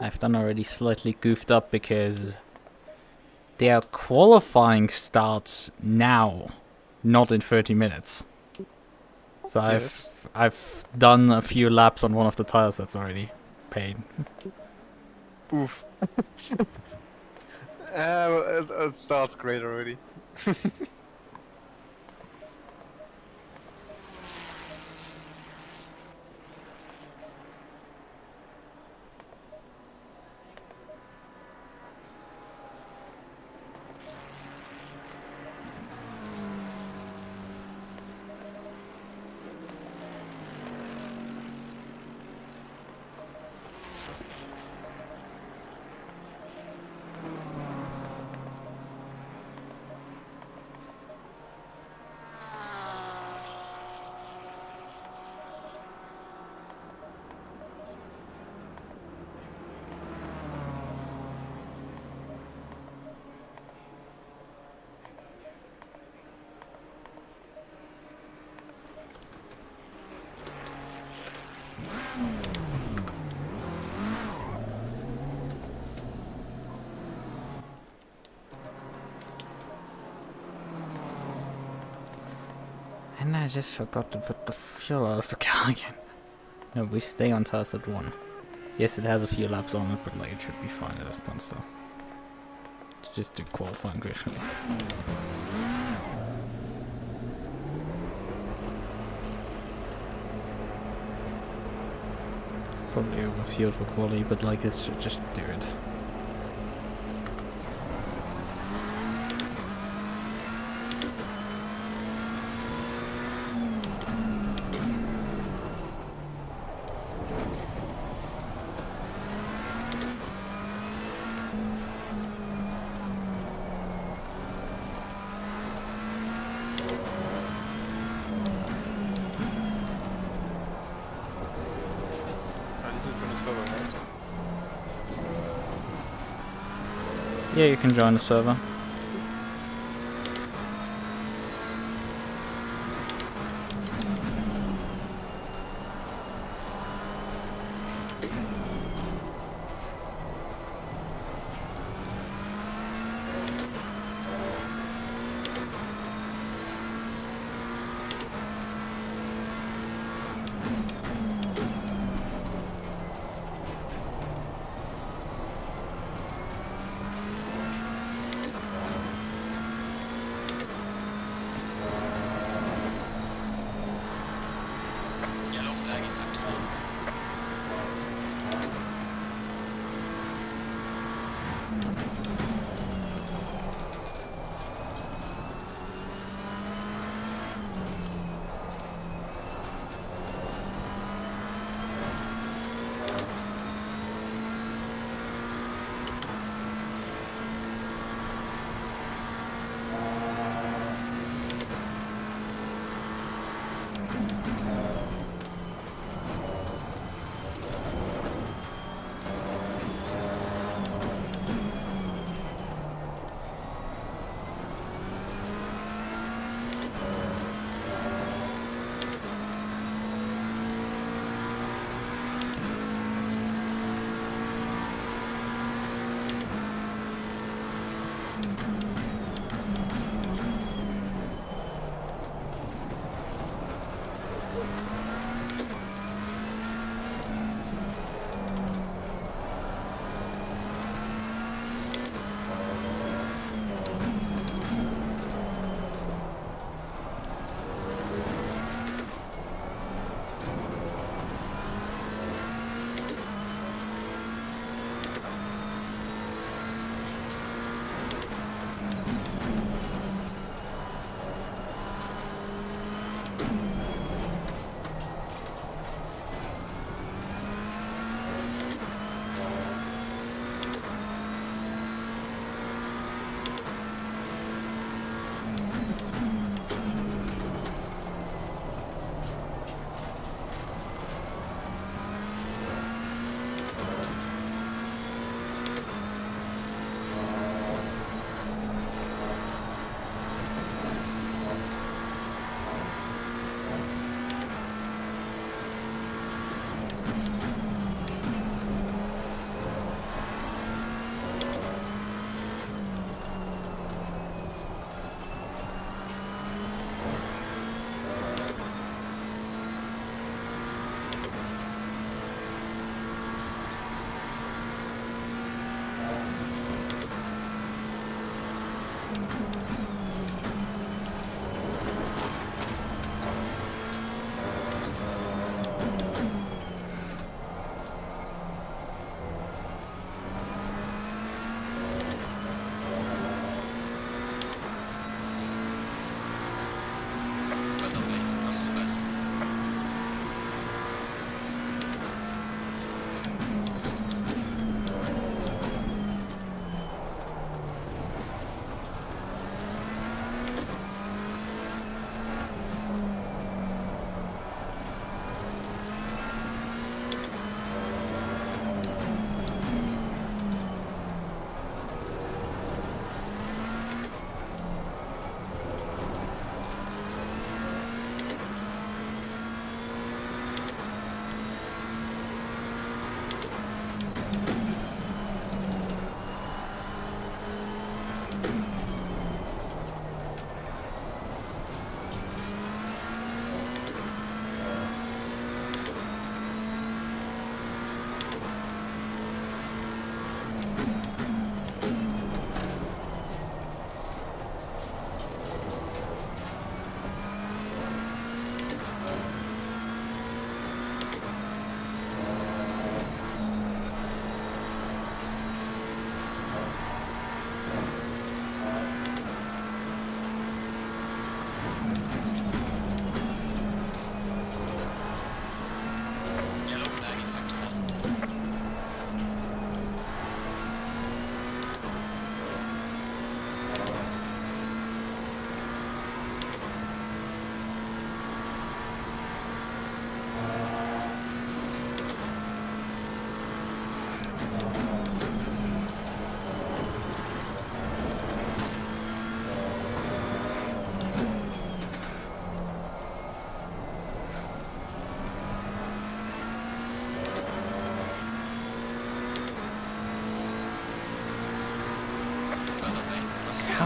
I've done already slightly goofed up because their qualifying starts now, not in 30 minutes. So I've done a few laps on one of the tire sets already. Pain. Oof. It starts great already. And I just forgot to put the fuel out of the car again. No, we stay on task at 1. Yes, it has a few laps on it, but like it should be fine at that point still. Just do qualifying briefly. Probably overfueled for Qualy, but like this should just do it. Yeah, you can join the server.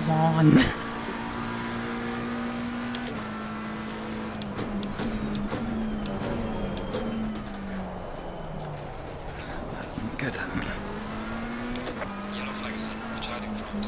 come on. That's good. Yellow flag charging front.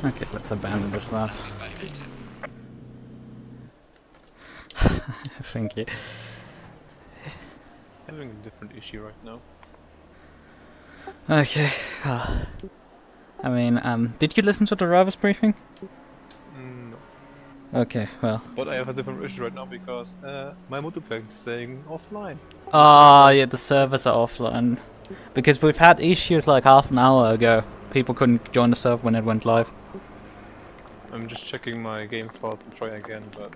Okay, let's abandon this now. Thank you. Having a different issue right now. Okay, well, I mean, did you listen to the drivers briefing? No. Okay, well. But I have a different issue right now because my multiplayer is saying offline. Ah, yeah, the servers are offline. Because we've had issues like half an hour ago. People couldn't join the server when it went live. I'm just checking my game file to try again, but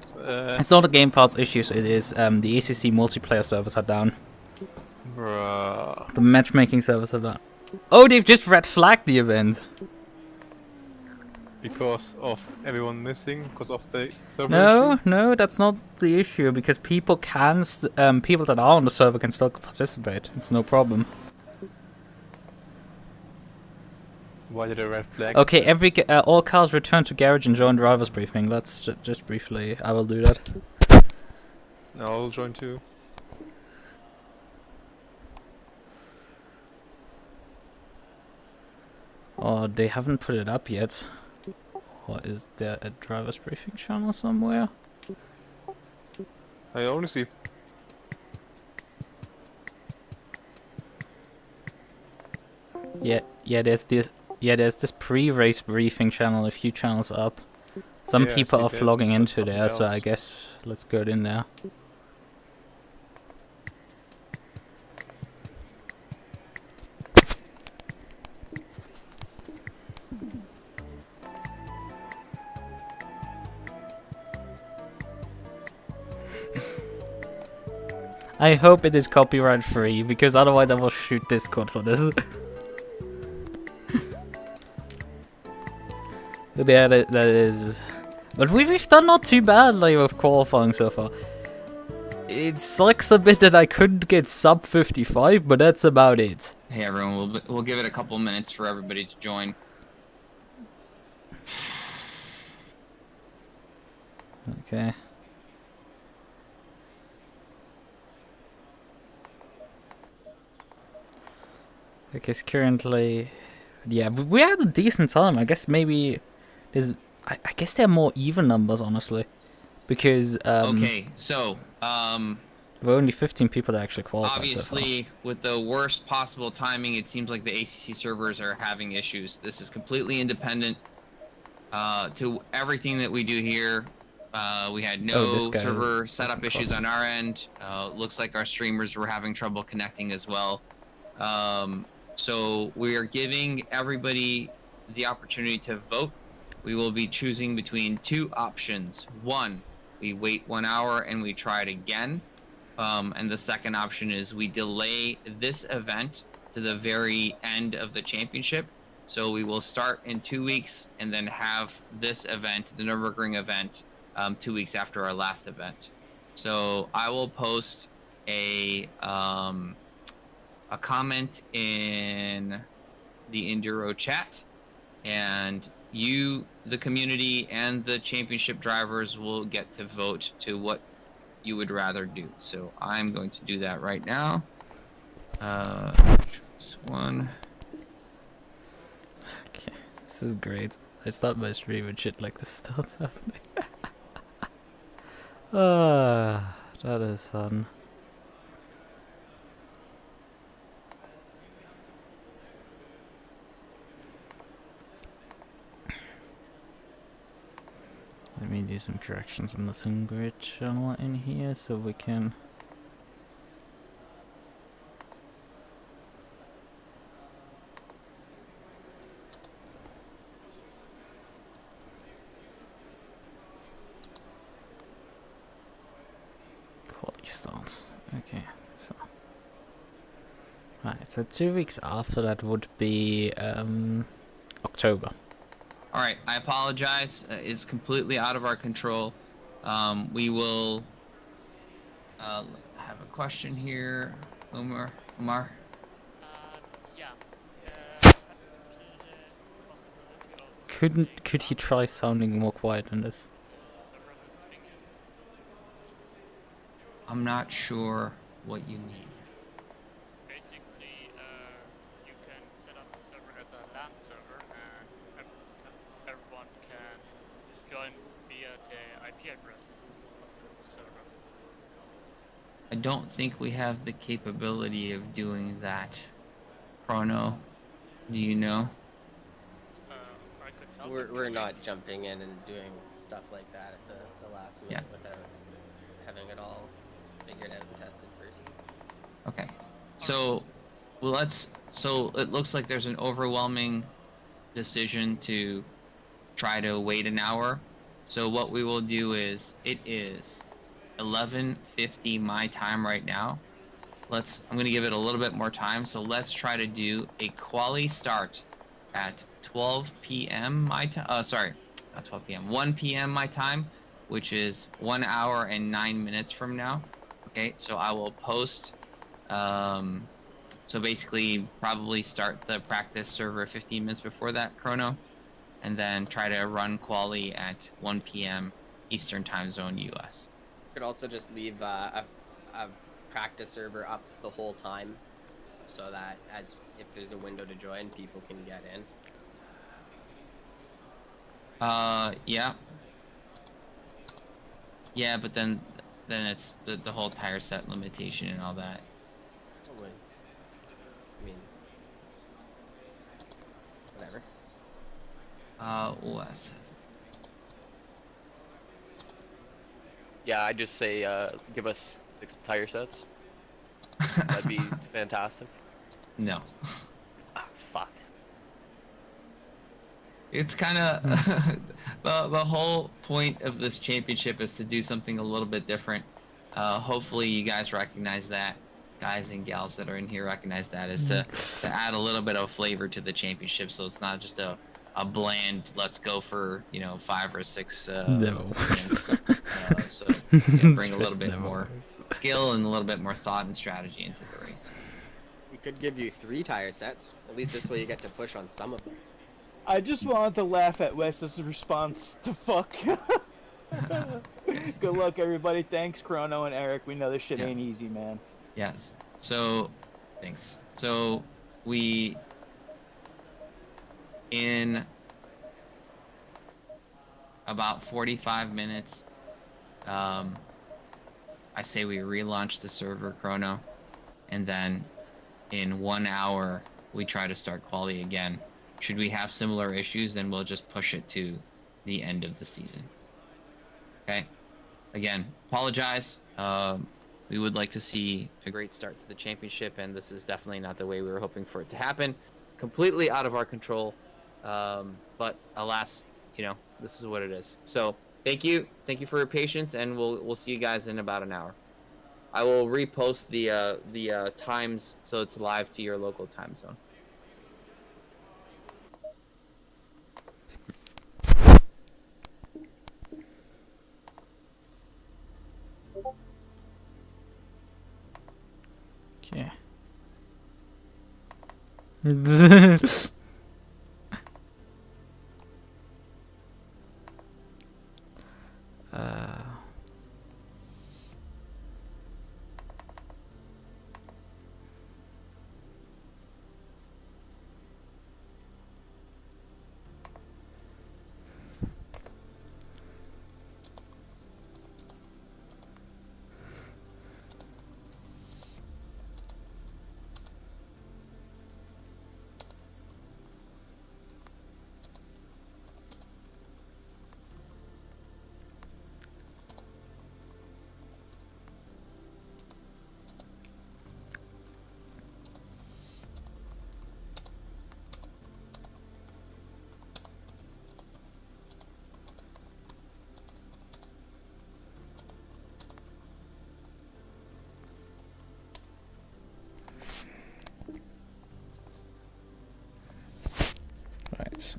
It's not the game files issues, it is the ACC multiplayer servers are down. bruh. The matchmaking servers are down. Oh, they've just red flagged the event. Because of everyone missing, because of the server No, issue? no, that's not the issue. Because people can, people that are on the server can still participate. It's no problem. Why did I red flag? Okay, all cars return to garage and join drivers briefing. Let's just briefly. I will do that. No, I'll join too. Oh, they haven't put it up yet. Or is there a drivers briefing channel somewhere? I only see. Yeah, there's this pre-race briefing channel. A few channels up. Some Yeah, I people see are that, vlogging but into nothing there, so I else. guess let's go in there. I hope it is copyright free, because otherwise I will shoot Discord for this. Yeah, that is... But we've done not too bad like with qualifying so far. It sucks a bit that I couldn't get sub 55, but that's about it. Hey everyone, we'll give it a couple minutes for everybody to join. Okay. Because currently... Yeah, we had a decent time. I guess maybe... There's... I guess there are more even numbers, honestly. Because, Okay, so, there were only 15 people that actually qualified so far. obviously, with the worst possible timing, it seems like the ACC servers are having issues. This is completely independent to everything that we do here. We had no server setup issues on our end. Looks like our streamers were having trouble connecting as well. So we are giving everybody the opportunity to vote. We will be choosing between two options. One, we wait 1 hour and we try it again. And the second option is we delay this event to the very end of the championship. So we will start in 2 weeks and then have this event, the Nürburgring event, 2 weeks after our last event. So I will post a comment in the Enduro chat, and you, the community, and the championship drivers will get to vote to what you would rather do. So I'm going to do that right now. This one. Okay, this is great. I start my stream and shit like this starts happening. Ah, that is fun. Let me do some corrections on the Zoom grid channel in here so we can. Quality start. Okay, so. Right, so 2 weeks after that would be October. All right, I apologize. It's completely out of our control. We will have a question here. Omar? Yeah. Could he try sounding more quiet than this? I'm not sure what you mean. Basically, you can set up the server as a LAN server, and everyone can join via the IP address of the server. I don't think we have the capability of doing that. Chrono, do you know? I could help We're not jumping in and doing stuff like that at the last minute without having it all figured out and tested first. Okay. So, well, so it looks like there's an overwhelming decision to try to wait an hour. So what we will do is, it is 11:50 my time right now. I'm going to give it a little bit more time. So let's try to do a Qualy start at 12 p.m. my time. Sorry, not 12 p.m. 1 p.m. my time, which is 1 hour and 9 minutes from now. Okay, so I will post. So basically, probably start the practice server 15 minutes before that, Chrono, and then try to run Qualy at 1 p.m. Eastern Time Zone, US. You could also just leave a practice server up the whole time, so that if there's a window to join, people can get in. Yeah. Yeah, but then it's the whole tire set limitation and all that. Probably. I mean, whatever. OS. Yeah, I just say give us 6 tire sets. That'd be fantastic. No. Ah, fuck. It's kind of the whole point of this championship is to do something a little bit different. Hopefully you guys recognize that. Guys and gals that are in here recognize that, is to add a little bit of flavor to the championship, so it's not just a bland let's go for 5 or 6 No. so yeah, bring a little bit more skill and a little bit more thought and strategy into the race. We could give you 3 tire sets. At least this way you get to push on some of them. I just wanted to laugh at Wes's response to fuck. Good luck, everybody. Thanks, Chrono and Eric. We know this shit ain't easy, man. Yes. So, thanks. So, we in about 45 minutes, I say we relaunch the server, Chrono, and then in 1 hour we try to start Qualy again. Should we have similar issues, then we'll just push it to the end of the season. Okay? Again, apologize. We would like to see a great start to the championship, and this is definitely not the way we were hoping for it to happen. Completely out of our control. But alas, this is what it is. So thank you for your patience, and we'll see you guys in about an hour. I will repost the times so it's live to your local time zone. Okay.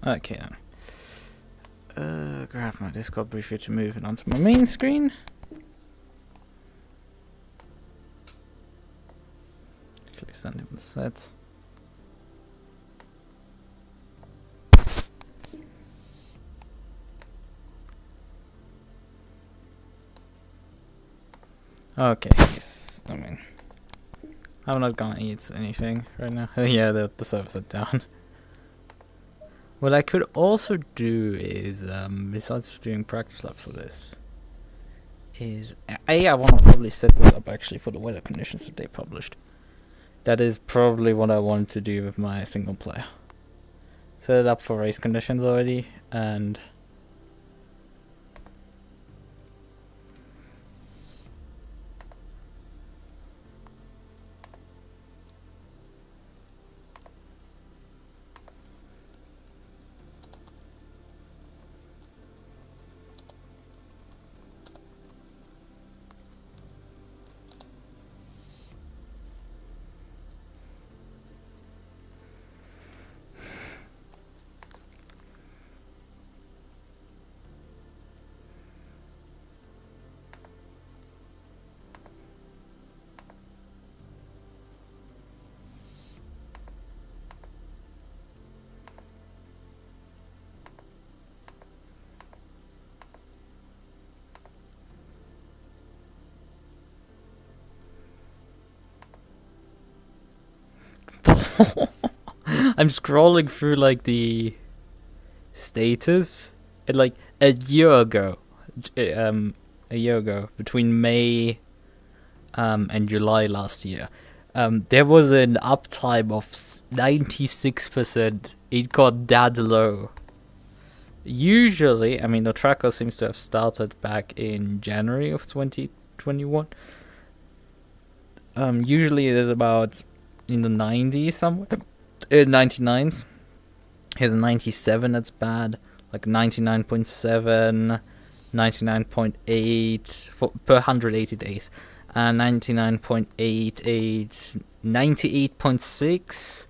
Right. Okay then. Grab my Discord briefly to move it onto my main screen. Actually, send him the set. Okay, I mean, I'm not gonna eat anything right now. Yeah, the servers are down. What I could also do is, besides doing practice labs for this, is I want to probably set this up actually for the weather conditions that they published. That is probably what I want to do with my single player. Set it up for race conditions already, and I'm scrolling through like the status, and like a year ago, between May and July last year, there was an uptime of 96%. It got that low. Usually, I mean, the tracker seems to have started back in January of 2021. Usually it is about in the 90s somewhere, 99s. Here's a 97, that's bad. Like 99.7, 99.8 per 180 days. 99.88, 98.6,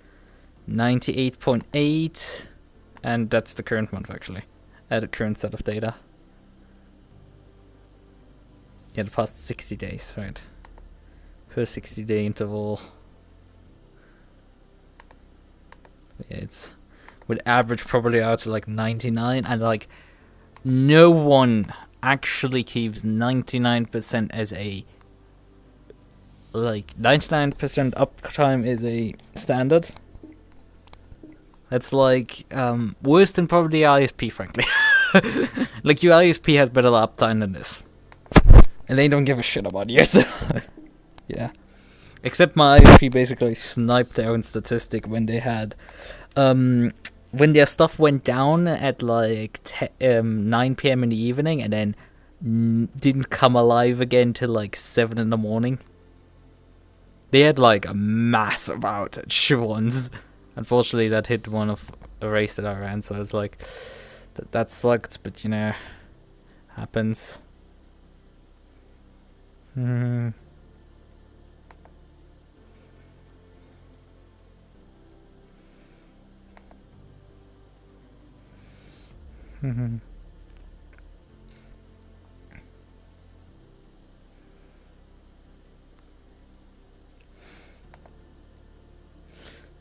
98.8, and that's the current month actually. The current set of data. Yeah, the past 60 days, right? Per 60-day interval. Yeah, it's would average probably out to like 99, and like no one actually keeps 99% as a like 99% uptime is a standard. That's like worse than probably ISP, frankly. Like your ISP has better uptime than this, and they don't give a shit about you. So yeah, except my ISP basically sniped their own statistic when they had when their stuff went down at like 9 p.m. in the evening, and then didn't come alive again till like 7 in the morning. They had like a massive outage once. Unfortunately, that hit one of a race that I ran, so it's like that sucked, but you know, happens.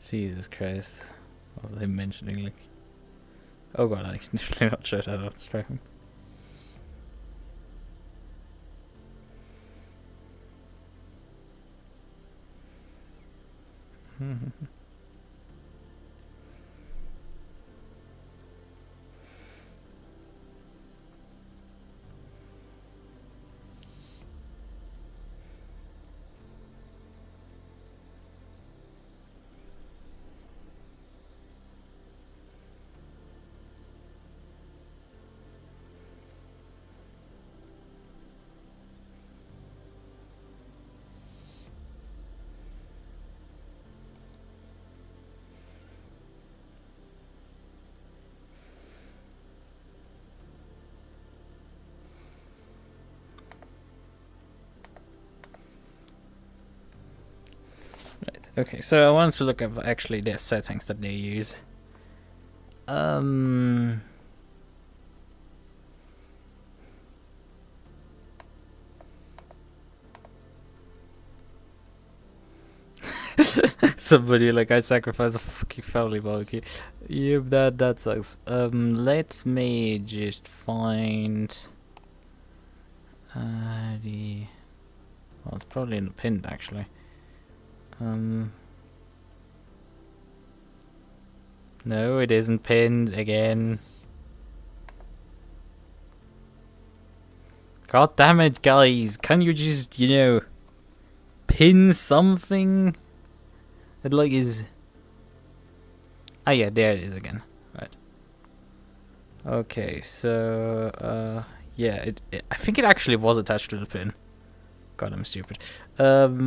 Jesus Christ. What was I mentioning? Like, oh god, I can definitely not shut that off the stream. Okay, so I wanted to look at actually their settings that they use. Somebody like, I sacrificed a fucking family barbecue. Yep, that sucks. Let me just find the. Well, it's probably in the pin actually. No, it isn't pinned again. God damn it, guys! Can you just, you know, pin something that like is? Ah, yeah, there it is again. Right. Okay, so yeah, I think it actually was attached to the pin. God, I'm stupid. Cloud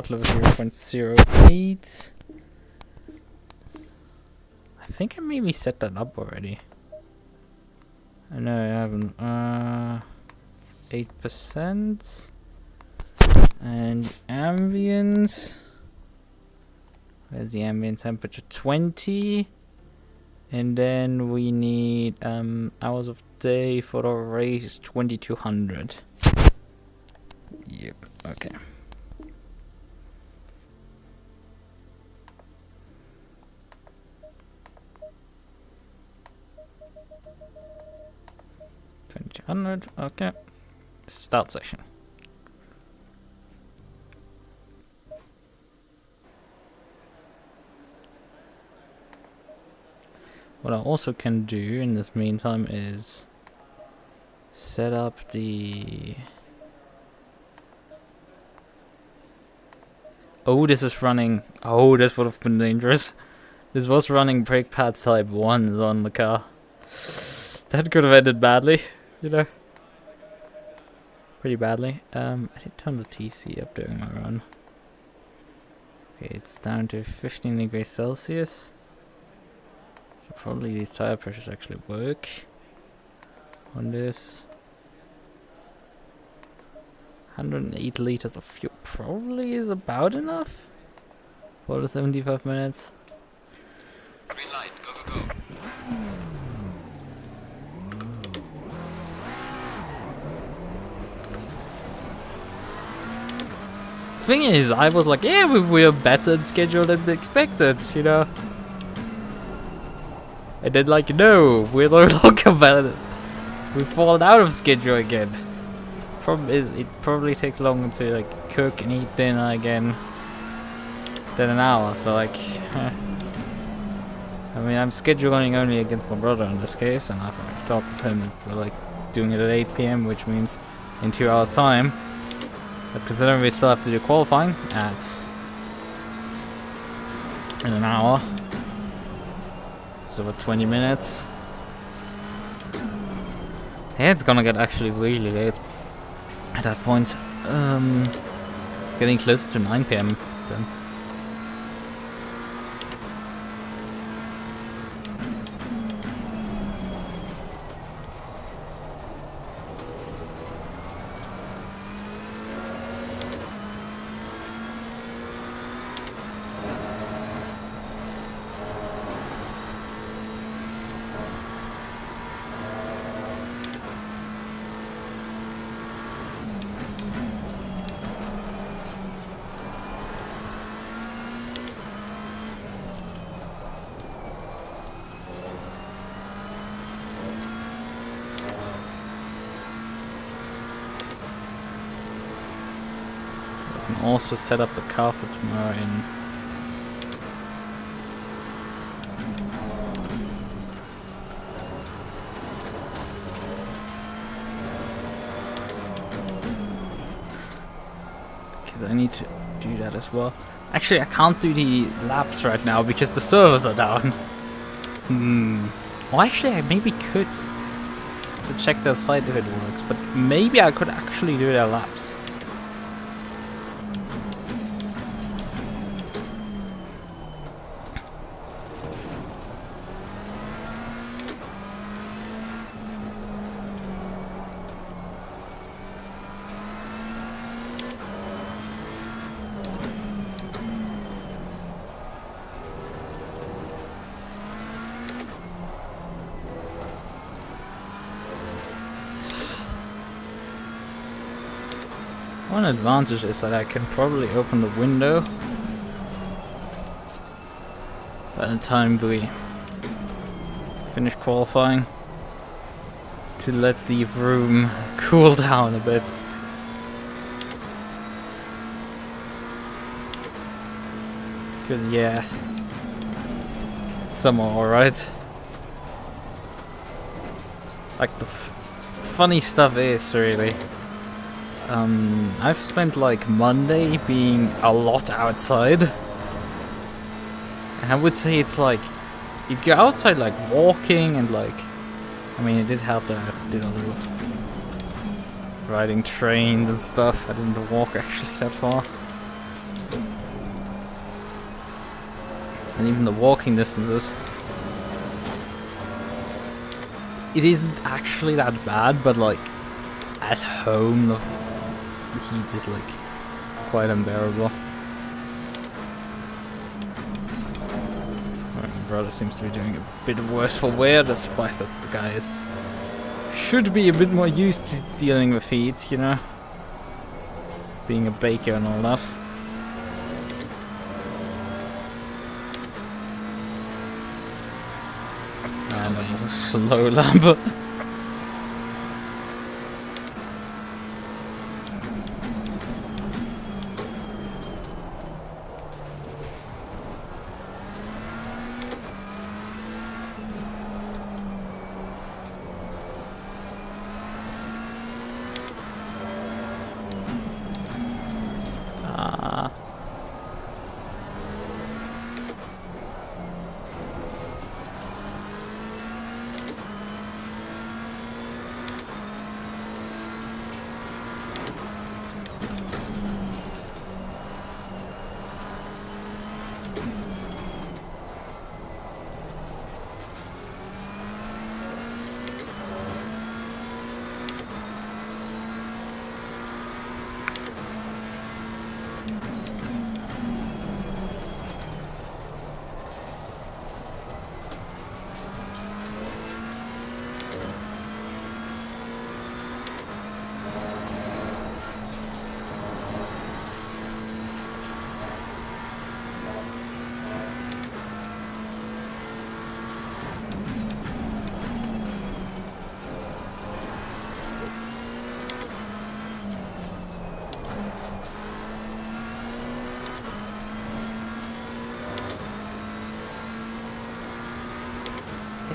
level 0.08. I think I maybe set that up already. No, I haven't. It's 8%. And ambient. Where's the ambient temperature? 20. And then we need hours of day for the race 2200. Yep, okay. $2,200, okay. Start session. What I also can do in this meantime is set up the. Oh, this is running. Oh, this would have been dangerous. This was running brake pads type 1s on the car. That could have ended badly, you know. Pretty badly. I did turn the TC up during my run. Okay, it's down to 15 degrees Celsius. So probably these tire pressures actually work on this. 108 liters of fuel probably is about enough for the 75 minutes. Green light, go, go, go. Thing is, I was like, yeah, we're better scheduled than expected, you know. And then, like, no, we're no longer better. We've fallen out of schedule again. Problem is, it probably takes longer to like cook and eat dinner again than an hour. So like, I mean, I'm scheduling only against my brother in this case, and I've like, talked with him. We're like doing it at 8 p.m., which means in 2 hours' time. But considering we still have to do qualifying in an hour, so about 20 minutes. Yeah, it's gonna get actually really late at that point. It's getting closer to 9 p.m. then. Also set up the car for tomorrow in because I need to do that as well. Actually, I can't do the laps right now because the servers are down. Well, actually, I maybe could to check their site if it works, but maybe I could actually do their laps. One advantage is that I can probably open the window by the time we finish qualifying to let the room cool down a bit. Because yeah, it's somewhat alright. Like the funny stuff is really, I've spent like Monday being a lot outside, and I would say it's like if you're outside like walking and like, I mean it did help that I did a lot of riding trains and stuff. I didn't walk actually that far, and even the walking distances, it isn't actually that bad, but like at home the heat is like quite unbearable. My brother seems to be doing a bit worse for wear, despite that the guys should be a bit more used to dealing with heat, you know, being a baker and all that. And that was a slow lamp.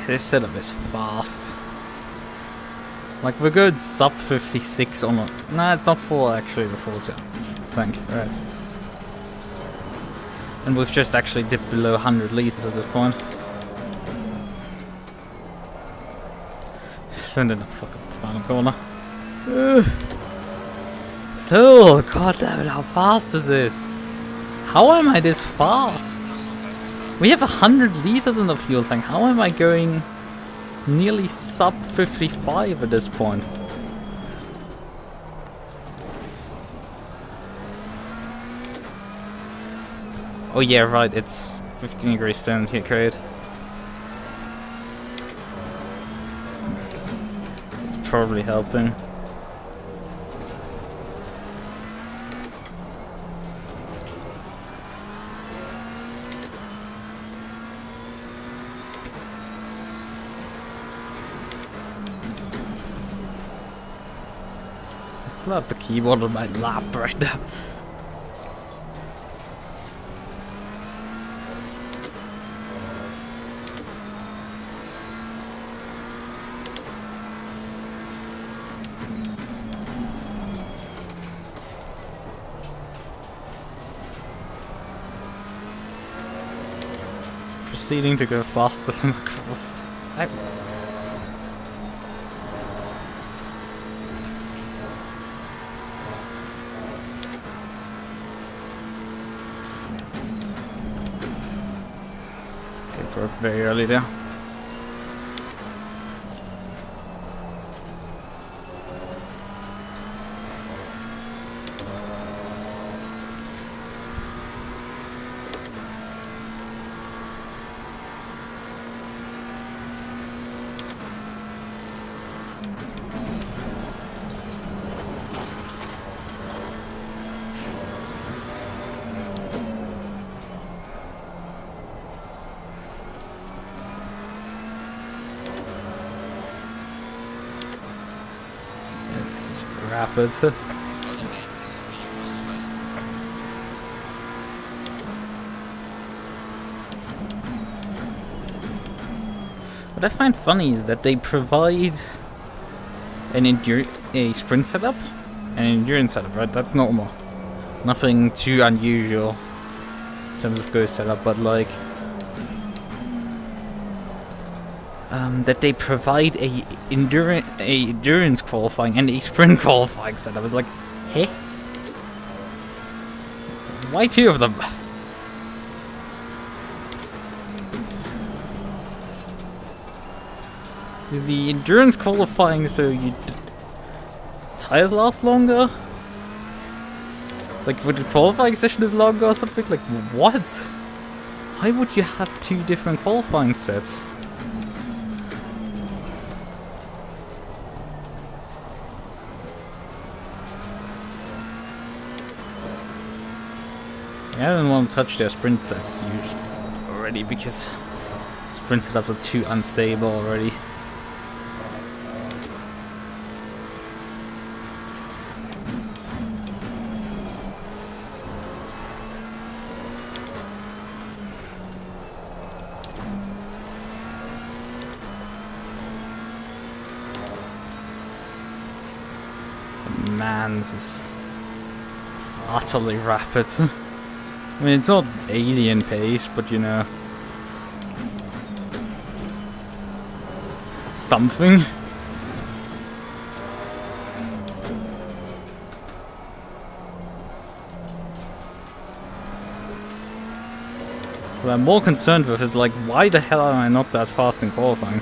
This setup is fast. Like we're good sub 56 on it. Nah, it's not full actually, the full tank, right. And we've just actually dipped below 100 liters at this point. Send in the fucking final corner. Still, god damn it, how fast is this? How am I this fast? We have 100 liters in the fuel tank. How am I going nearly sub 55 at this point? Oh yeah, right, it's 15 degrees centigrade. It's probably helping. I still have the keyboard on my lap right now. Proceeding to go faster than my very early there. rapid. Well, man, this has been your personal best. What I find funny is that they provide a sprint setup and an endurance setup, right? That's normal. Nothing too unusual in terms of go setup, but like that they provide a endurance qualifying and a sprint qualifying setup. It's like, hey, why two of them? Is the endurance qualifying so tires last longer? Like, would the qualifying session is longer or something? Like, what? Why would you have two different qualifying sets? Yeah, I don't want to touch their sprint sets usually already because sprint setups are too unstable already. Man, this is utterly rapid. I mean, it's not alien pace, but you know, something. What I'm more concerned with is like, why the hell am I not that fast in qualifying?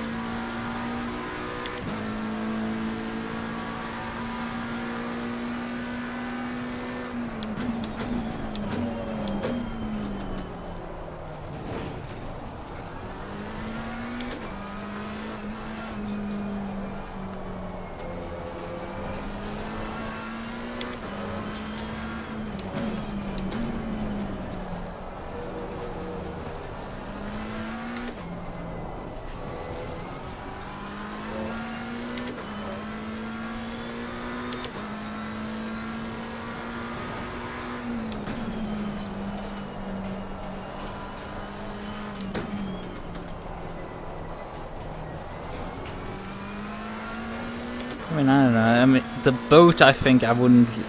I mean, I don't know. I mean, the boat, I think I wouldn't...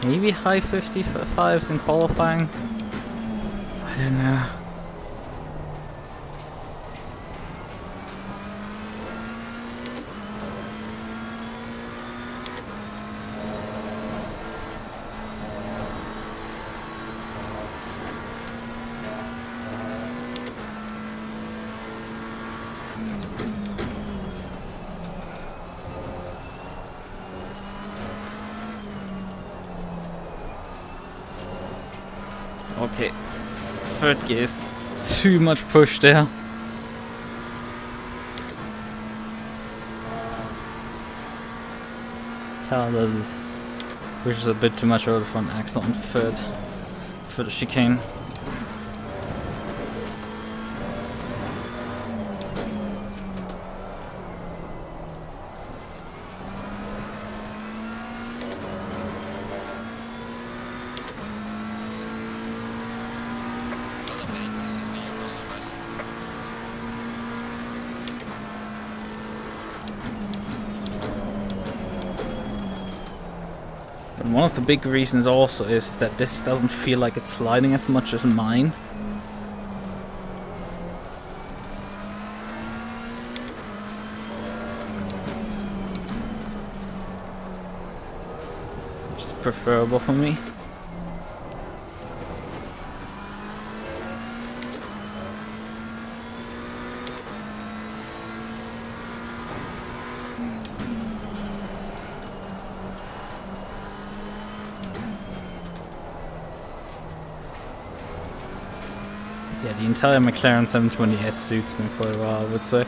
maybe high 55s in qualifying? I don't know. Okay, third gear is too much push there. Car does pushes a bit too much over the front axle on third for the chicane. Well, man, this has been your personal best. And one of the big reasons also is that this doesn't feel like it's sliding as much as mine. Which is preferable for me. Yeah, the entire McLaren 720S suits me quite well, I would say.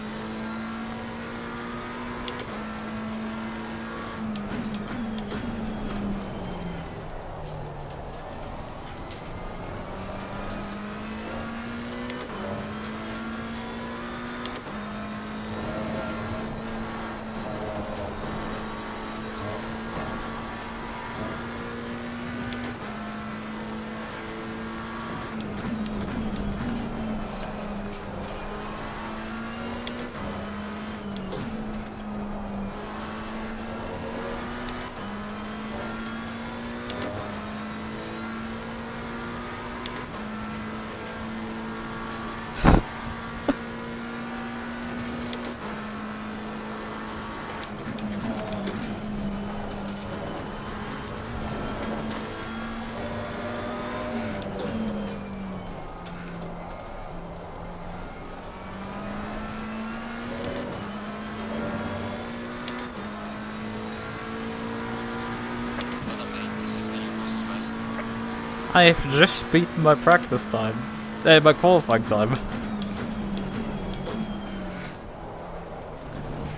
I've just beaten my practice time. My qualifying time.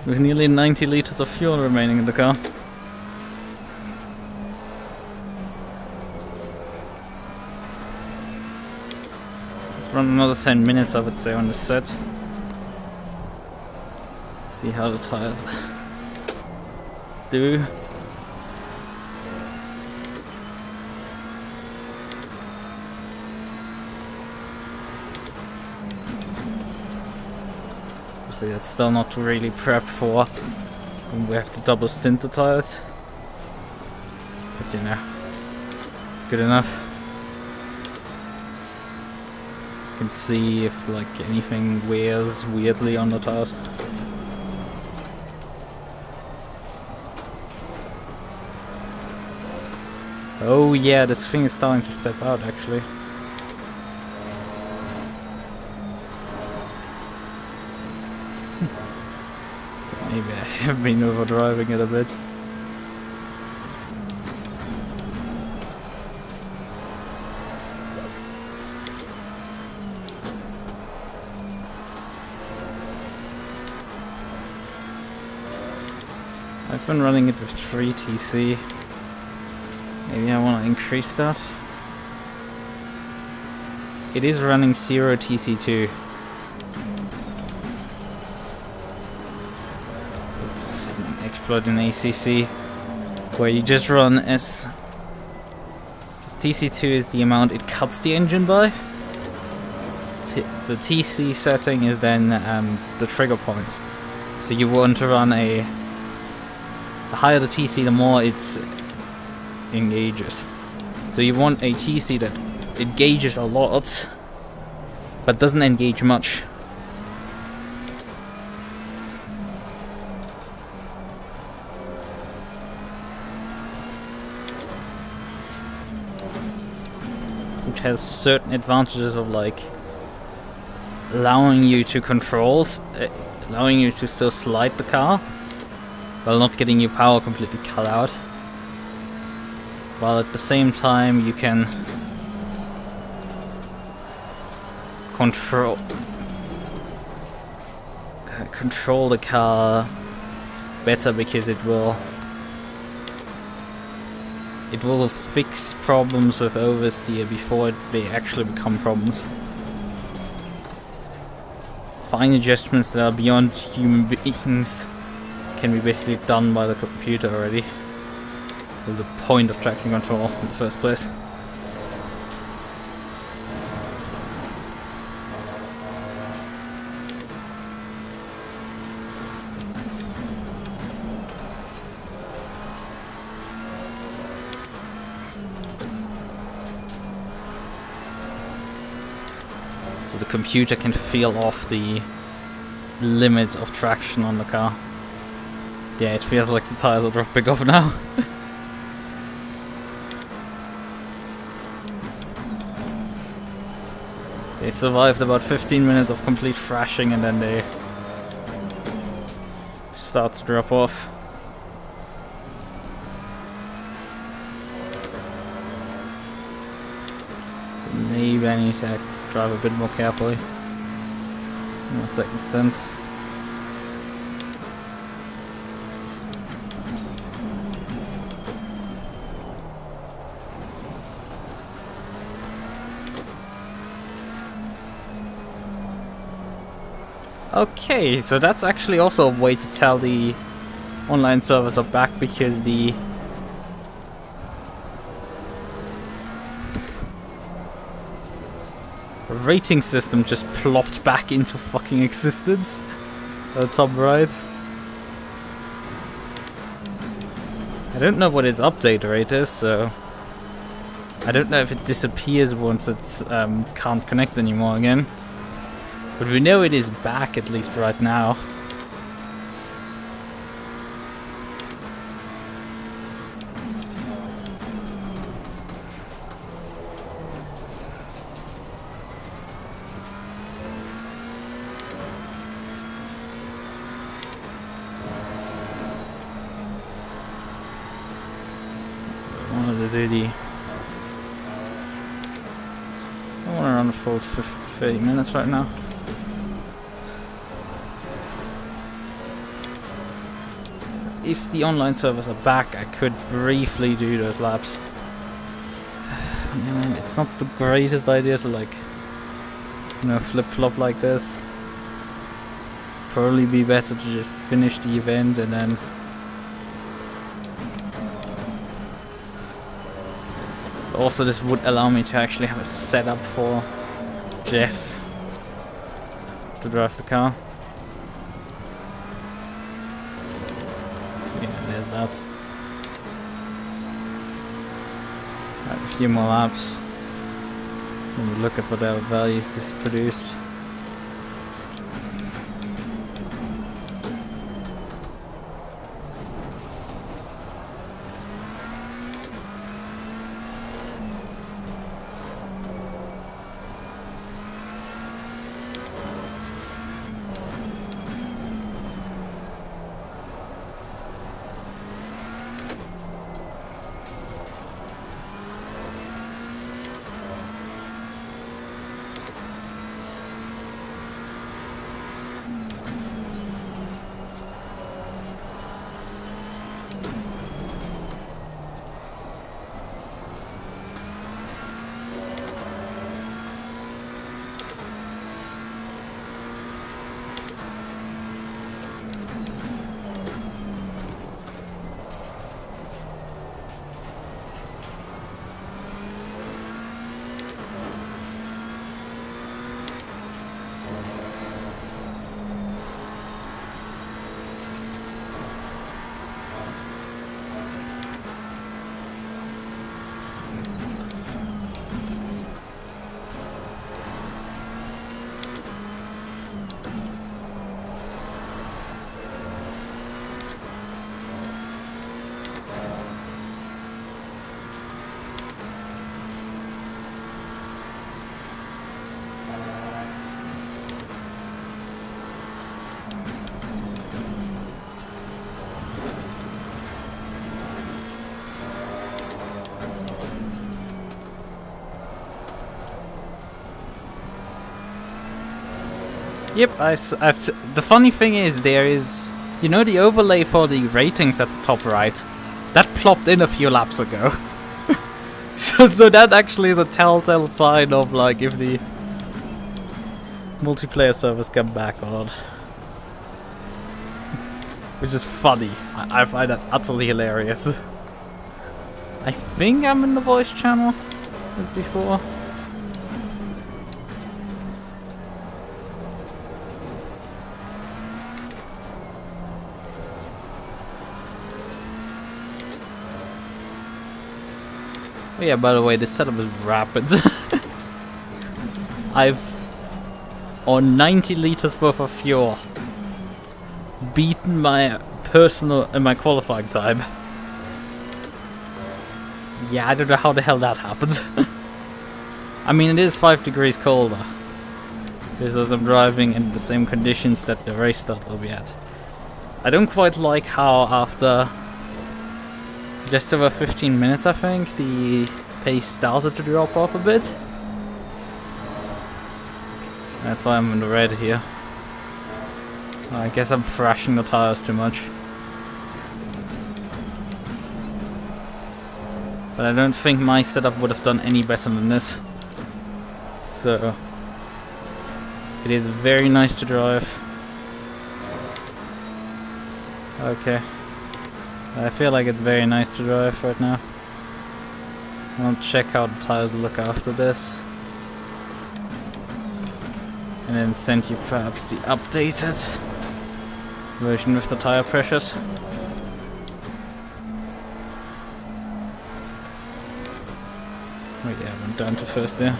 With nearly 90 liters of fuel remaining in the car. Let's run another 10 minutes, I would say, on this set. See how the tires do. It's still not really prepped for when we have to double stint the tires. But you know, it's good enough. You can see if like anything wears weirdly on the tires. Oh yeah, this thing is starting to step out actually. Maybe I have been overdriving it a bit. I've been running it with 3 TC. Maybe I want to increase that. It is running 0 TC2. Exploit in ACC, where you just run as. Because TC2 is the amount it cuts the engine by. The TC setting is then the trigger point. So you want to run the higher the TC, the more it engages. So you want a TC that engages a lot, but doesn't engage much. Which has certain advantages of like allowing you to control, allowing you to still slide the car while not getting your power completely cut out, while at the same time you can control the car better, because it will fix problems with oversteer before they actually become problems. Fine adjustments that are beyond human beings can be basically done by the computer already. With the point of traction control in the first place. So the computer can feel off the limit of traction on the car. Yeah, it feels like the tires are dropping off now. They survived about 15 minutes of complete thrashing and then they start to drop off. So maybe I need to drive a bit more carefully. More second stint. Okay, so that's actually also a way to tell the online servers are back, because the rating system just plopped back into fucking existence at the top right. I don't know what its update rate is, so I don't know if it disappears once it can't connect anymore again. But we know it is back, at least right now. I wanted to do I'm around a full 30 minutes right now. If the online servers are back, I could briefly do those laps. I mean, it's not the greatest idea to like, you know, flip-flop like this. Probably be better to just finish the event and then also this would allow me to actually have a setup for Jeff to drive the car. So yeah, there's that. Right, a few more laps. And we look at whatever values this produced. Yep, the funny thing is there is, you know, the overlay for the ratings at the top right, that plopped in a few laps ago. so that actually is a telltale sign of like if the multiplayer servers come back or not. Which is funny. I find that utterly hilarious. I think I'm in the voice channel as before. Oh yeah, by the way, this setup is rapid. I've, on 90 liters worth of fuel, beaten my personal and my qualifying time. Yeah, I don't know how the hell that happened. I mean, it is 5 degrees colder. Because I'm driving in the same conditions that the race start will be at. I don't quite like how after just over 15 minutes, I think, the pace started to drop off a bit. That's why I'm in the red here. I guess I'm thrashing the tires too much. But I don't think my setup would have done any better than this. So it is very nice to drive. Okay. I feel like it's very nice to drive right now. I'll check how the tires look after this. And then send you perhaps the updated version with the tire pressures. Oh yeah, I went down to first there.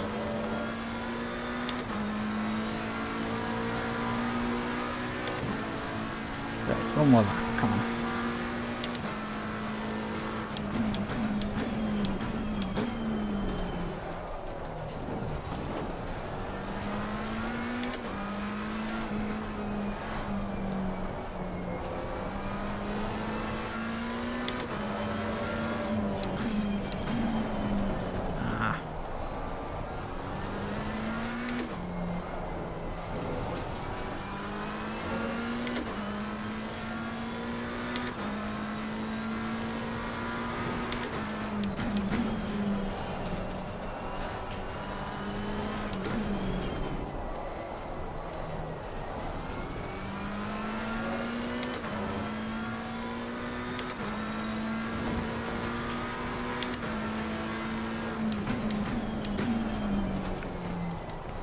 Right, one more lap, come on.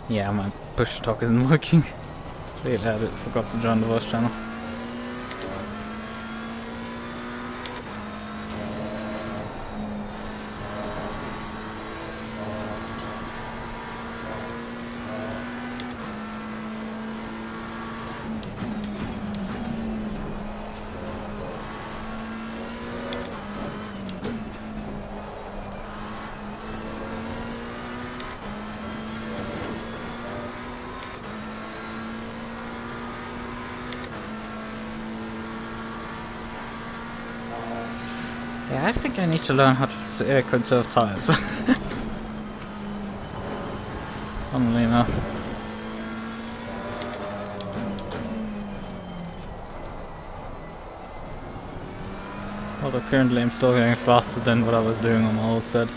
Yeah, my push talk isn't working. Really, I forgot to join the voice channel. Yeah, I think I need to learn how to conserve tires. Funnily enough. Although currently I'm still going faster than what I was doing on my old set.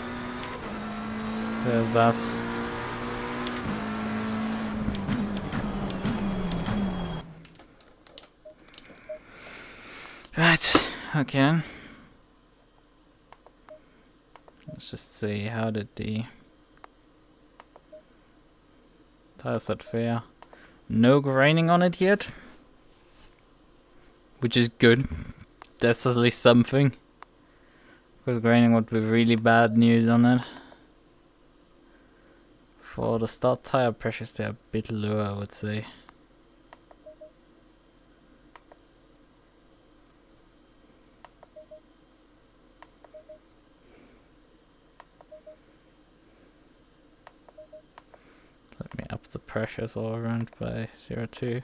There's that. Right, okay. Let's just see, how did the tire set fare? No graining on it yet, which is good. That's at least something, because graining would be really bad news on it. For the start tire pressures, they're a bit lower, I would say. Let me up the pressures all around by 0.2.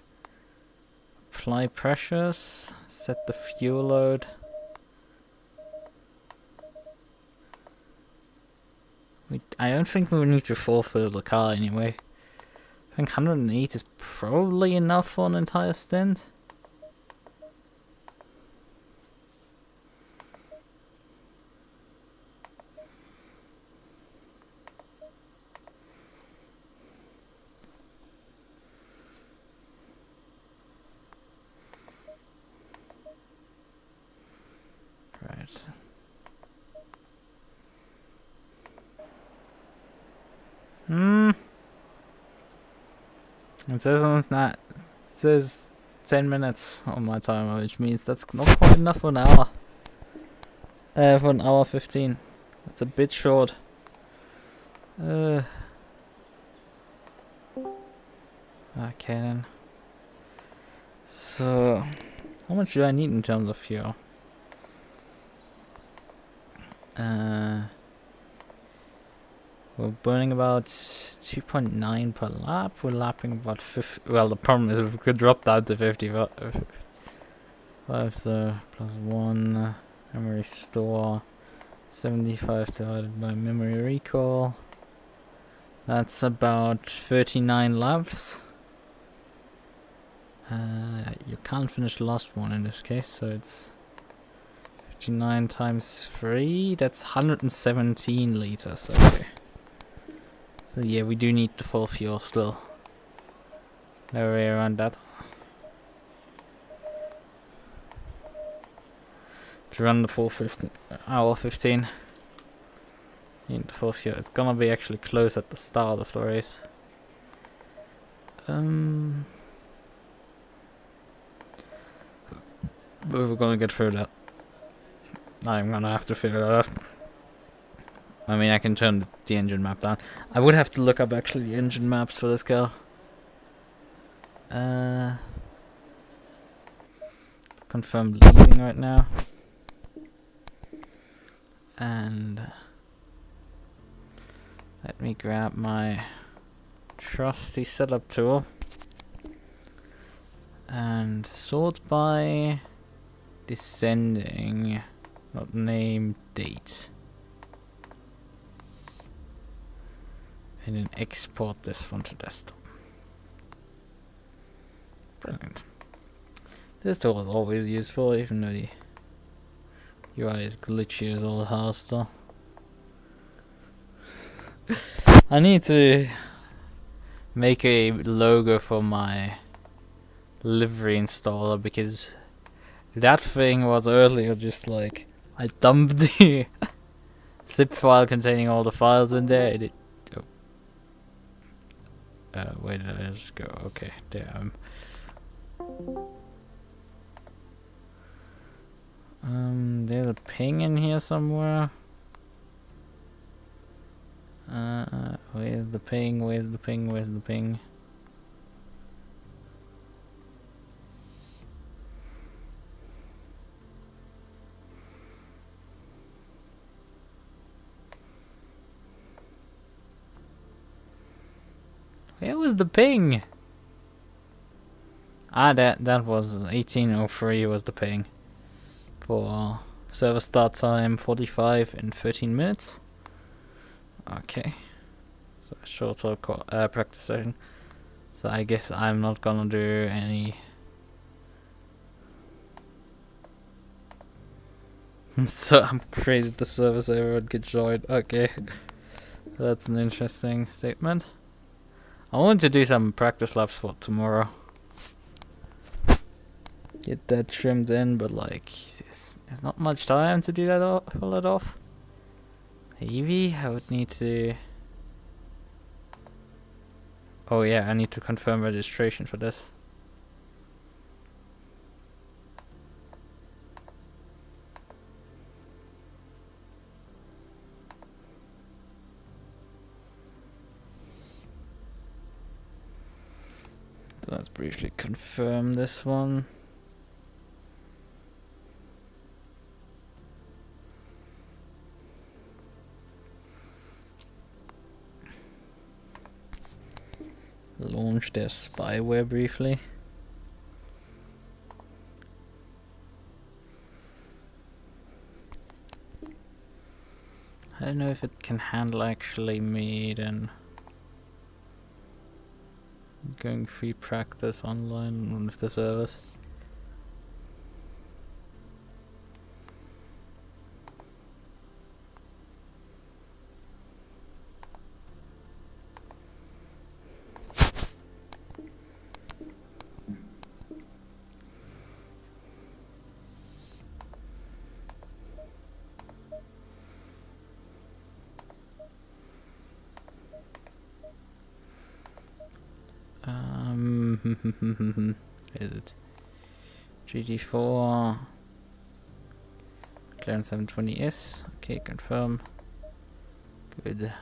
Apply pressures, set the fuel load. I don't think we need to fulfill the car anyway. I think 108 is probably enough for an entire stint. Right. It says it's not. It says 10 minutes on my timer, which means that's not quite enough for an hour. For an hour 15. That's a bit short. Okay then. So, how much do I need in terms of fuel? We're burning about 2.9 per lap. We're lapping about 50. Well, the problem is we could drop that to 55. So plus 1 memory store. 75 divided by memory recall. That's about 39 laps. You can't finish the last one in this case, so it's 59 times 3. That's 117 liters. Okay. So yeah, we do need the full fuel still. No way around that. To run the full 15 hour 15. You need the full fuel. It's gonna be actually close at the start of the race. But we're gonna get through that. I'm gonna have to figure it out. I mean, I can turn the engine map down. I would have to look up actually the engine maps for this car. Let's confirm leaving right now. And let me grab my trusty setup tool and sort by descending, not name, date. And then export this one to desktop. Brilliant. This tool is always useful, even though the UI is glitchy as all hell still. I need to make a logo for my livery installer, because that thing was earlier just like I dumped the zip file containing all the files in there. where did I just go? Okay, there. There's a ping in here somewhere. Where's the ping? Where's the ping? Where's the ping? Where was the ping? Ah, that was 1803 was the ping. For server start time 45 in 13 minutes. Okay. So a shorter practice session. So I guess I'm not gonna do any. So I'm created the server so everyone can join. Okay. That's an interesting statement. I want to do some practice labs for tomorrow. Get that trimmed in, but like, there's not much time to do that pull it off. Maybe I would need to. Oh yeah, I need to confirm registration for this. So let's briefly confirm this one. Launch their spyware briefly. I don't know if it can handle actually me then going free practice online on one of the servers. Is it GT4 clearance 720S? Okay, confirm. Good.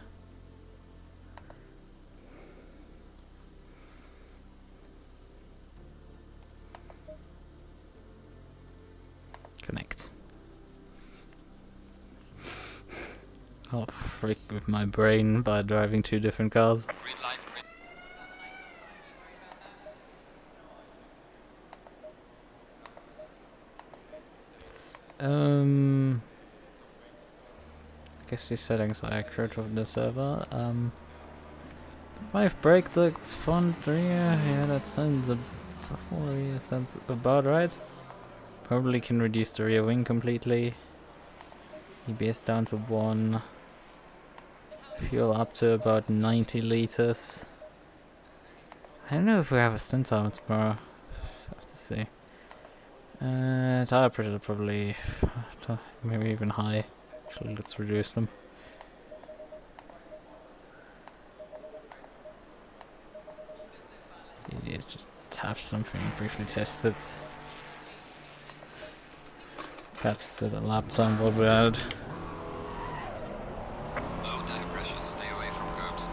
Connect. I'll freak with my brain by driving two different cars. Green light, green. I guess these settings are accurate of the server. 5 brake ducts, front, rear. Yeah, that sounds sounds about right. Probably can reduce the rear wing completely. EBS down to 1. Fuel up to about 90 liters. I don't know if we have a stint time tomorrow. Have to see. Tire pressure probably maybe even high. Actually, let's reduce them. Yeah, just have something briefly tested. Perhaps at the lap time what we had. Low tire pressure, stay away from curbs.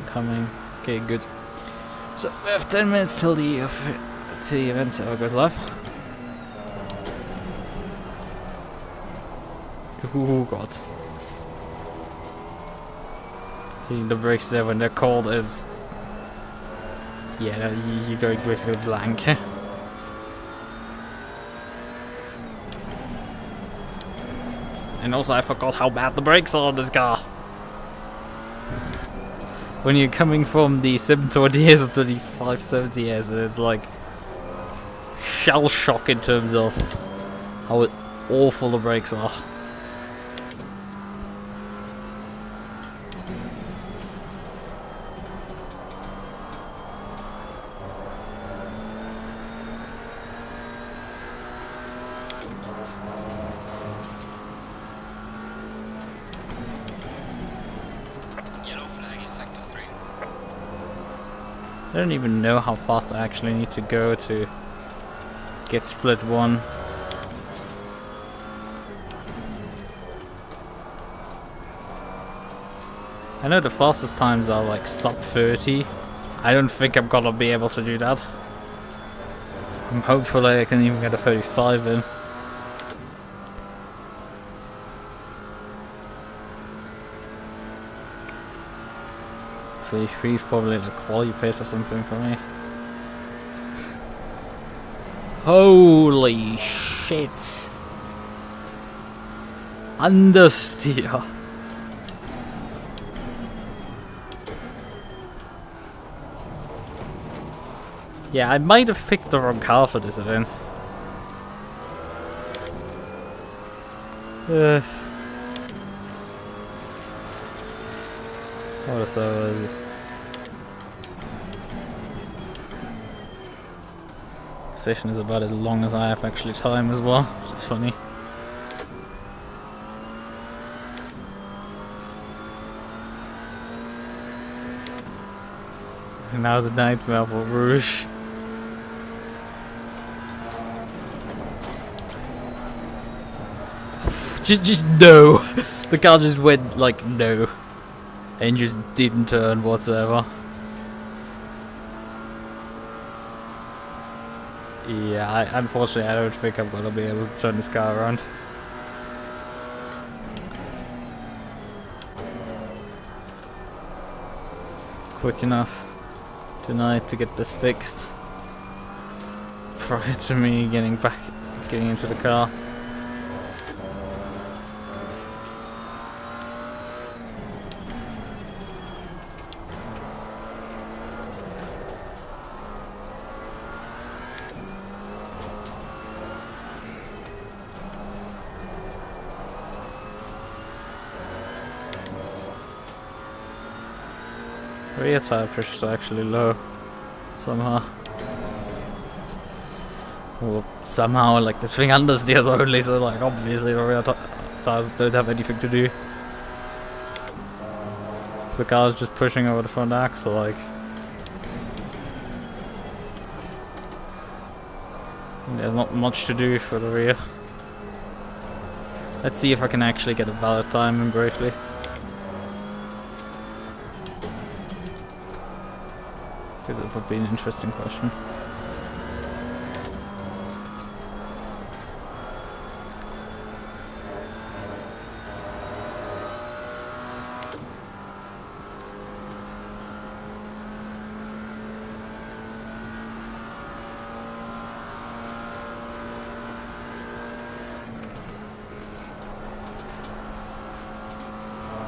Coming. Okay, good. So we have 10 minutes till the event server goes live. Oh god. Hitting the brakes there when they're cold is... Yeah, you're going basically blank. And also I forgot how bad the brakes are on this car. When you're coming from the 720S to the 570S, it's like shell shock in terms of how awful the brakes are. I don't even know how fast I actually need to go to get split 1. I know the fastest times are like sub 30. I don't think I'm gonna be able to do that. Hopefully I can even get a 35 in. 33 is probably like quality pace or something for me. Holy shit! Understeer. Yeah, I might have picked the wrong car for this event. What a server is this? Session is about as long as I have actually time as well, which is funny. And now the nightmare for Rouge. Just no. The car just went like no. And just didn't turn whatsoever. Yeah, unfortunately I don't think I'm gonna be able to turn this car around. Quick enough tonight to get this fixed prior to me getting into the car. Rear tire pressure is actually low somehow. Well, somehow like this thing understeers only, so like obviously the rear tires don't have anything to do. The car is just pushing over the front axle, like. There's not much to do for the rear. Let's see if I can actually get a valid time in briefly. Because it would be an interesting question.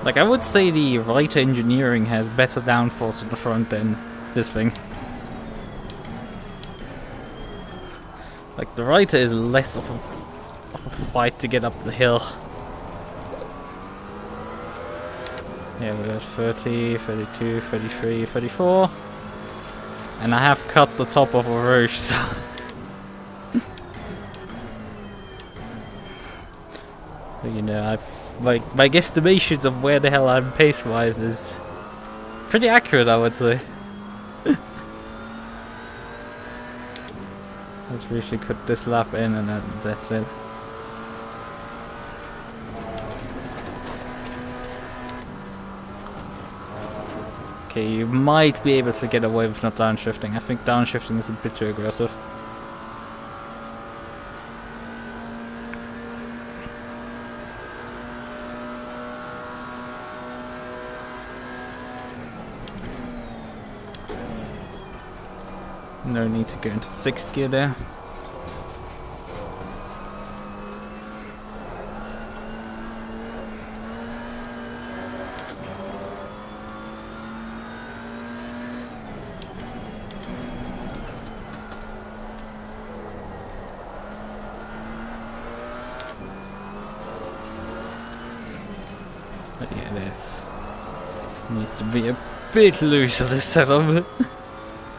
Like, I would say the right engineering has better downforce in the front than this thing. Like, the right is less of a fight to get up the hill. Yeah, we got 30, 32, 33, 34. And I have cut the top of a Rouge, so... You know, like, my guesstimations of where the hell I'm pace-wise is pretty accurate, I would say. Let's briefly put this lap in and then that's it. Okay, you might be able to get away with not downshifting. I think downshifting is a bit too aggressive. No need to go into 6th gear there. But yeah, this needs to be a bit looser, this setup.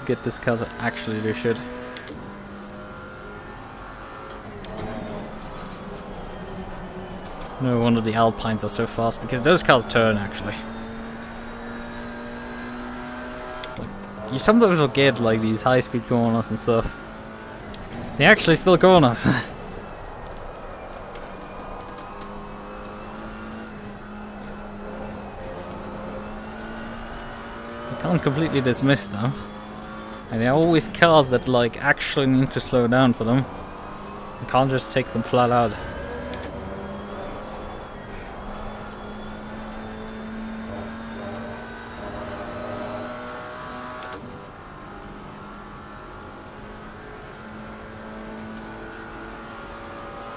Get this car to actually do shit. No wonder the Alpines are so fast, because those cars turn actually. Like, you sometimes will get like these high-speed corners and stuff. They actually still corners. You can't completely dismiss them. And there are always cars that like actually need to slow down for them. You can't just take them flat out.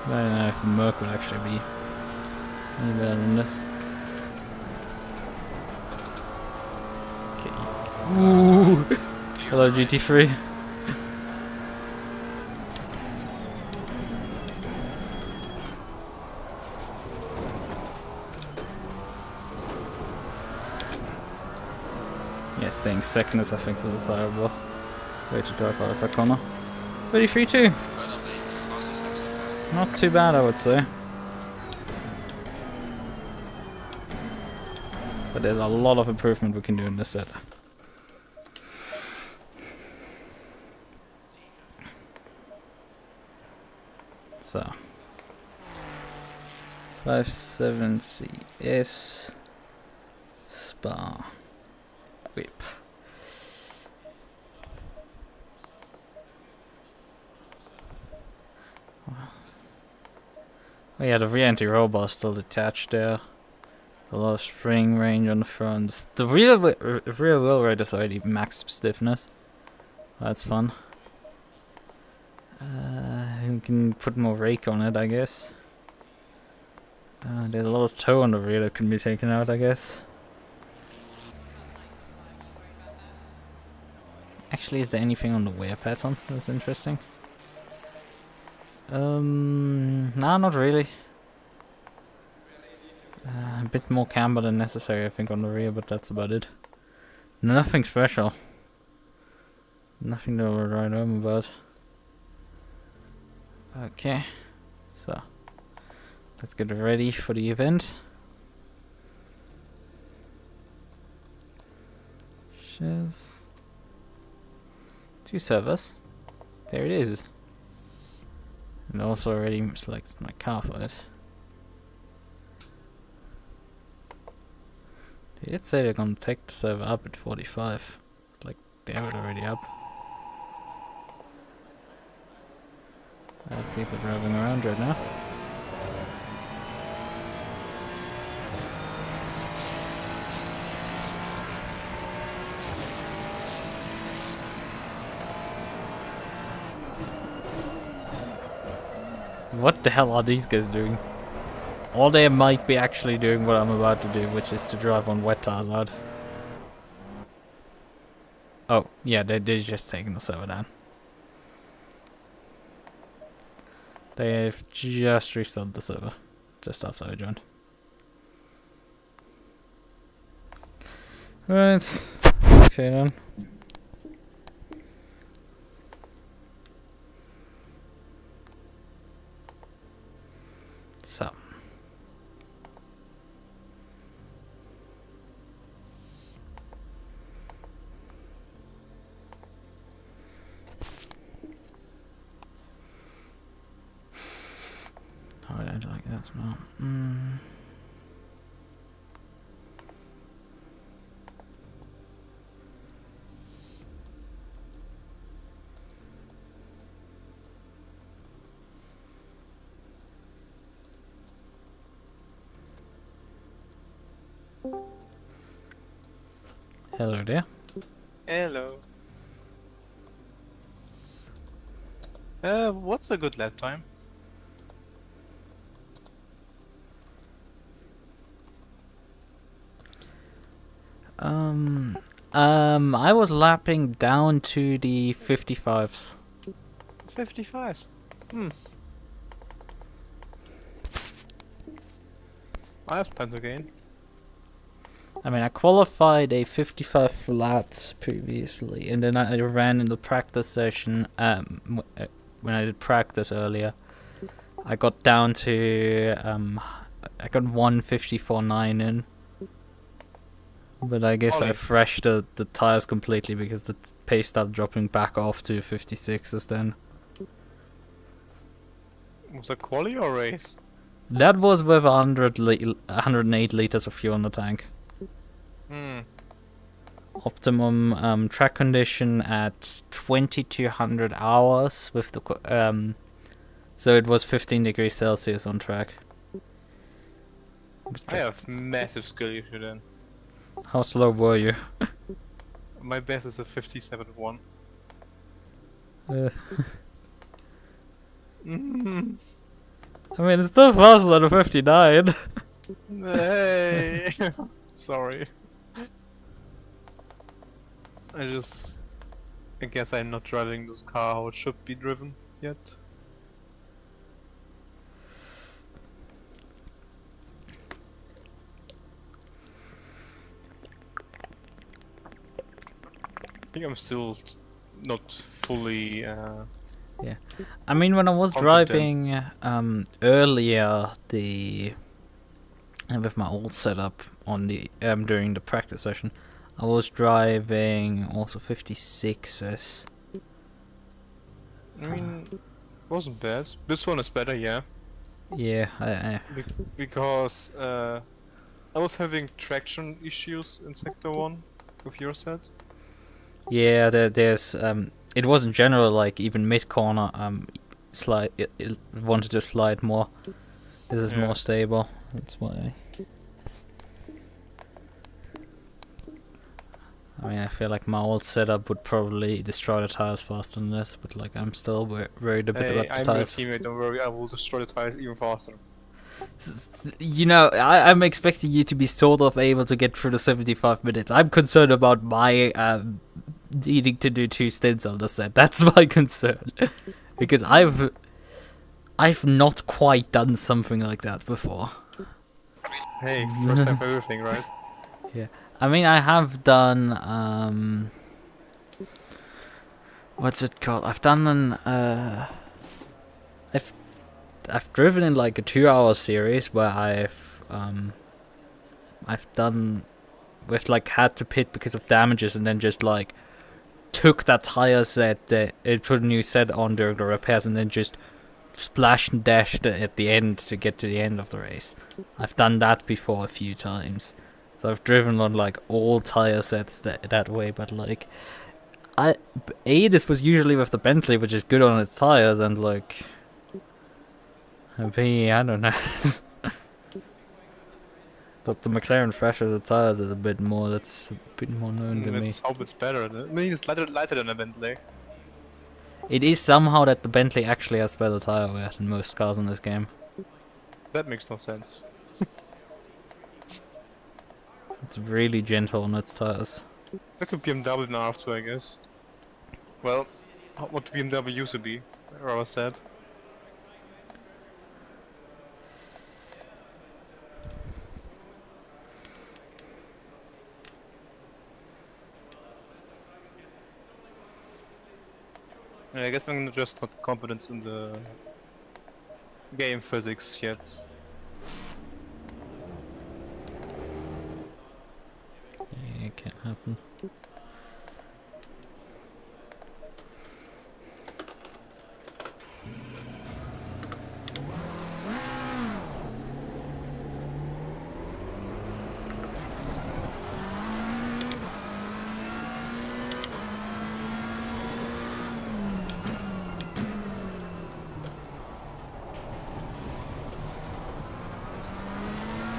I don't know if the MUQU would actually be any better than this. Okay. Ooh! Hello, GT3. Yeah, staying second is I think the desirable way to drive out of that corner. 33-2. Not too bad, I would say. But there's a lot of improvement we can do in this set. So 57CS Spa Whip. Oh yeah, the rear anti-roll is still detached there. A lot of spring range on the front. The rear wheel rate is already max stiffness. That's fun. We can put more rake on it, I guess. There's a lot of toe on the rear that can be taken out, I guess. Actually, is there anything on the wear pattern that's interesting? Nah, not really. A bit more camber than necessary, I think, on the rear, but that's about it. Nothing special. Nothing to write home about. Okay, so let's get ready for the event. Just 2 servers. There it is. And also already selected my car for it. They did say they're gonna take the server up at 45. Like, they have it already up. I have people driving around right now. What the hell are these guys doing? Or they might be actually doing what I'm about to do, which is to drive on wet tires out. Oh, yeah, they're just taking the server down. They've just restarted the server, just after I joined. Right, okay then. So. Oh, I don't like that smell. Hello there. Hello. What's a good lap time? I was lapping down to the 55s. 55s. I have time to gain. I mean, I qualified a 55 flats previously, and then I ran in the practice session, when I did practice earlier. I got down to, I got 154.9 in. But I guess I Qualy. thrashed the tires completely because the pace started dropping back off to 56s then. Was that Qualy or race? That was with 108 liters of fuel in the tank. Hmm. Optimum track condition at 2200 hours with the so it was 15 degrees Celsius on track. I have massive skill issue then. How slow were you? My best is a 57.1. Uh, Mm. I mean, it's still faster than a 59. Hey. Sorry. I guess I'm not driving this car how it should be driven yet. I think I'm still not fully. I mean, when I was Confident. driving earlier with my old setup on the during the practice session, I was driving also 56s. I mean, wasn't bad. This one is better, yeah. Yeah, Because I was having traction issues in Sector 1 with your set. yeah. There's it was in general like even mid corner slide. It wanted to slide more. This is Yeah. more stable. That's why. I mean, I feel like my old setup would probably destroy the tires faster than this, but like I'm still worried a bit Hey, about the I'm your tires. teammate, don't worry, I will destroy the tires even faster. You know, I'm expecting you to be sort of able to get through the 75 minutes. I'm concerned about my needing to do 2 stints on the set. That's my concern, because I've not quite done something like that before. Hey, first time for everything, right? Yeah, I mean, I have done what's it called? I've done an I've driven in like a 2-hour series where I've done with like had to pit because of damages and then just like took that tire set that it put a new set on during the repairs and then just splashed and dashed at the end to get to the end of the race. I've done that before a few times. So I've driven on like all tire sets that way, but like this was usually with the Bentley, which is good on its tires, and like B, I don't know. But the McLaren Thrasher, the tires is a bit more. That's a bit more known to me. Let's hope it's better. I mean, it's lighter than a Bentley. It is somehow that the Bentley actually has better tire wear than most cars in this game. That makes no sense. It's really gentle on its tires. That could BMW now after, I guess. Well, what BMW used to be, rather said. Yeah, I guess I'm just not confident in the game physics yet. Yeah, it can't happen.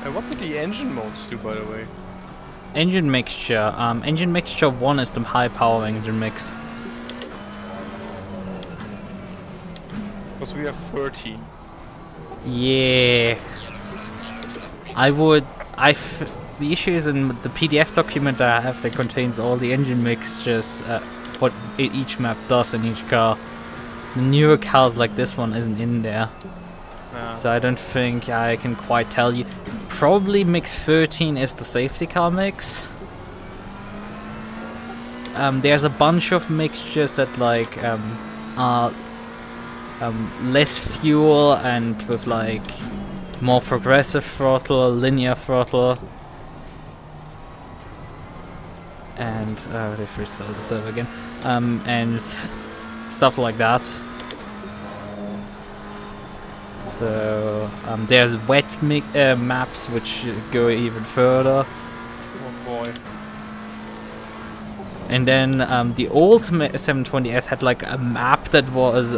And what do the engine modes do, by the way? Engine mixture. Engine mixture 1 is the high power engine mix. Because we have 13. Yeah. The issue is in the PDF document that I have that contains all the engine mixtures, what each map does in each car. The newer cars like this one isn't in there. So I don't think I can quite tell you. Probably mix 13 is the safety car mix. There's a bunch of mixtures that like are less fuel and with like more progressive throttle, linear throttle. and they've restarted the server again, and stuff like that. So there's wet maps which go even further. Oh boy. And then the old 720S had like a map that was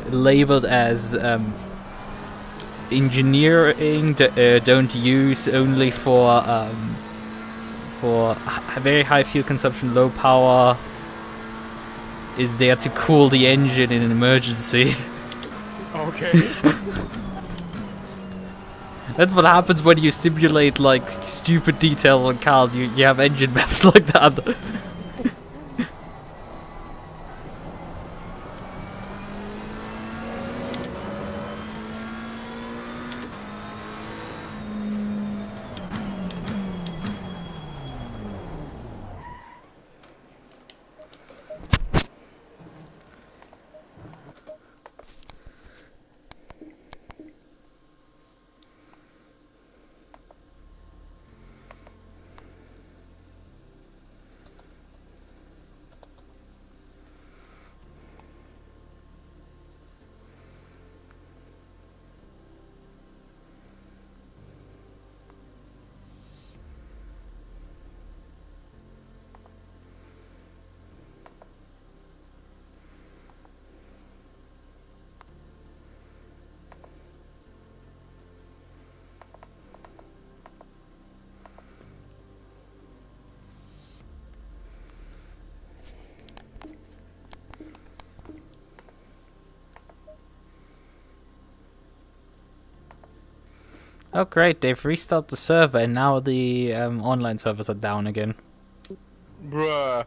labeled as engineering, don't use, only for very high fuel consumption, low power, is there to cool the engine in an emergency. Okay. That's what happens when you simulate like stupid details on cars. You have engine maps like that. Oh great, they've restarted the server and now the online servers are down again. Bruh.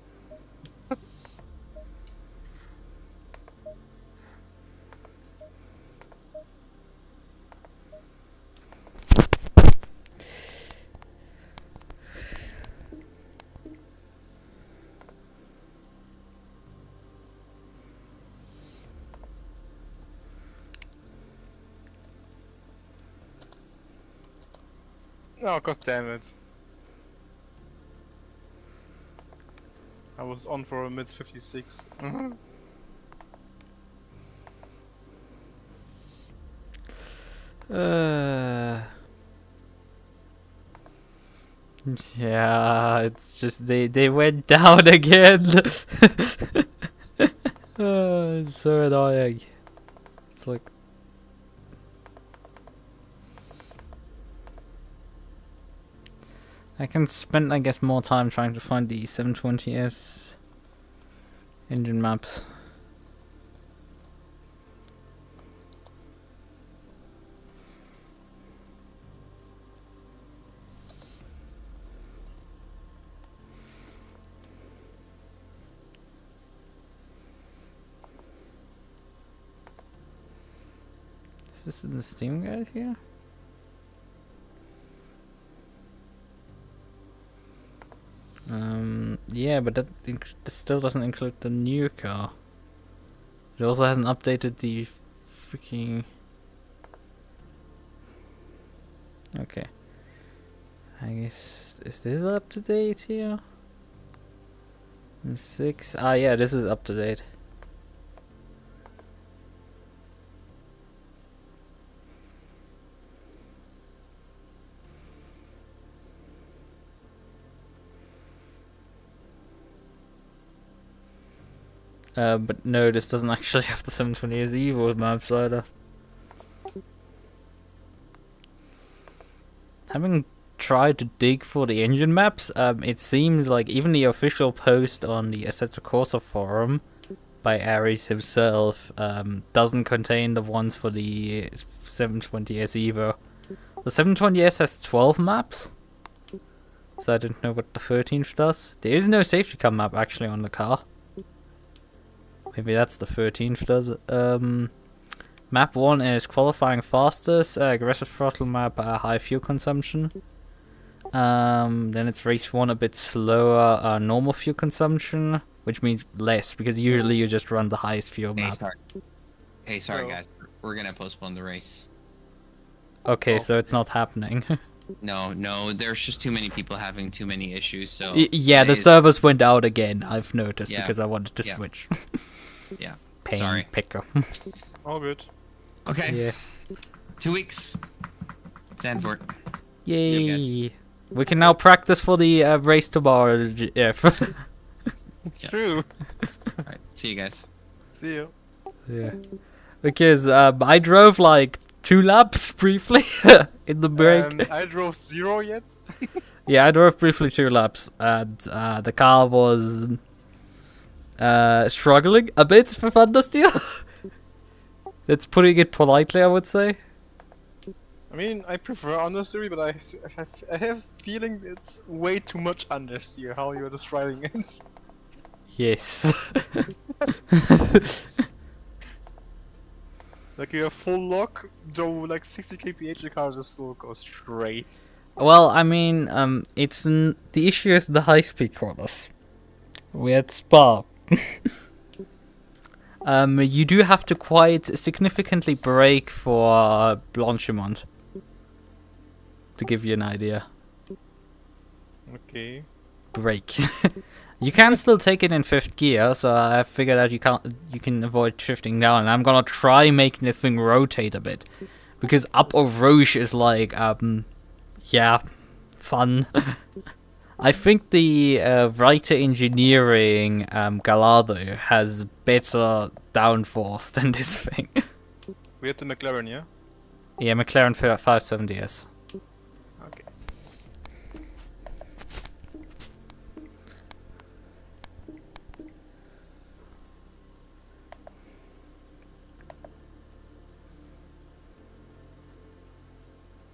Oh, god damn it. I was on for a mid 56. Yeah, it's just they went down again. It's so annoying. It's like I can spend, I guess, more time trying to find the 720S engine maps. Is this in the Steam guide here? Yeah, but that still doesn't include the new car. It also hasn't updated the freaking... Okay. I guess... Is this up to date here? M6? Ah, yeah, this is up to date. But no, this doesn't actually have the 720S Evo maps either. Having tried to dig for the engine maps, it seems like even the official post on the Assetto Corsa forum by Ares himself doesn't contain the ones for the 720S Evo. The 720S has 12 maps, so I didn't know what the 13th does. There is no safety car map actually on the car. Maybe that's the 13th does it. Map 1 is qualifying fastest, aggressive throttle map, high fuel consumption. Then it's race 1 a bit slower, normal fuel consumption, which means less, because usually you just run the highest fuel map. Hey, sorry guys, we're gonna postpone the race. Okay, so it's not happening. No, there's just too many people having too many issues. So Yeah, the today's- servers went out again. I've noticed Yeah. because I wanted to Yeah. switch. Yeah. Pain Sorry. picker. All good. Okay. Yeah. 2 weeks. Stanford. Yay! See you We can now practice for the race tomorrow. Jeff. Yeah. True. All right. See you guys. See you. Yeah. Because I drove like 2 laps briefly in the break. I drove 0 yet. Yeah, I drove briefly 2 laps, and the car was struggling a bit for Thundersteel. That's putting it politely, I would say. I mean, I prefer understeer, but I have feeling it's way too much understeer. How you're describing it. Yes. Like you have full lock, though like 60 kph, the car just still goes straight. Well, I mean, the issue is the high-speed corners. We had Spa. You do have to quite significantly brake for Blanchimont. To give you an idea. Okay. Brake. You can still take it in 5th gear, so I figured out you can avoid shifting down. And I'm gonna try making this thing rotate a bit. Because up of Roche is like, yeah, fun. I think the writer engineering Gallardo has better downforce than this thing. We had the McLaren, yeah? Yeah, McLaren 570S. Okay.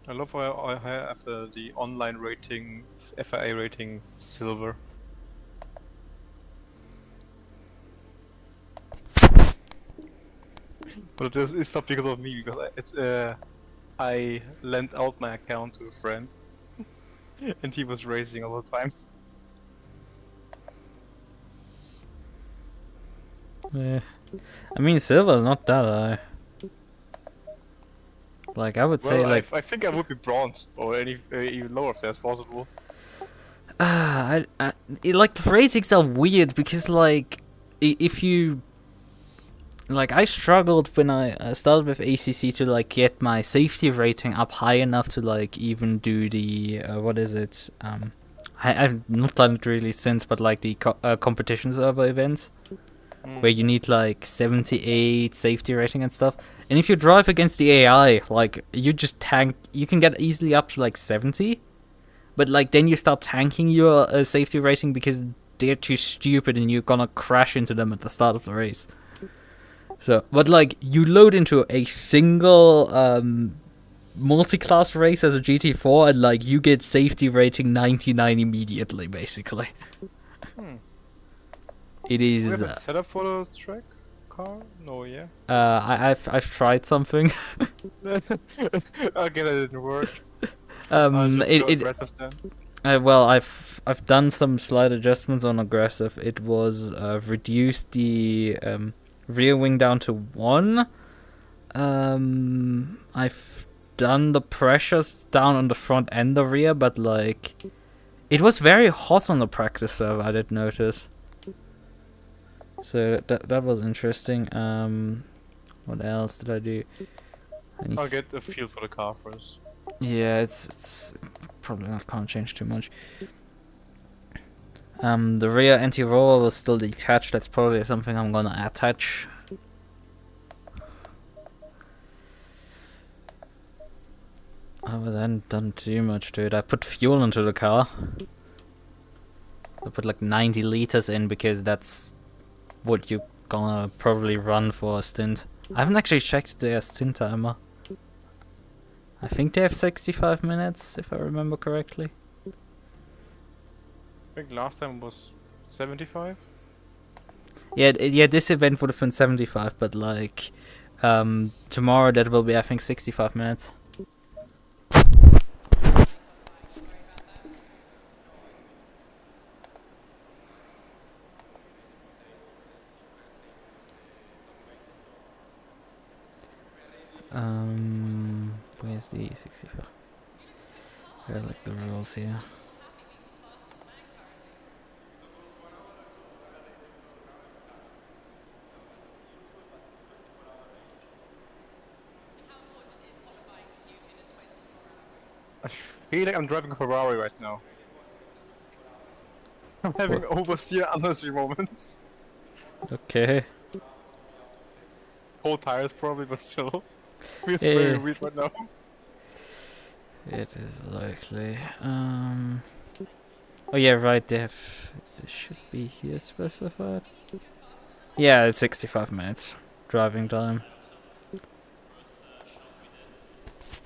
I love how I have the online rating, FIA rating, silver. But it's not because of me, because I lent out my account to a friend, and he was racing all the time. Yeah. I mean, silver's not that high. Like, I would say, Well, like... I think I would be bronze, or even lower if that's possible. like, the ratings are weird, because, like, if you... Like, I struggled when I started with ACC to, like, get my safety rating up high enough to, like, even do the, what is it? I've not done it really since, but, like, the competition server events. Where you need like 78 safety rating and stuff. And if you drive against the AI, like you just tank, you can get easily up to like 70. But like then you start tanking your safety rating because they're too stupid and you're gonna crash into them at the start of the race. So, but like you load into a single multi-class race as a GT4 and like you get safety rating 99 immediately, basically. It is. Do we have a setup for the track car? No, yeah. I've tried something. Okay, that didn't work. Aggressive then. Well, I've done some slight adjustments on aggressive. It was reduced the rear wing down to 1. I've done the pressures down on the front and the rear, but like it was very hot on the practice server. I did notice. So that was interesting. What else did I do? I'll get a feel for the car first. Yeah, it's probably not gonna change too much. The rear anti-roll was still detached. That's probably something I'm gonna attach. I haven't done too much to it. I put fuel into the car. I put like 90 liters in because that's what you're gonna probably run for a stint. I haven't actually checked their stint timer. I think they have 65 minutes, if I remember correctly. I think last time was 75. Yeah, this event would have been 75, but like tomorrow that will be, I think, 65 minutes. Where's the 65? I like the rules here. I feel like I'm driving a Ferrari right now. I'm having oversteer unnecessary moments. Okay. Whole tires probably, but still. Feels Yeah. very weird right now. It is likely. Oh yeah, right. They should be here specified. Yeah, it's 65 minutes driving time.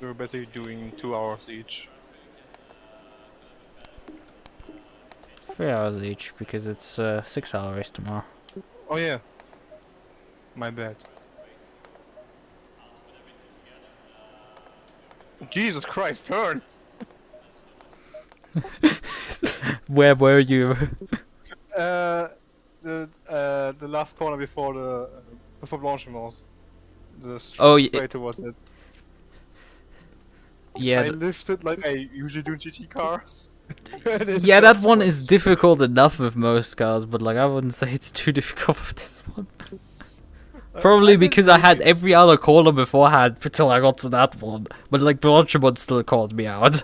We were basically doing 2 hours each. 3 hours each because it's 6 hour race tomorrow. Oh yeah. My bad. Jesus Christ, turn! Where were you? The last corner before the before Blanchimont. The Oh, straight towards it. Yeah. I lifted like I usually do in GT cars. Yeah, that one is difficult enough with most cars, but like I wouldn't say it's too difficult with this one. Probably because I had every other corner beforehand until I got to that one. But like Blanchimont still called me out.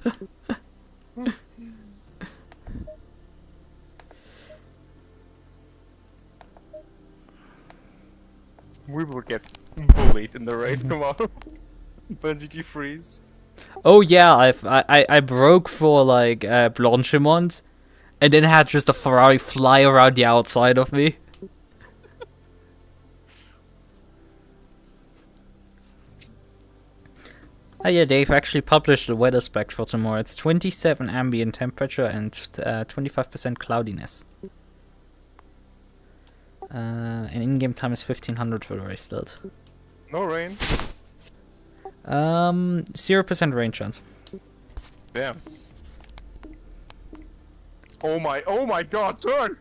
We will get bullied in the race tomorrow. By GT3s. Oh yeah, I broke for like Blanchimont, and then had just a Ferrari fly around the outside of me. Oh yeah, they've actually published the weather spec for tomorrow. It's 27 ambient temperature and 25% cloudiness. And in-game time is 1500 for the race start. No rain. 0% rain chance. Damn. Oh my god, turn!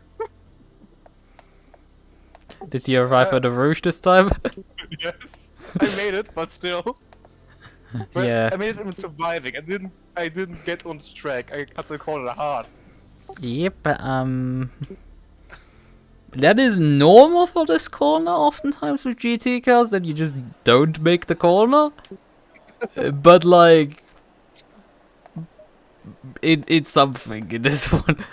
Did you arrive at the Rouge this time? Yes. I made it, but still. But Yeah. I made it even surviving. I didn't get on the track. I cut the corner hard. Yep, that is normal for this corner oftentimes with GT cars, that you just don't make the corner. But like, it's something in this one.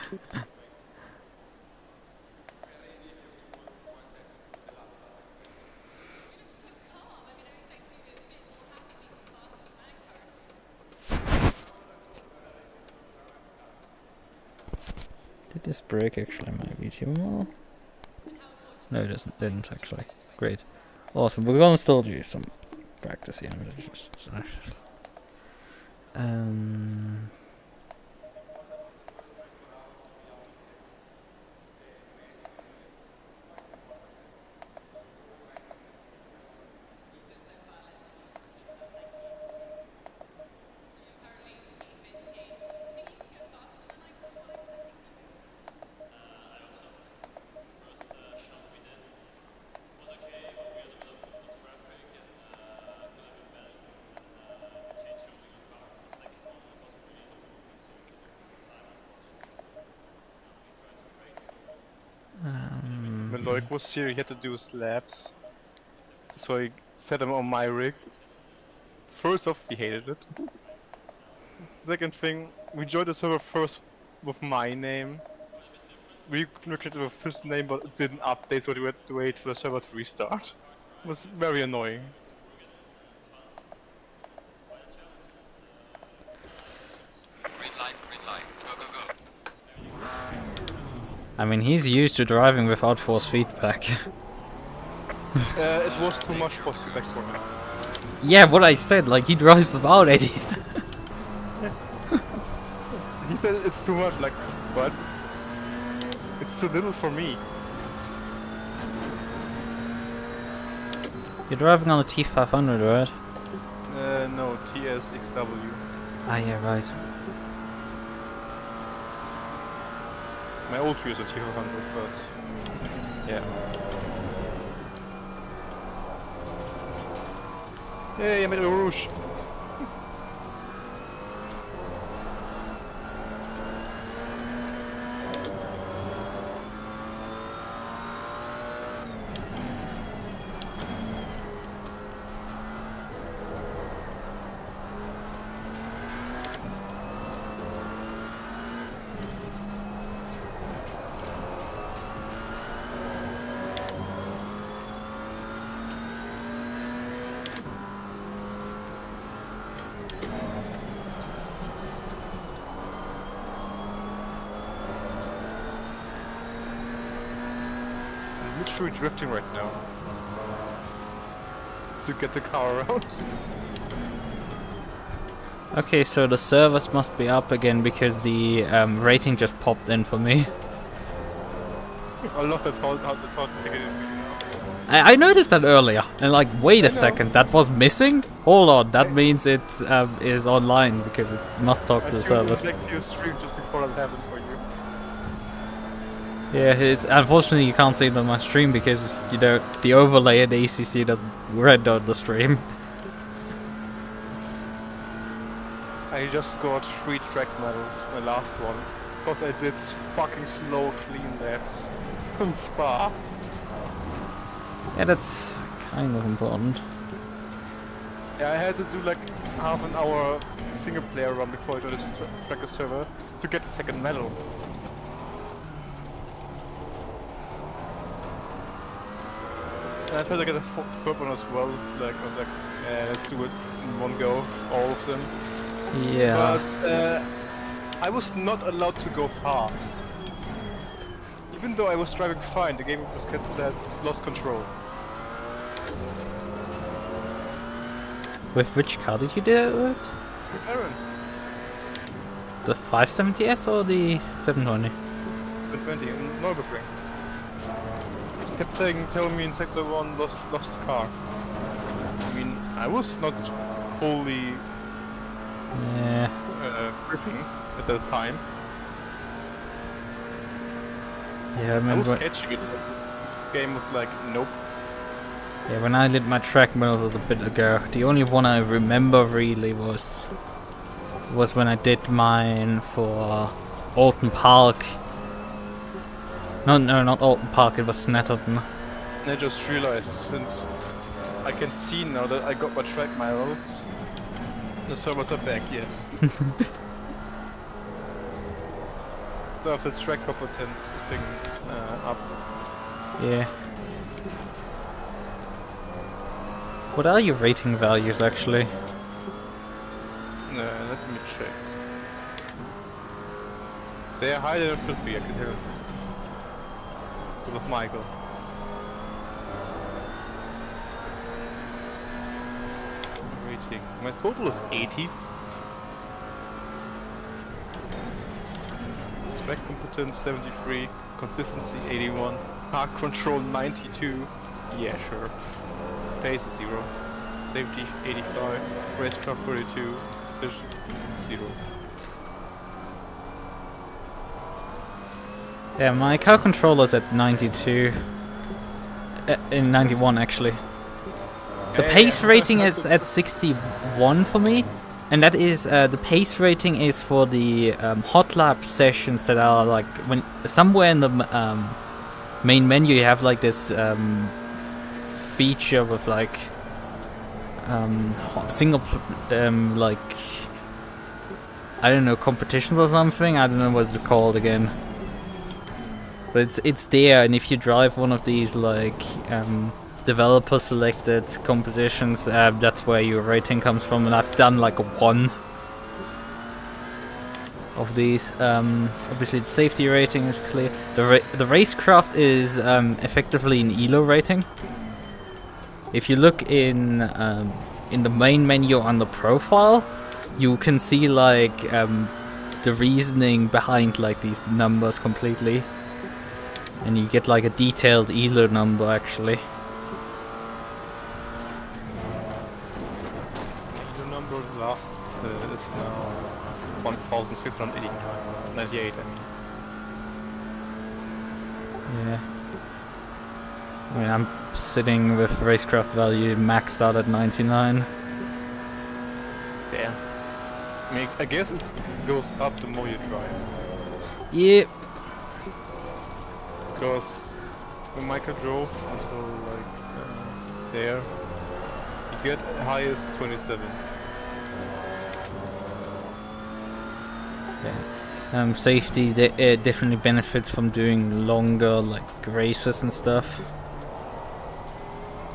Did this break actually my video? No, it didn't actually. Great. Awesome. We're gonna still do some practice here. When Loic was here, he had to do slabs. So I set him on my rig. First off, he hated it. Second thing, we joined the server first with my name. We connected with his name, but it didn't update, so we had to wait for the server to restart. It was very annoying. Green light, go, go, go. I mean, he's used to driving without force feedback. It was too much for feedback for him. Yeah, what I said, like he drives without any. He said it's too much, like, what? It's too little for me. You're driving on a T500, right? No, TSXW. Ah, yeah, right. My old view is a T500, but yeah. Yay, I made a Rouge! literally drifting right now. To get the car around. Okay, so the servers must be up again because the rating just popped in for me. I love that's how the ticket is. I noticed that earlier, and like, wait a second, that was missing? Hold on, that means it is online because it must talk to the servers. I tuned to your stream just before that happened for you. Yeah, it's unfortunately you can't see it on my stream because, you know, the overlay at ACC doesn't render on the stream. I just scored 3 track medals, my last one, because I did fucking slow clean laps on Spa. Yeah, that's kind of important. Yeah, I had to do like half an hour single player run before I joined the tracker server to get the second medal. And I tried to get a third one as well, like I was like, let's do it in one go, all of them. Yeah. But I was not allowed to go fast. Even though I was driving fine, the game just kept said, lost control. With which car did you do it? Aaron, The 570S or the 720? 120 in Nürburgring. Kept saying, tell me in sector 1 lost car. I mean, I was not fully Yeah. gripping at that time. Yeah, I I was remember. catching it. The game was like, nope. Yeah, when I did my track medals a bit ago, the only one I remember really was when I did mine for Alton Park. No, not Alton Park, it was Snetterton. And I just realized, since I can see now that I got my track medals, the servers are back, yes. So I have the track competence thing up. Yeah. What are your rating values actually? Let me check. They are higher than it should be, I can hear it. Because of Michael. Rating. My total is 80. Track competence 73. Consistency 81. Park control 92. Yeah, sure. Pace is 0. Safety 85. Racecraft 42. Vision 0. Yeah, my car controller's at 92. In 91 actually. The pace rating is at 61 for me, and that is the pace rating is for the hot lap sessions that are like when somewhere in the main menu you have like this feature with like single like I don't know, competitions or something. I don't know what it's called again. But it's there, and if you drive one of these like developer selected competitions, that's where your rating comes from, and I've done like a 1 of these. Obviously the safety rating is clear. The racecraft is effectively an ELO rating. If you look in the main menu on the profile, you can see like the reasoning behind like these numbers completely. And you get like a detailed ELO number actually. The number last is now 1,698, I mean. Yeah. I mean, I'm sitting with racecraft value maxed out at 99. Damn. I mean, I guess it goes up the more you drive. Yep. Because when Michael drove until like there, you get highest 27. Yeah. Safety definitely benefits from doing longer like races and stuff.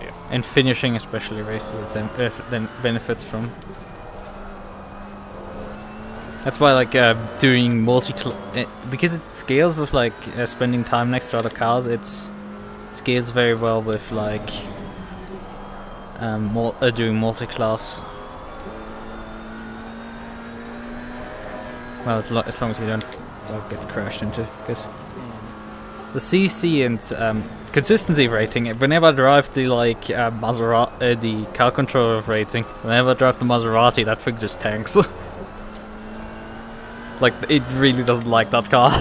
Yeah. And finishing especially races it then benefits from. That's why like doing because it scales with like spending time next to other cars. It's scales very well with like doing multi-class. Well, as long as you don't get crashed into, because the CC and consistency rating. Whenever I drive the like Maserati, the car controller rating, whenever I drive the Maserati, that thing just tanks. Like it really doesn't like that car.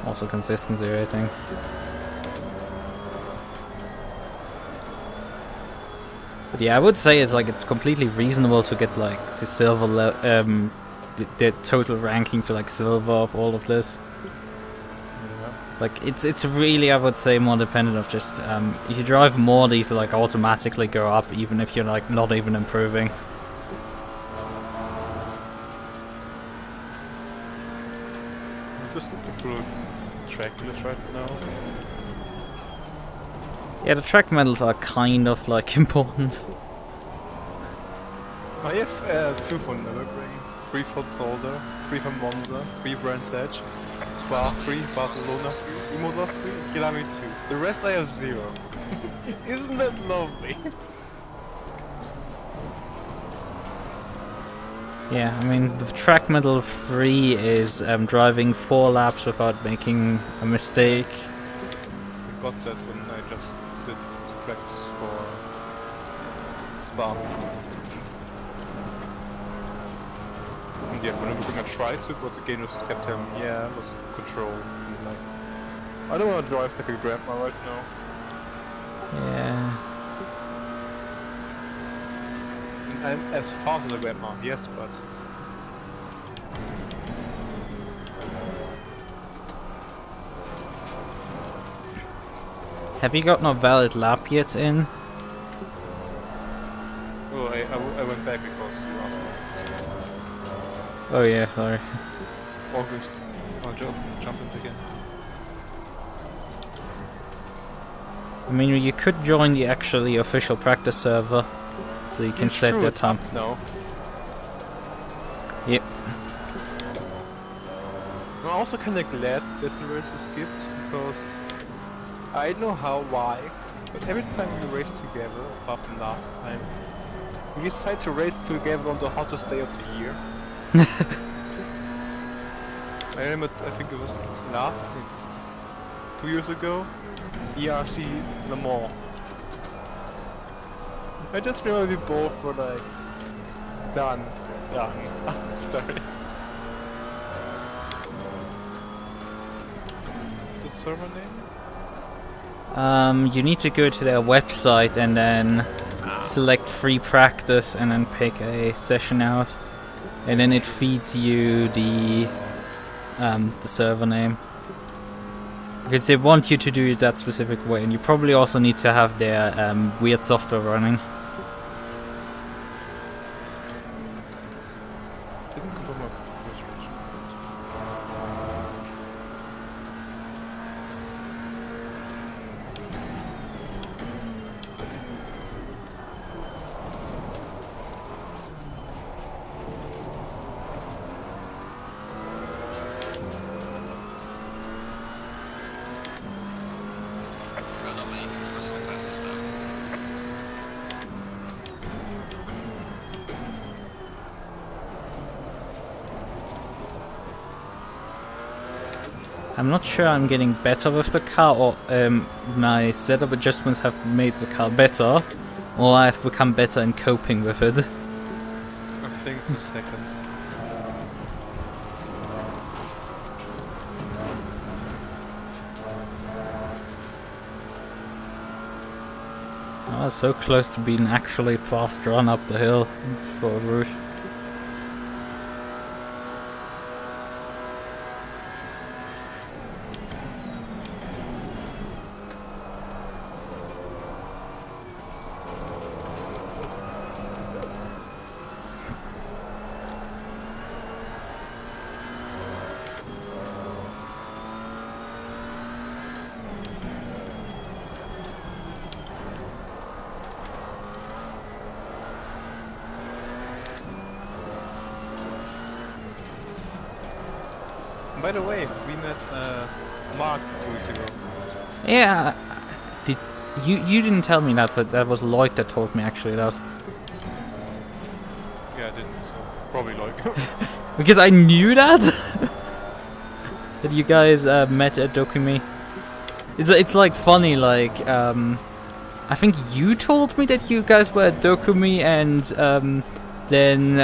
Also consistency rating. But yeah, I would say it's completely reasonable to get like the silver the total ranking to like silver of all of this. Like it's really, I would say, more dependent of just if you drive more, these like automatically go up even if you're like not even improving. I'm just looking through Trackilicious right now. Yeah, the track medals are kind of like important. I have 2 for Nürburgring, 3 for Zolder, 3 for Monza, 3 Brands Edge, Spa 3, Barcelona 3, Imola 3, Kilami 2. The rest I have 0. Isn't that lovely? Yeah, I mean the track medal 3 is driving 4 laps without making a mistake. I got that when I just did practice for Spa. And yeah, for Nürburgring I tried to, but the game just kept telling me, yeah, it was control. And like, I don't want to drive like a grandma right now. Yeah. I'm as fast as a grandma, yes, but... Have you gotten a valid lap yet in? Oh, I went back because you asked me. Oh yeah, sorry. All good. I'll jump in again. I mean, you could join the actually official practice server, so you can set your time. No. Yep. I'm also kinda glad that the race is skipped, because I don't know why, but every time we race together, apart from last time, we decide to race together on the hottest day of the year. I remember, I think it was last, 2 years ago, ERC Le Mans. I just remember we both were like, done after it. What's the server name? You need to go to their website and then select free practice and then pick a session out, and then it feeds you the server name, because they want you to do it that specific way, and you probably also need to have their weird software running. Didn't confirm my registration. Well, not many personal fastest though. I'm not sure I'm getting better with the car, or my setup adjustments have made the car better, or I've become better in coping with it. I think the second. I was so close to being actually fast run up the hill. It's for a route. By the way, we met Mark 2 weeks ago. Yeah. Did you didn't tell me that? That was Lloyd that told me actually that. Yeah, I didn't. So probably like. Because I knew that. That you guys met at Dokumi. It's like funny, like I think you told me that you guys were at Dokumi, and then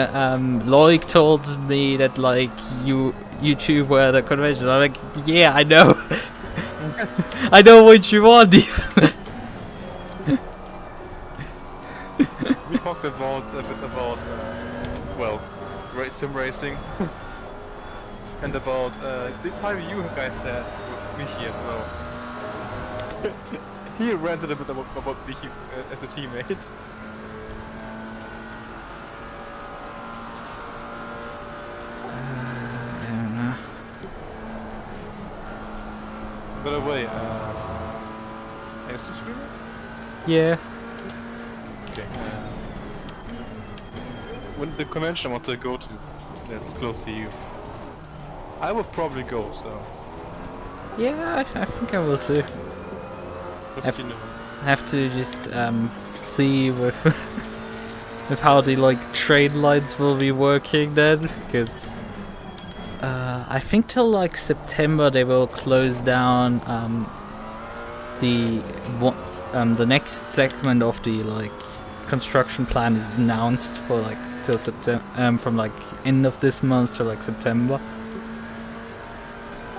Loic told me that like you two were at the convention. I'm like, yeah, I know. I know what you want. Even. We talked about a bit about well, sim racing, and about the time you guys had with Michi as well. He ranted a bit about Michi as a teammate. I don't know. By the way, are you still streaming? Yeah. Okay. When the convention I want to go to, that's close to you, I will probably go. So. Yeah, I think I will too. Just, you know. I have to just see with with how the like train lines will be working then, because I think till like September they will close down the next segment of the like construction plan is announced for like till September, from like end of this month to like September.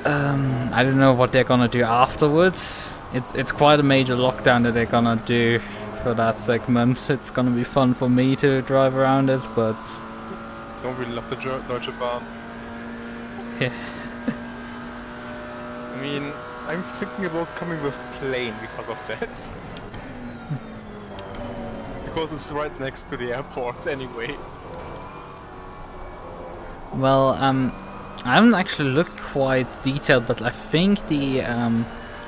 I don't know what they're gonna do afterwards. It's quite a major lockdown that they're gonna do for that segment. It's gonna be fun for me to drive around it, but Don't really love the Deutsche Bahn. yeah. I mean, I'm thinking about coming with plane because of that. Because it's right next to the airport anyway. Well, I haven't actually looked quite detailed, but I think the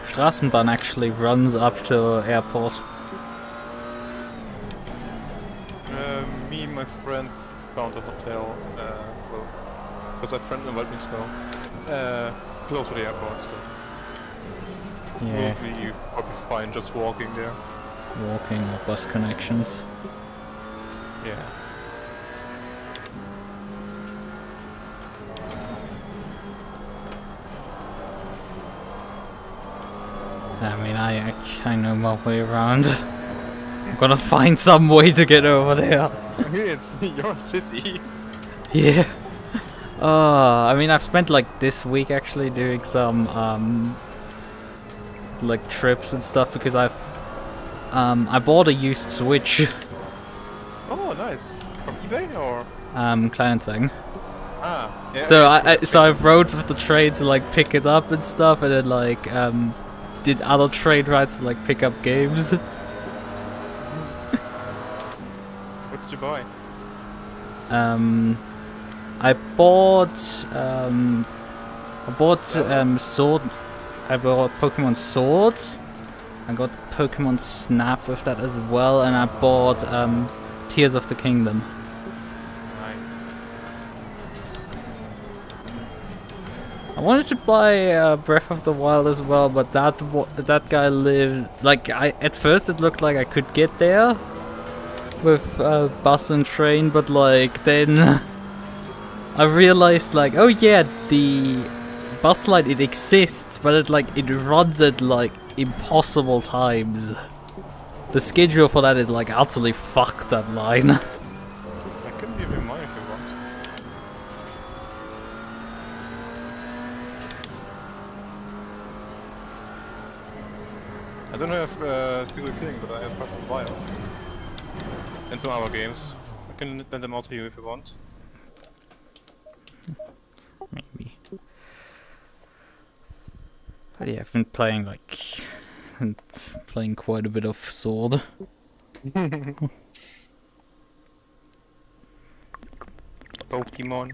Straßenbahn actually runs up to airport. Me and my friend found a hotel, well, because our friend invited me as well, close to the airport, so Yeah, we'll be probably fine just walking there. walking or bus connections. Yeah. I mean, I know my way around. I'm gonna find some way to get over there. It's your city. Yeah. I mean, I've spent like this week actually doing some like trips and stuff because I bought a used Switch. Oh, nice. From eBay or? Kleinanzeigen. Ah. Yeah, So okay, I rode with the train to like pick it up and stuff, and then like did other train rides to like pick up games. What did you buy? I bought Sword. I bought Pokemon Swords. I got Pokemon Snap with that as well, and I bought Tears of the Kingdom. Nice. I wanted to buy Breath of the Wild as well, but that guy lives like at first it looked like I could get there with bus and train, but like then I realized like, oh yeah, the bus line, it exists, but it runs at like impossible times. The schedule for that is like utterly fucked, that line. I can give you mine if you want. I don't have Steel King, but I have Breath of the Wild. And some other games. I can lend them out to you if you want. Maybe. But yeah, I've been playing playing quite a bit of Sword. Pokemon.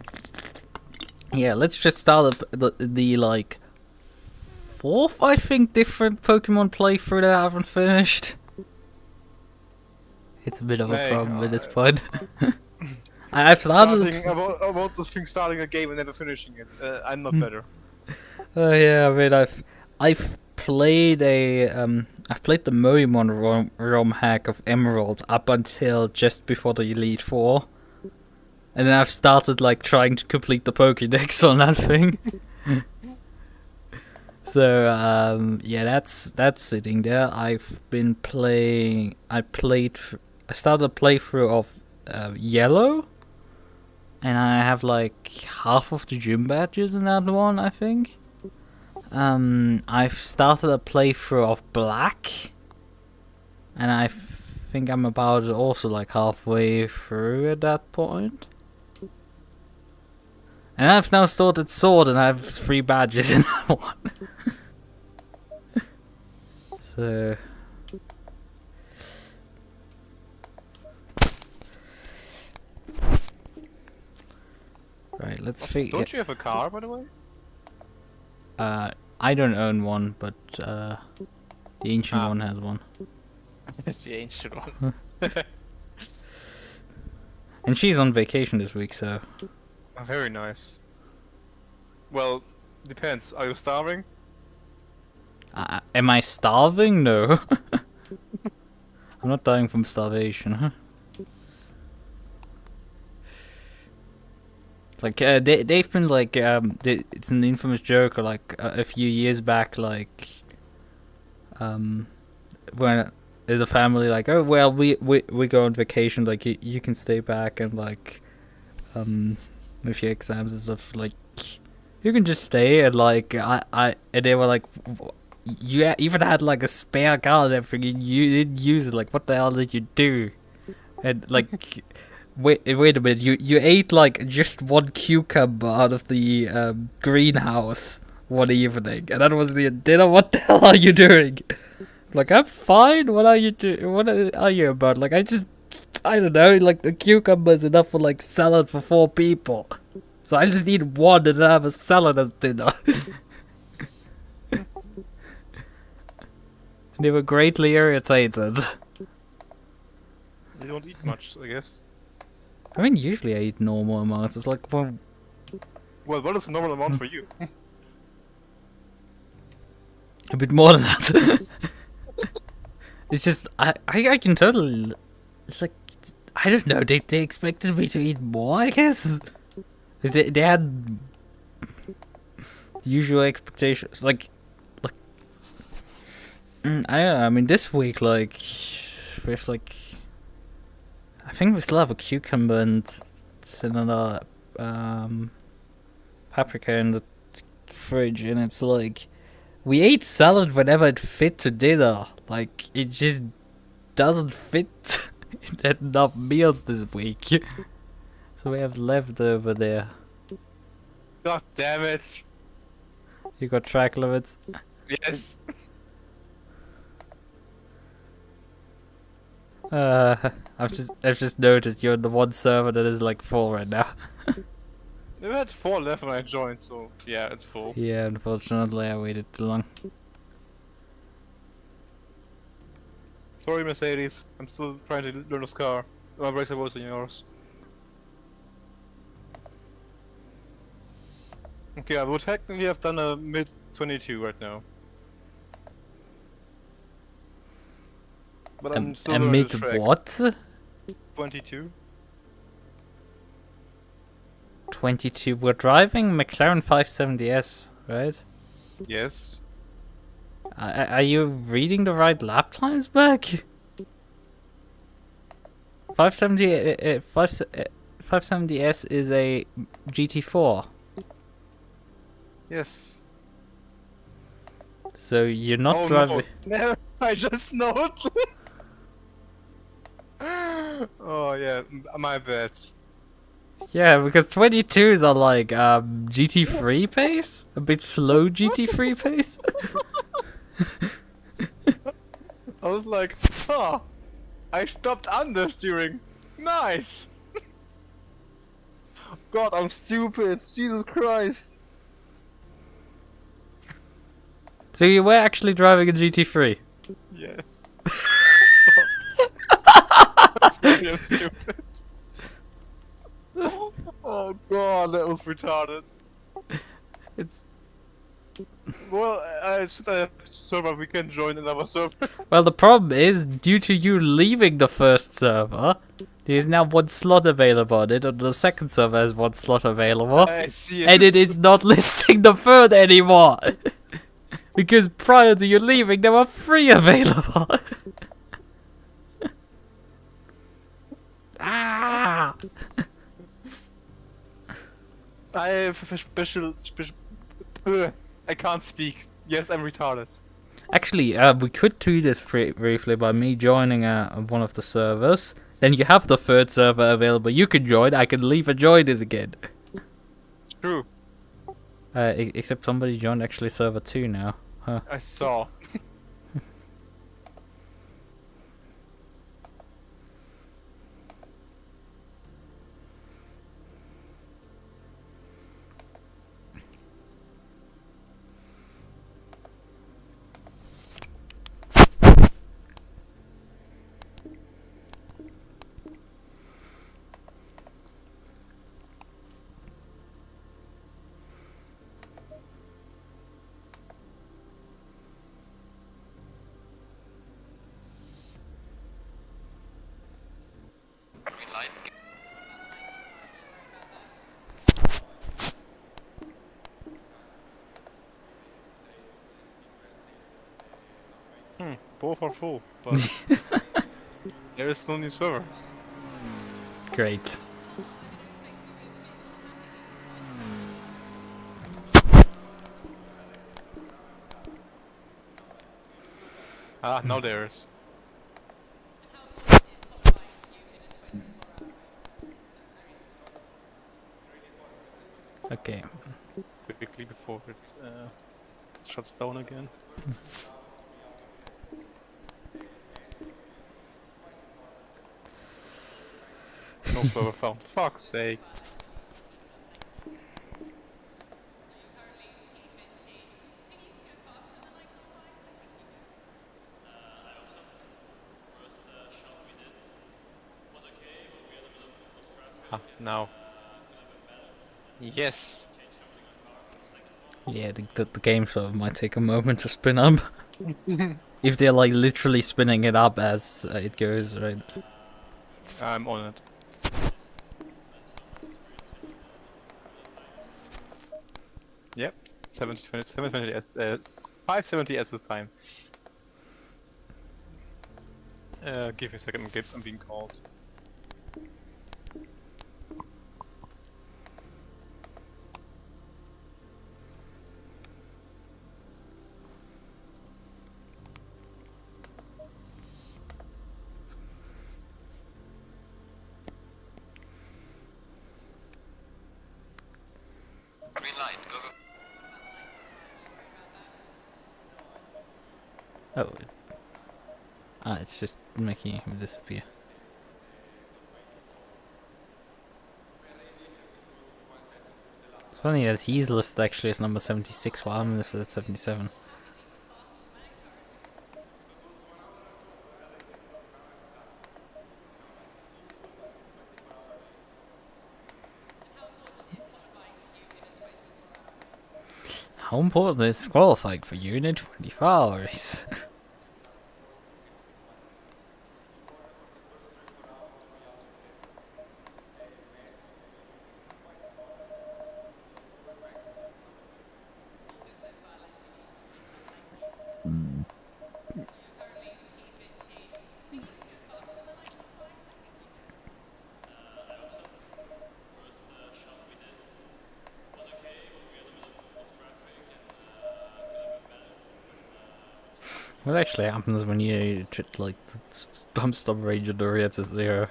Yeah, let's just start up the like fourth, I think, different Pokemon playthrough that I haven't finished. It's a bit of a problem at this point. I've started About the thing starting a game and never finishing it. I'm not better. Oh yeah, I mean I've played I've played the Moemon ROM hack of Emerald up until just before the Elite Four, and then I've started like trying to complete the Pokédex on that thing. So yeah, that's sitting there. I've been playing. I started a playthrough of Yellow, and I have like half of the gym badges in that one, I think. I've started a playthrough of Black, and I think I'm about also like halfway through at that point. And I've now started Sword, and I have 3 badges in that one. So... Right, let's figure... Don't you have a car, by the way? I don't own one, but the ancient one has one. The ancient one. And she's on vacation this week, so... Oh, very nice. Well, depends. Are you starving? Am I starving? No. I'm not dying from starvation, huh? Like, they've been like, it's an infamous joke, or like, a few years back, like, when the family, like, oh, well, we go on vacation, like, you can stay back and, like, with your exams and stuff, like, you can just stay, and, like, and they were like, you even had, like, a spare car and everything, and you didn't use it, like, what the hell did you do? And, like... Wait a minute, you ate like just one cucumber out of the greenhouse one evening, and that was the dinner. What the hell are you doing? Like, I'm fine, what are you doing? What are you about? Like, I don't know, like the cucumber is enough for like salad for 4 people. So I just need one and have a salad as dinner. They were greatly irritated. You don't eat much, I guess. I mean, usually I eat normal amounts. It's like, well, what is the normal amount for you? a bit more than that. It's just, I can totally... It's like, I don't know, they expected me to eat more, I guess? They had the usual expectations. Like I don't know, I mean, this week, like, with, like... I think we still have a cucumber and another paprika in the fridge, and it's like, we ate salad whenever it fit to dinner. Like, it just doesn't fit in enough meals this week. So we have leftover there. God damn it! You got track limits? Yes. I've just noticed you're in the one server that is like full right now. We had 4 left when I joined, so yeah, it's full. Yeah, unfortunately I waited too long. Sorry, Mercedes. I'm still trying to learn this car. My brakes are worse than yours. Okay, I would technically have done a mid 22 right now. But I'm still learning mid the track. what? 22. 22. We're driving McLaren 570S, right? Yes. Are you reading the right lap times back? 570S is a GT4. Yes. So you're not driving. No, I just noticed. Oh yeah, my bad. Yeah, because 22s are like GT3 pace, a bit slow GT3 pace. I was like, oh, I stopped understeering. Nice. God, I'm stupid. Jesus Christ. So you were actually driving a GT3? Yes. I'm stupid. Oh god, that was retarded. It's Well, should I have a server we can join another server? Well, the problem is, due to you leaving the first server, there's now one slot available on it, and the second server has one slot available, I see and it is not listing the third anymore. Because prior to you leaving, there were 3 available. Ah! I have a special. I can't speak. Yes, I'm retarded. Actually, we could do this briefly by me joining one of the servers. Then you have the third server available. You can join. I can leave and join it again. True. Except somebody joined actually server 2 now. Huh. I saw. Green light. Both are full, but there is no new server. Great. Ah, now there is. Okay. Quickly before it shuts down again. No server found. Fuck's sake. Ah, now. Yes. Yeah, the game server might take a moment to spin up. If they're like literally spinning it up as it goes, right? I'm on it. Yep, 720 570 S this time. Give me a second, I'm being called. Green light. Go go. Oh. Ah, it's just making him disappear. It's funny that he's listed actually as number 76 while I'm listed at 77. How important is qualifying for you in 24 hours? What actually happens when you treat like the bump stop range of the rear to 0?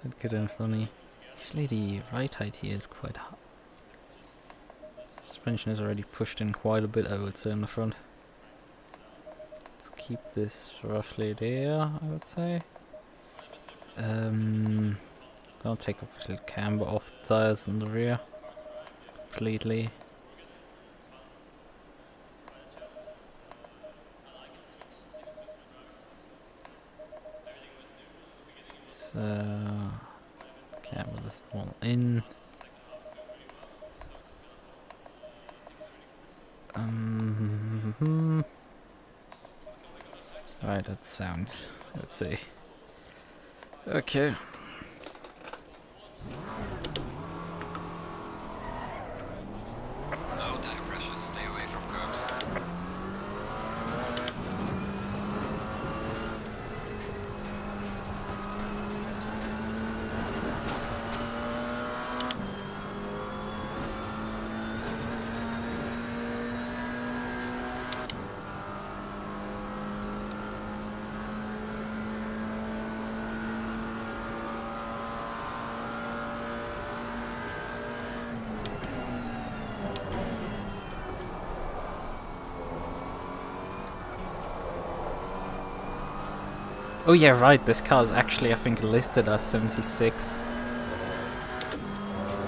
That's good and funny. Actually, the right height here is quite high. Suspension is already pushed in quite a bit, I would say, on the front. Let's keep this roughly there, I would say. I'll take obviously camber off the tires on the rear completely. So camber this all in. Right, that sound. Let's see. Okay. No tire pressure, stay away from curbs. Oh yeah, right, this car is actually, I think, listed as 76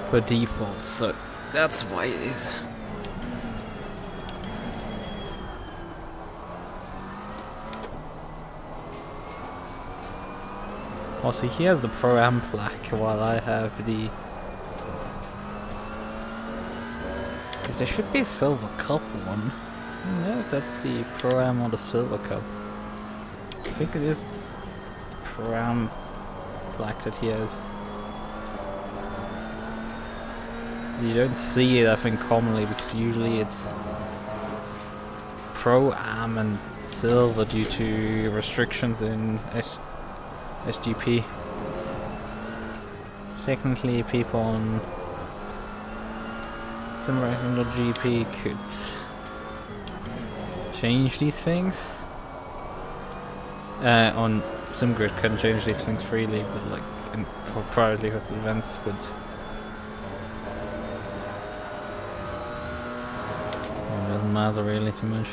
per default, so that's why it is. Also, he has the Pro-Am plaque, while I have the... Because there should be a Silver Cup one. I don't know if that's the Pro-Am or the Silver Cup. I think it is the Pro-Am plaque that he has. You don't see it, I think, commonly, because usually it's Pro-Am and Silver due to restrictions in SGP. Technically, people on SimRacing.gp could change these things. On SimGrid can change these things freely, but like for privately hosted events, but it doesn't matter really too much.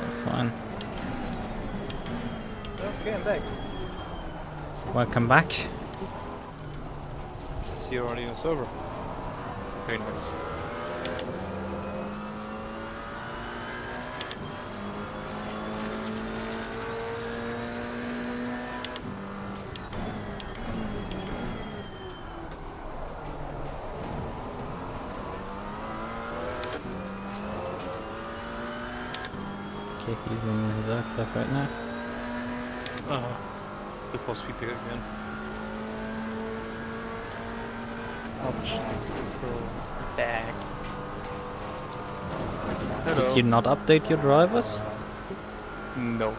That's fine. Okay, I'm back. Welcome back. See you already on server. Very nice. Okay, he's in his aircraft right now. The force feedback again. Options, controls, back. Hello. Did you not update your drivers? No.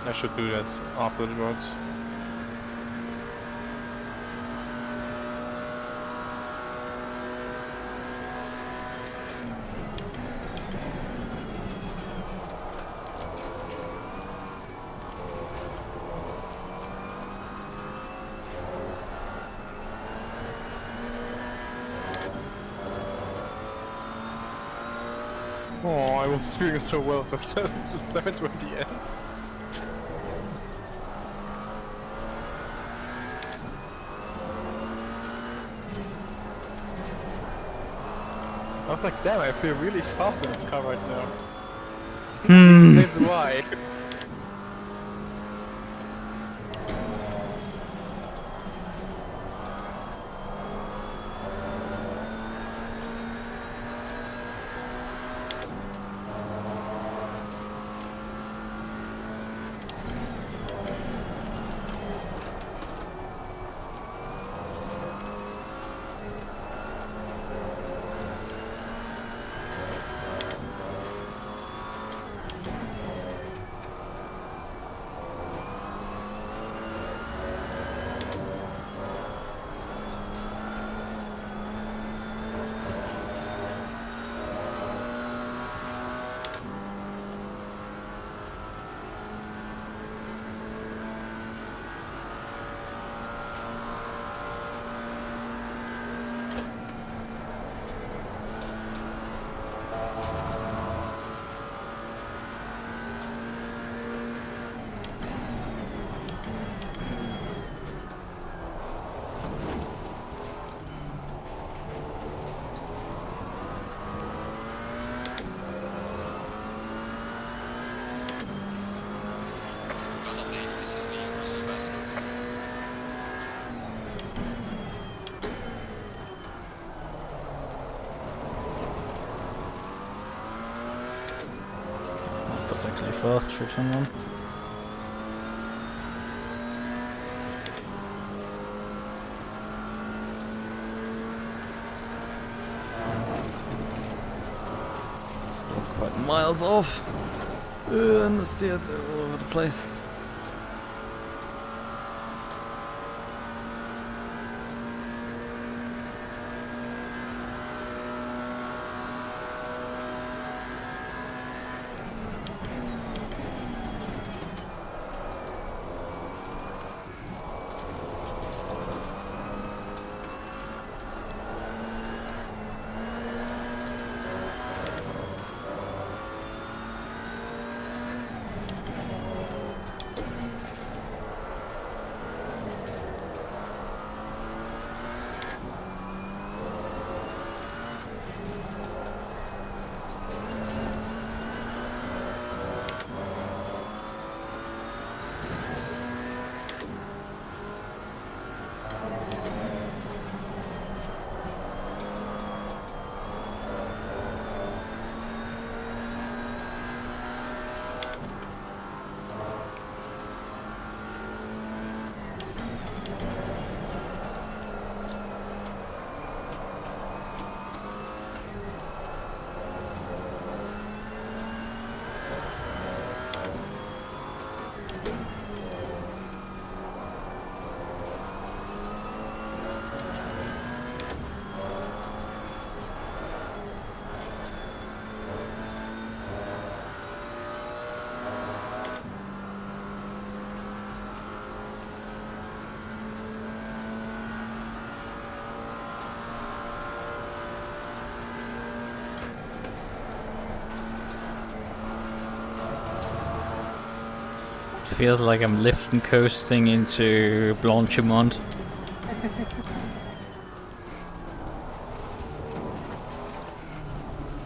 I should do that afterwards. Oh, I was doing so well with the 720S. I was like, damn, I feel really fast in this car right now. Explains why. That's actually fast for someone. It's still quite miles off. And the steers are all over the place. Feels like I'm Lichten coasting into Blanchimont.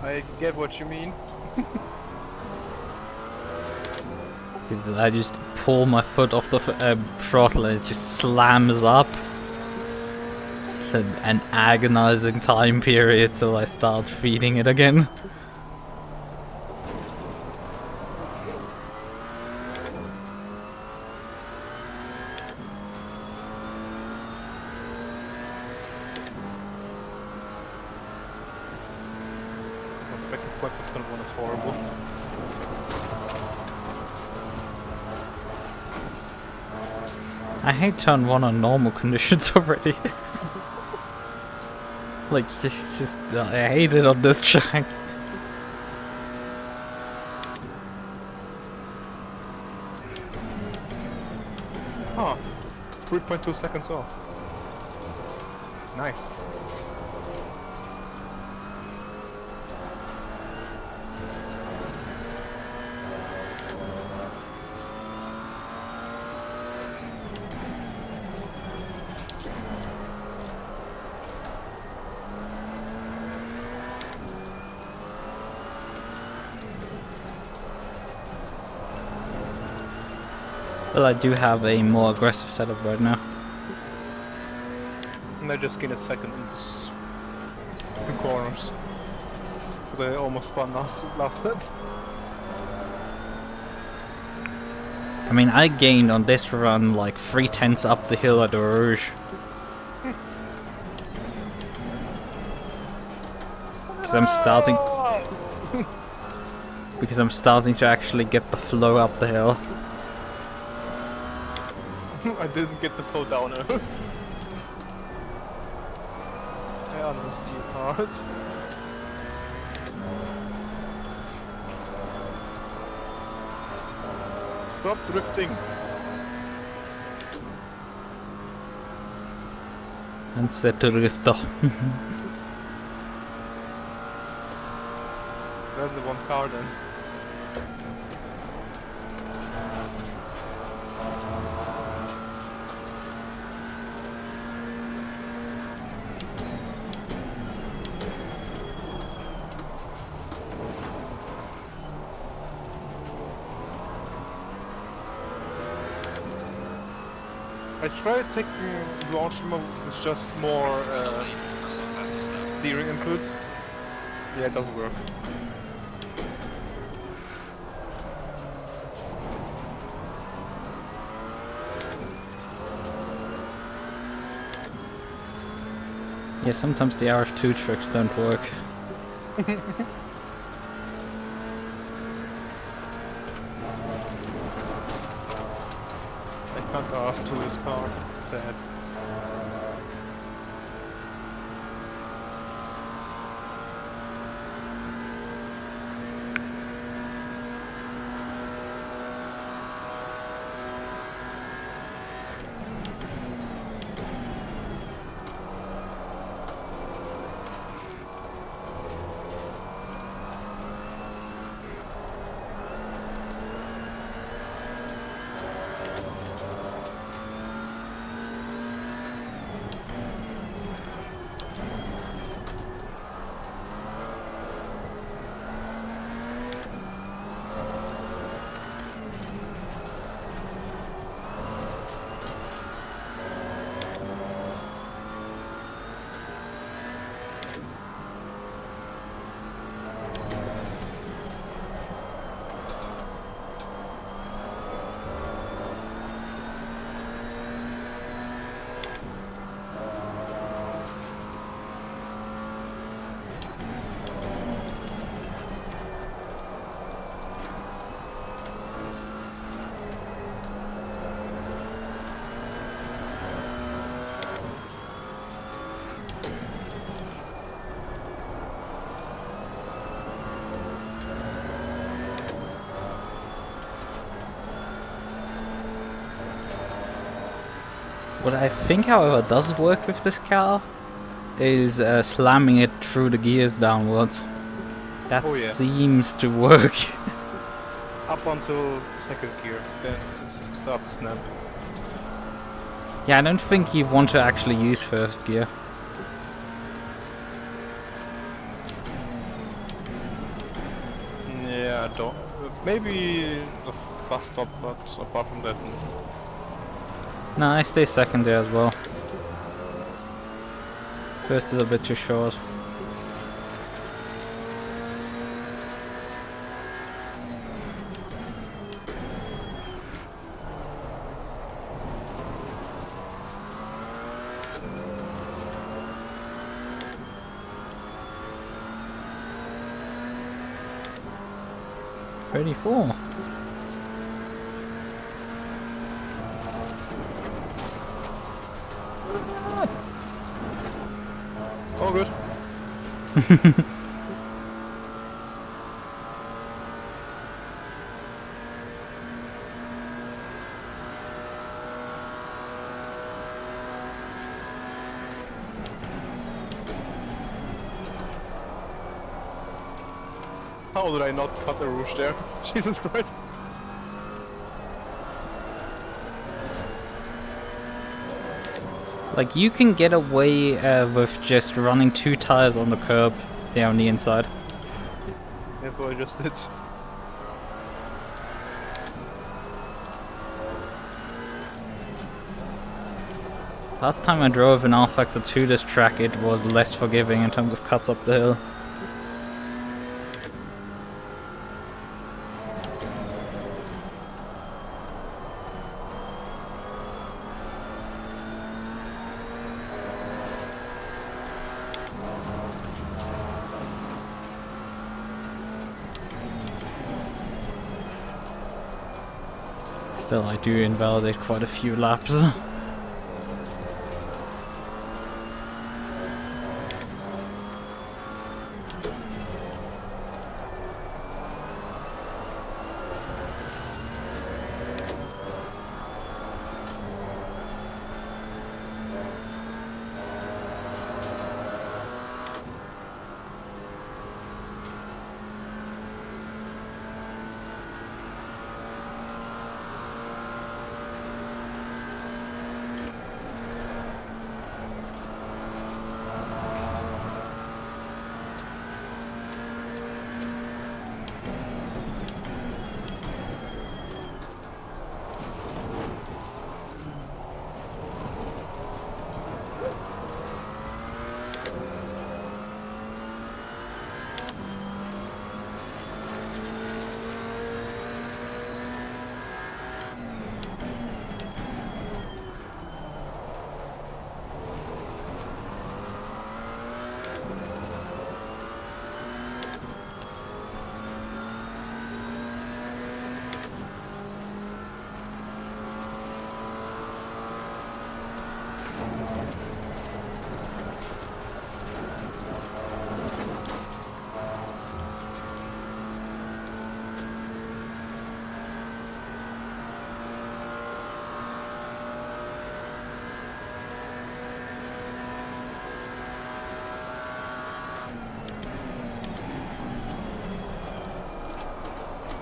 I get what you mean. Because I just pull my foot off the throttle and it just slams up. It's an agonizing time period till I start feeding it again. I hate turn 1 on normal conditions already. Like, just I hate it on this track. Huh. 3.2 seconds off. Nice. Well, I do have a more aggressive setup right now. And I just gained a second into the corners. But I almost spun last bit. I mean, I gained on this run like 3/10 up the hill at the Rouge. Because I'm starting to... because I'm starting to actually get the flow up the hill. I didn't get the flow down. I understand your part. Stop drifting. Han sätter drifter. Grab the one car then. I tried taking Blanchimont with just more steering input. Yeah, it doesn't work. Yeah, sometimes the RF2 tricks don't work. I can't go off to this car. Sad. What I think, however, does work with this car is slamming it through the gears downwards. That Oh, yeah. seems to work. Up until second gear, then it starts to snap. Yeah, I don't think you want to actually use first gear. Yeah, I don't. Maybe the bus stop, but apart from that, No, I stay second there as well. First is a bit too short. $34. all good. How did I not cut the rouge there? Jesus Christ. Like, you can get away with just running 2 tires on the curb there on the inside. That's what I just did. Last time I drove an R-Factor 2 this track, it was less forgiving in terms of cuts up the hill. Still, I do invalidate quite a few laps.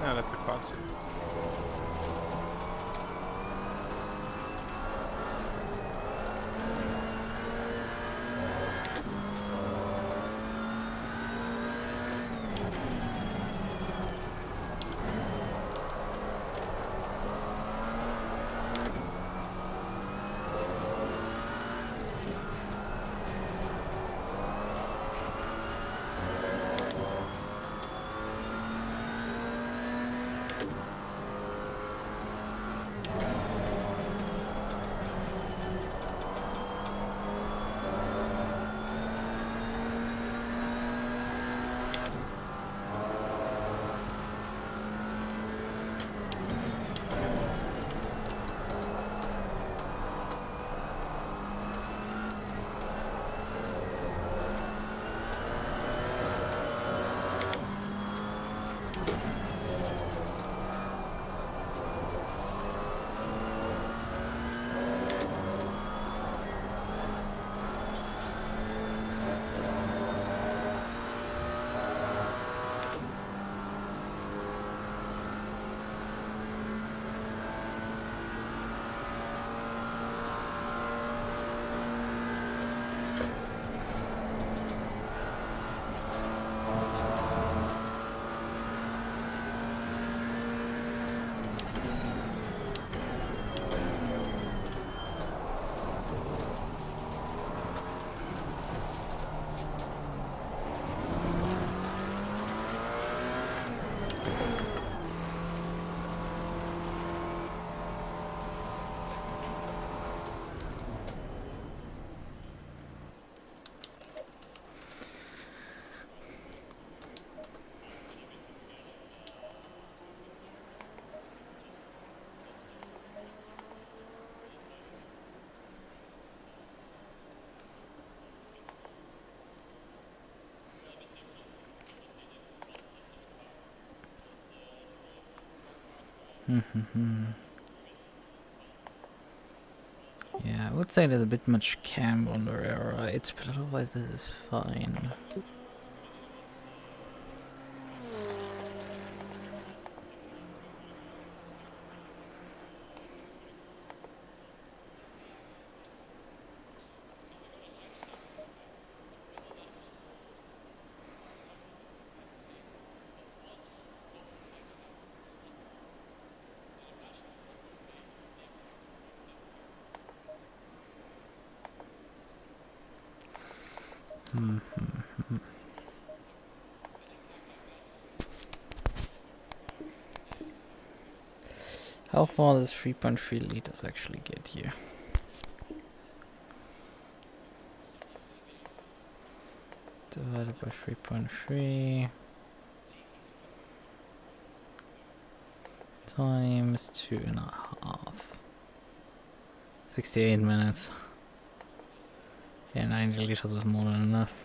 Yeah, that's a concept. Yeah, I would say there's a bit much cam on the rear right, but otherwise this is fine. How far does 3.3 liters actually get here? Divided by 3.3 times 2.5. 68 minutes. Yeah, 90 liters is more than enough.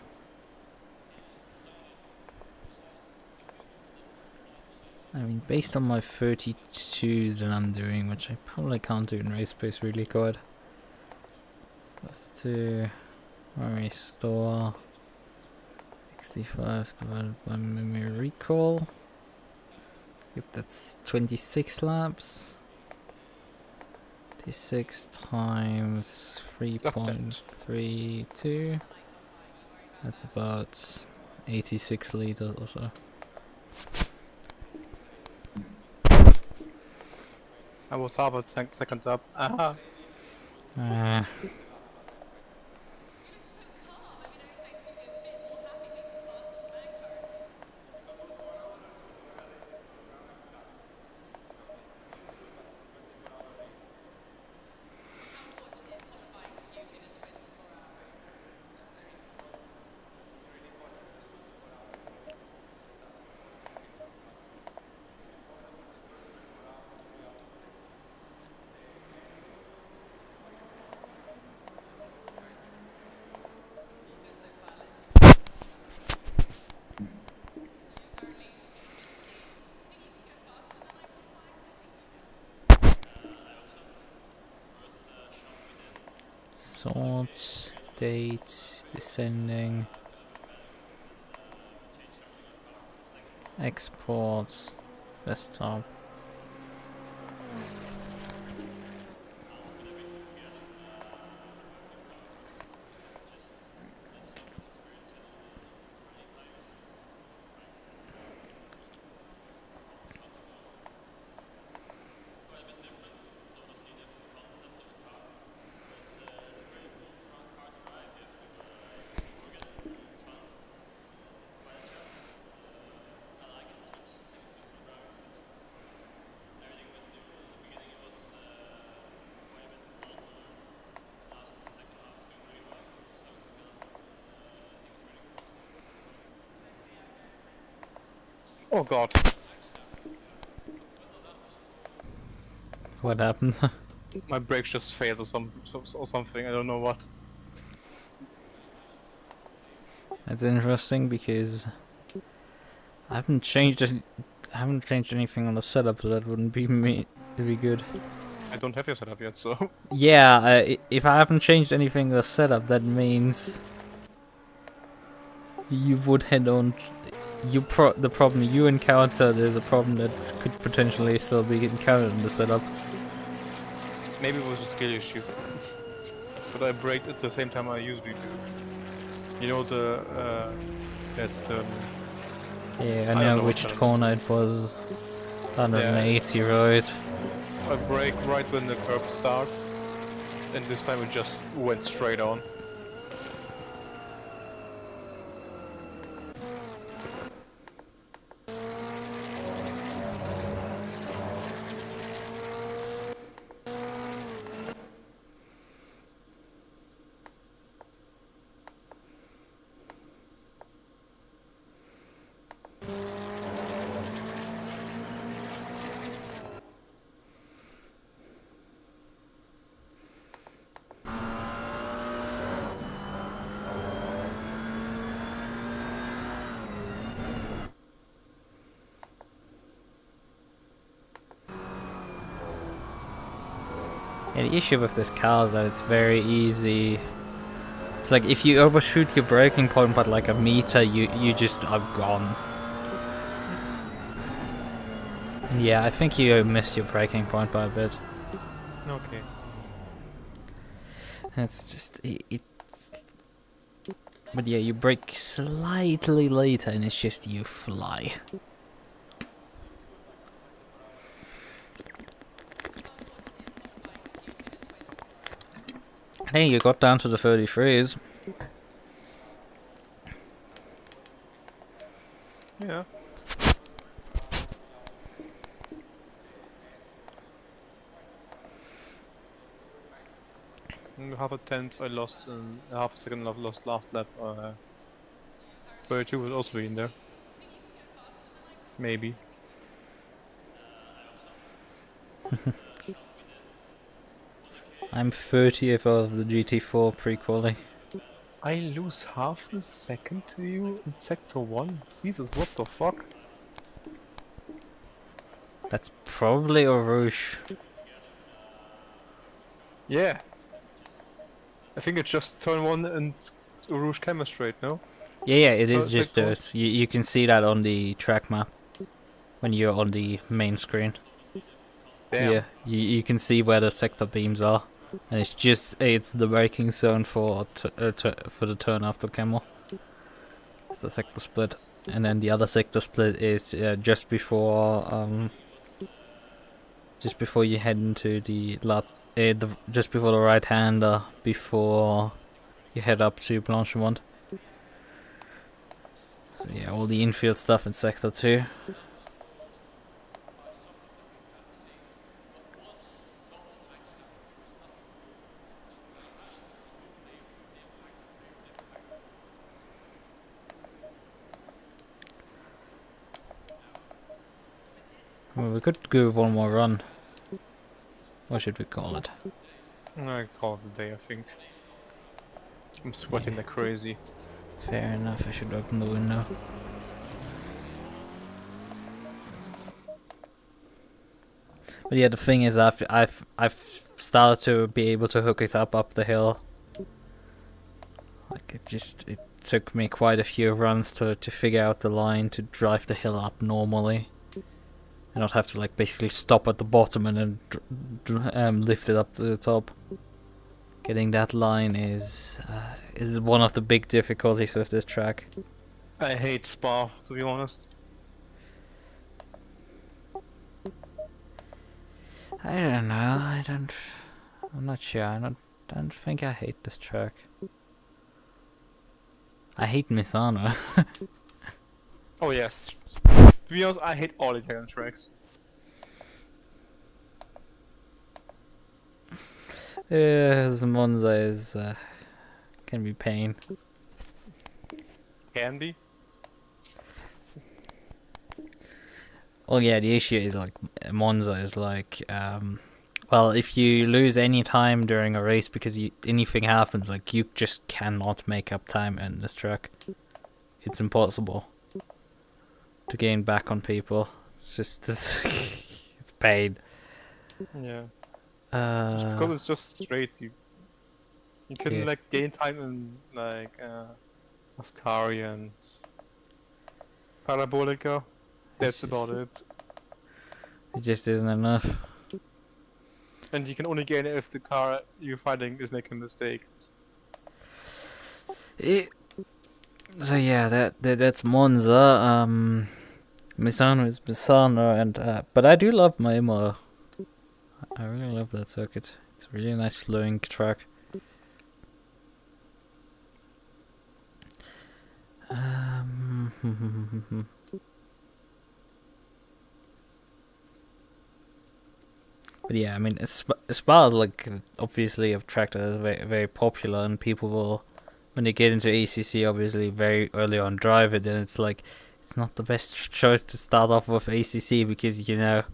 I mean, based on my 32s that I'm doing, which I probably can't do in race pace really good. Let's do restore 65 divided by memory recall. If that's 26 laps. 26 times 3.32. That's about 86 liters or so. I was half a second up. Aha. Sort, date, descending, export, Desktop. Oh god. What happened? My brakes just failed or something. I don't know what. That's interesting because I haven't changed anything on the setup, so that wouldn't be me. It'd be good. I don't have your setup yet, so. Yeah, if I haven't changed anything in the setup, that means you would head on. The problem you encountered is a problem that could potentially still be encountered in the setup. Maybe it was a skill issue. But I braked at the same time I usually do. You know that's the... Yeah, I don't know know which what corner it was. 180, right? I brake right when the curb start, and this time it just went straight on. Yeah, the issue with this car is that it's very easy. It's like if you overshoot your braking point by like a meter, you just are gone. And yeah, I think you missed your braking point by a bit. Okay. It's just but yeah, you brake slightly later, and it's just you fly. Hey, you got down to the 33s. Yeah. Half a tenth I lost, and half a second I lost last lap. 32 would also be in there. Maybe. I'm 30th out of the GT4 pre-quali. I lose half a second to you in sector 1? Jesus, what the fuck? That's probably a Rouge. Yeah. I think it's just turn 1 and Rouge camera straight, no? Yeah, it is it's just like those. You can see that on the track map when you're on the main screen. Damn. Yeah, you can see where the sector beams are, and it's the braking zone for the turn after camel. It's the sector split, and then the other sector split is just before you head into just before the right hander, before you head up to Blanchimont. So yeah, all the infield stuff in sector 2. Well, we could go one more run. What should we call it? I call it a day, I think. I'm sweating like crazy. Fair enough, I should open the window. But yeah, the thing is, I've started to be able to hook it up the hill. Like it took me quite a few runs to figure out the line to drive the hill up normally. and not have to like basically stop at the bottom and then lift it up to the top. Getting that line is one of the big difficulties with this track. I hate Spa, to be honest. I don't know. I'm not sure. I don't think I hate this track. I hate Misano. Oh yes. To be honest, I hate all Italian tracks. The Monza is can be pain. Can be. Oh yeah, the issue is like Monza is like well, if you lose any time during a race because anything happens, like you just cannot make up time in this track. It's impossible to gain back on people. It's just it's pain. Yeah. Just because it's just straight, you can Yeah. like gain time in like Ascari and Parabolica. That's about it. It just isn't enough. And you can only gain it if the car you're fighting is making a mistake. So yeah, that's Monza. Misano is Misano, and but I do love Imola. I really love that circuit. It's a really nice flowing track. But yeah, I mean, Spa is like obviously a track that is very, very popular, and people will, when they get into ACC, obviously very early on drive it, and it's like, it's not the best choice to start off with ACC because, you know,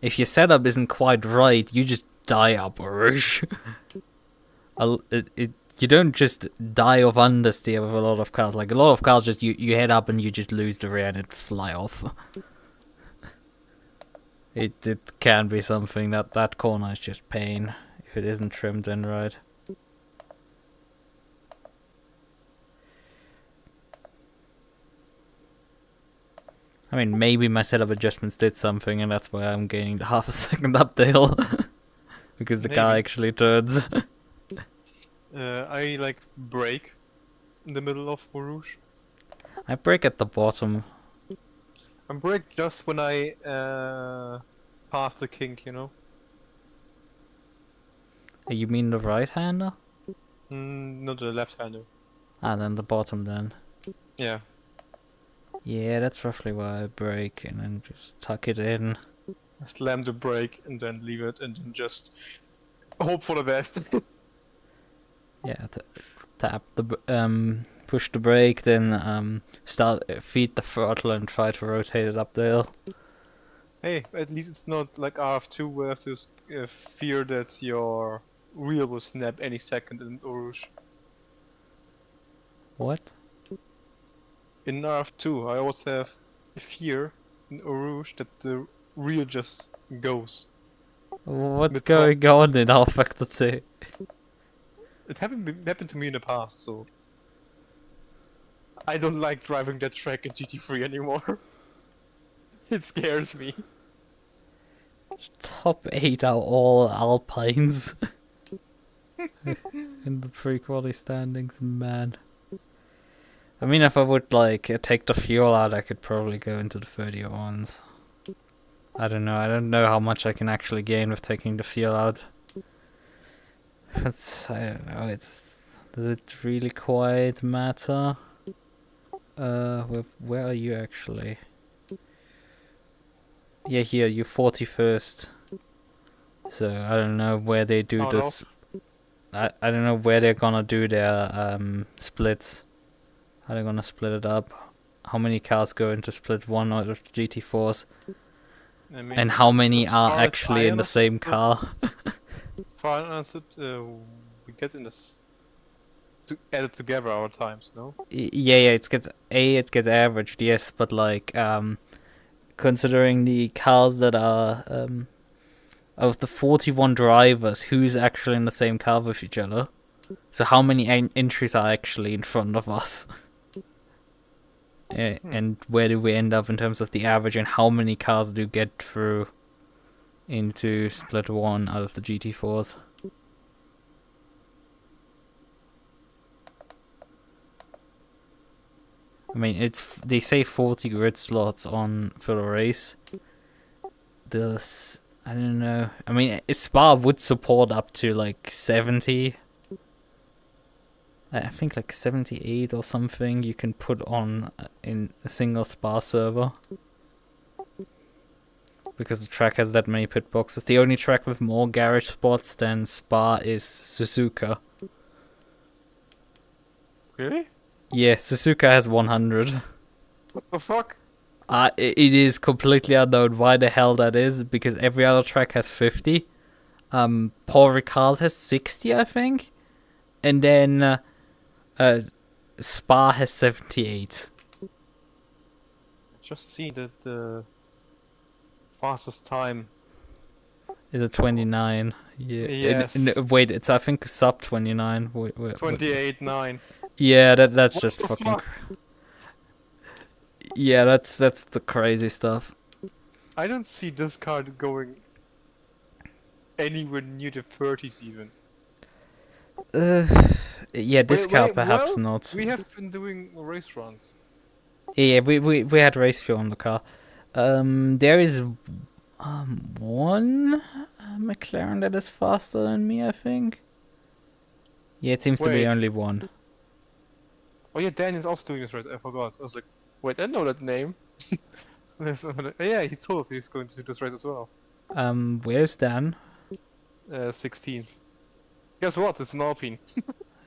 if your setup isn't quite right, you just die up Rouge. You don't just die of understeer with a lot of cars. Like a lot of cars, just you head up and you just lose the rear and it fly off. It can be something that corner is just pain if it isn't trimmed in right. I mean, maybe my setup adjustments did something, and that's why I'm gaining the half a second uphill because the car actually turns. I like brake in the middle of Rouge. I brake at the bottom. I brake just when I pass the kink, you know. You mean the right-hander? Not the left-hander. Ah, then the bottom then. Yeah. Yeah, that's roughly why I brake and then just tuck it in. Slam the brake and then leave it and then just hope for the best. Yeah, tap the push the brake, then feed the throttle and try to rotate it up the hill. Hey, at least it's not like RF2 where you have to fear that your wheel will snap any second in Rouge. What? In RF2, I always have a fear in Rouge that the wheel just goes. What's going on in R Factor 2? It happened to me in the past, so I don't like driving that track in GT3 anymore. It scares me. Top 8 are all Alpines in the pre-quali standings, man. I mean, if I would like take the fuel out, I could probably go into the 30-01s. I don't know how much I can actually gain with taking the fuel out. I don't know, does it really quite matter? Where are you actually? Yeah, here, you're 41st. So, I don't know where they do this. I don't know where they're gonna do their splits. How they're gonna split it up. How many cars go into split 1 out of GT4s? I mean, and how many as are far as actually I in the same car? As far as I understood, we get in this added together our times, no? Yeah, it gets averaged, yes, but like considering the cars that are of the 41 drivers, who's actually in the same car with each other? So how many entries are actually in front of us? And where do we end up in terms of the average, and how many cars do you get through into split 1 out of the GT4s? I mean, they say 40 grid slots on for the race. This, I don't know. I mean, Spa would support up to like 70. I think like 78 or something you can put on in a single Spa server. Because the track has that many pit boxes. The only track with more garage spots than Spa is Suzuka. Really? Yeah, Suzuka has 100. What the fuck? It is completely unknown why the hell that is, because every other track has 50. Paul Ricard has 60, I think. And then Spa has 78. Just see that the fastest time. Is it 29? Yeah. Yes. Wait, it's I think sub 29. 28.9. Yeah, that's What just the fucking. fuck? Yeah, that's the crazy stuff. I don't see this car going anywhere near the 30s even. Yeah, this car Wait, perhaps well, not. We have been doing race runs. Yeah, we had race fuel on the car. There is one McLaren that is faster than me, I think. Yeah, it seems to be Wait. only one. Oh yeah, Danny's also doing this race. I forgot. I was like, wait, I know that name. Yeah, he told us he's going to do this race as well. Where's Dan? 16. Guess what? It's an Alpine.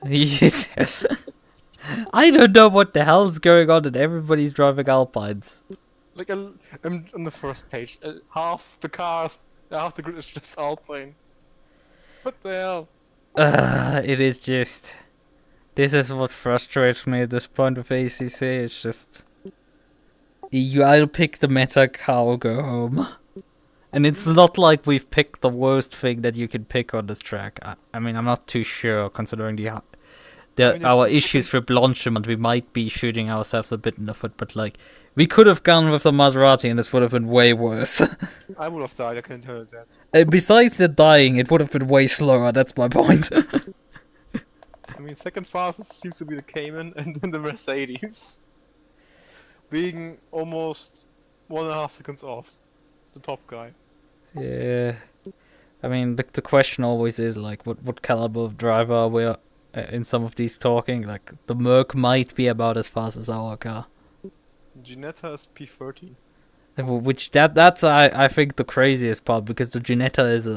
Yes. I don't know what the hell's going on, and everybody's driving Alpines. Like, I'm on the first page. Half the cars, half the grid is just Alpine. What the hell? It is just. This is what frustrates me at this point of ACC. It's just. You either pick the meta car or go home. And it's not like we've picked the worst thing that you can pick on this track. I mean, I'm not too sure, considering our issues with launchment. We might be shooting ourselves a bit in the foot, but like, we could have gone with the Maserati and this would have been way worse. I would have died, I can tell you that. Besides the dying, it would have been way slower, that's my point. I mean, second fastest seems to be the Cayman and then the Mercedes. Being almost 1.5 seconds off the top guy. Yeah. I mean, the question always is, like, what caliber of driver are we in some of these talking? Like, the MUQU might be about as fast as our car. Ginetta is P30. Which, that's I think, the craziest part, because the Ginetta is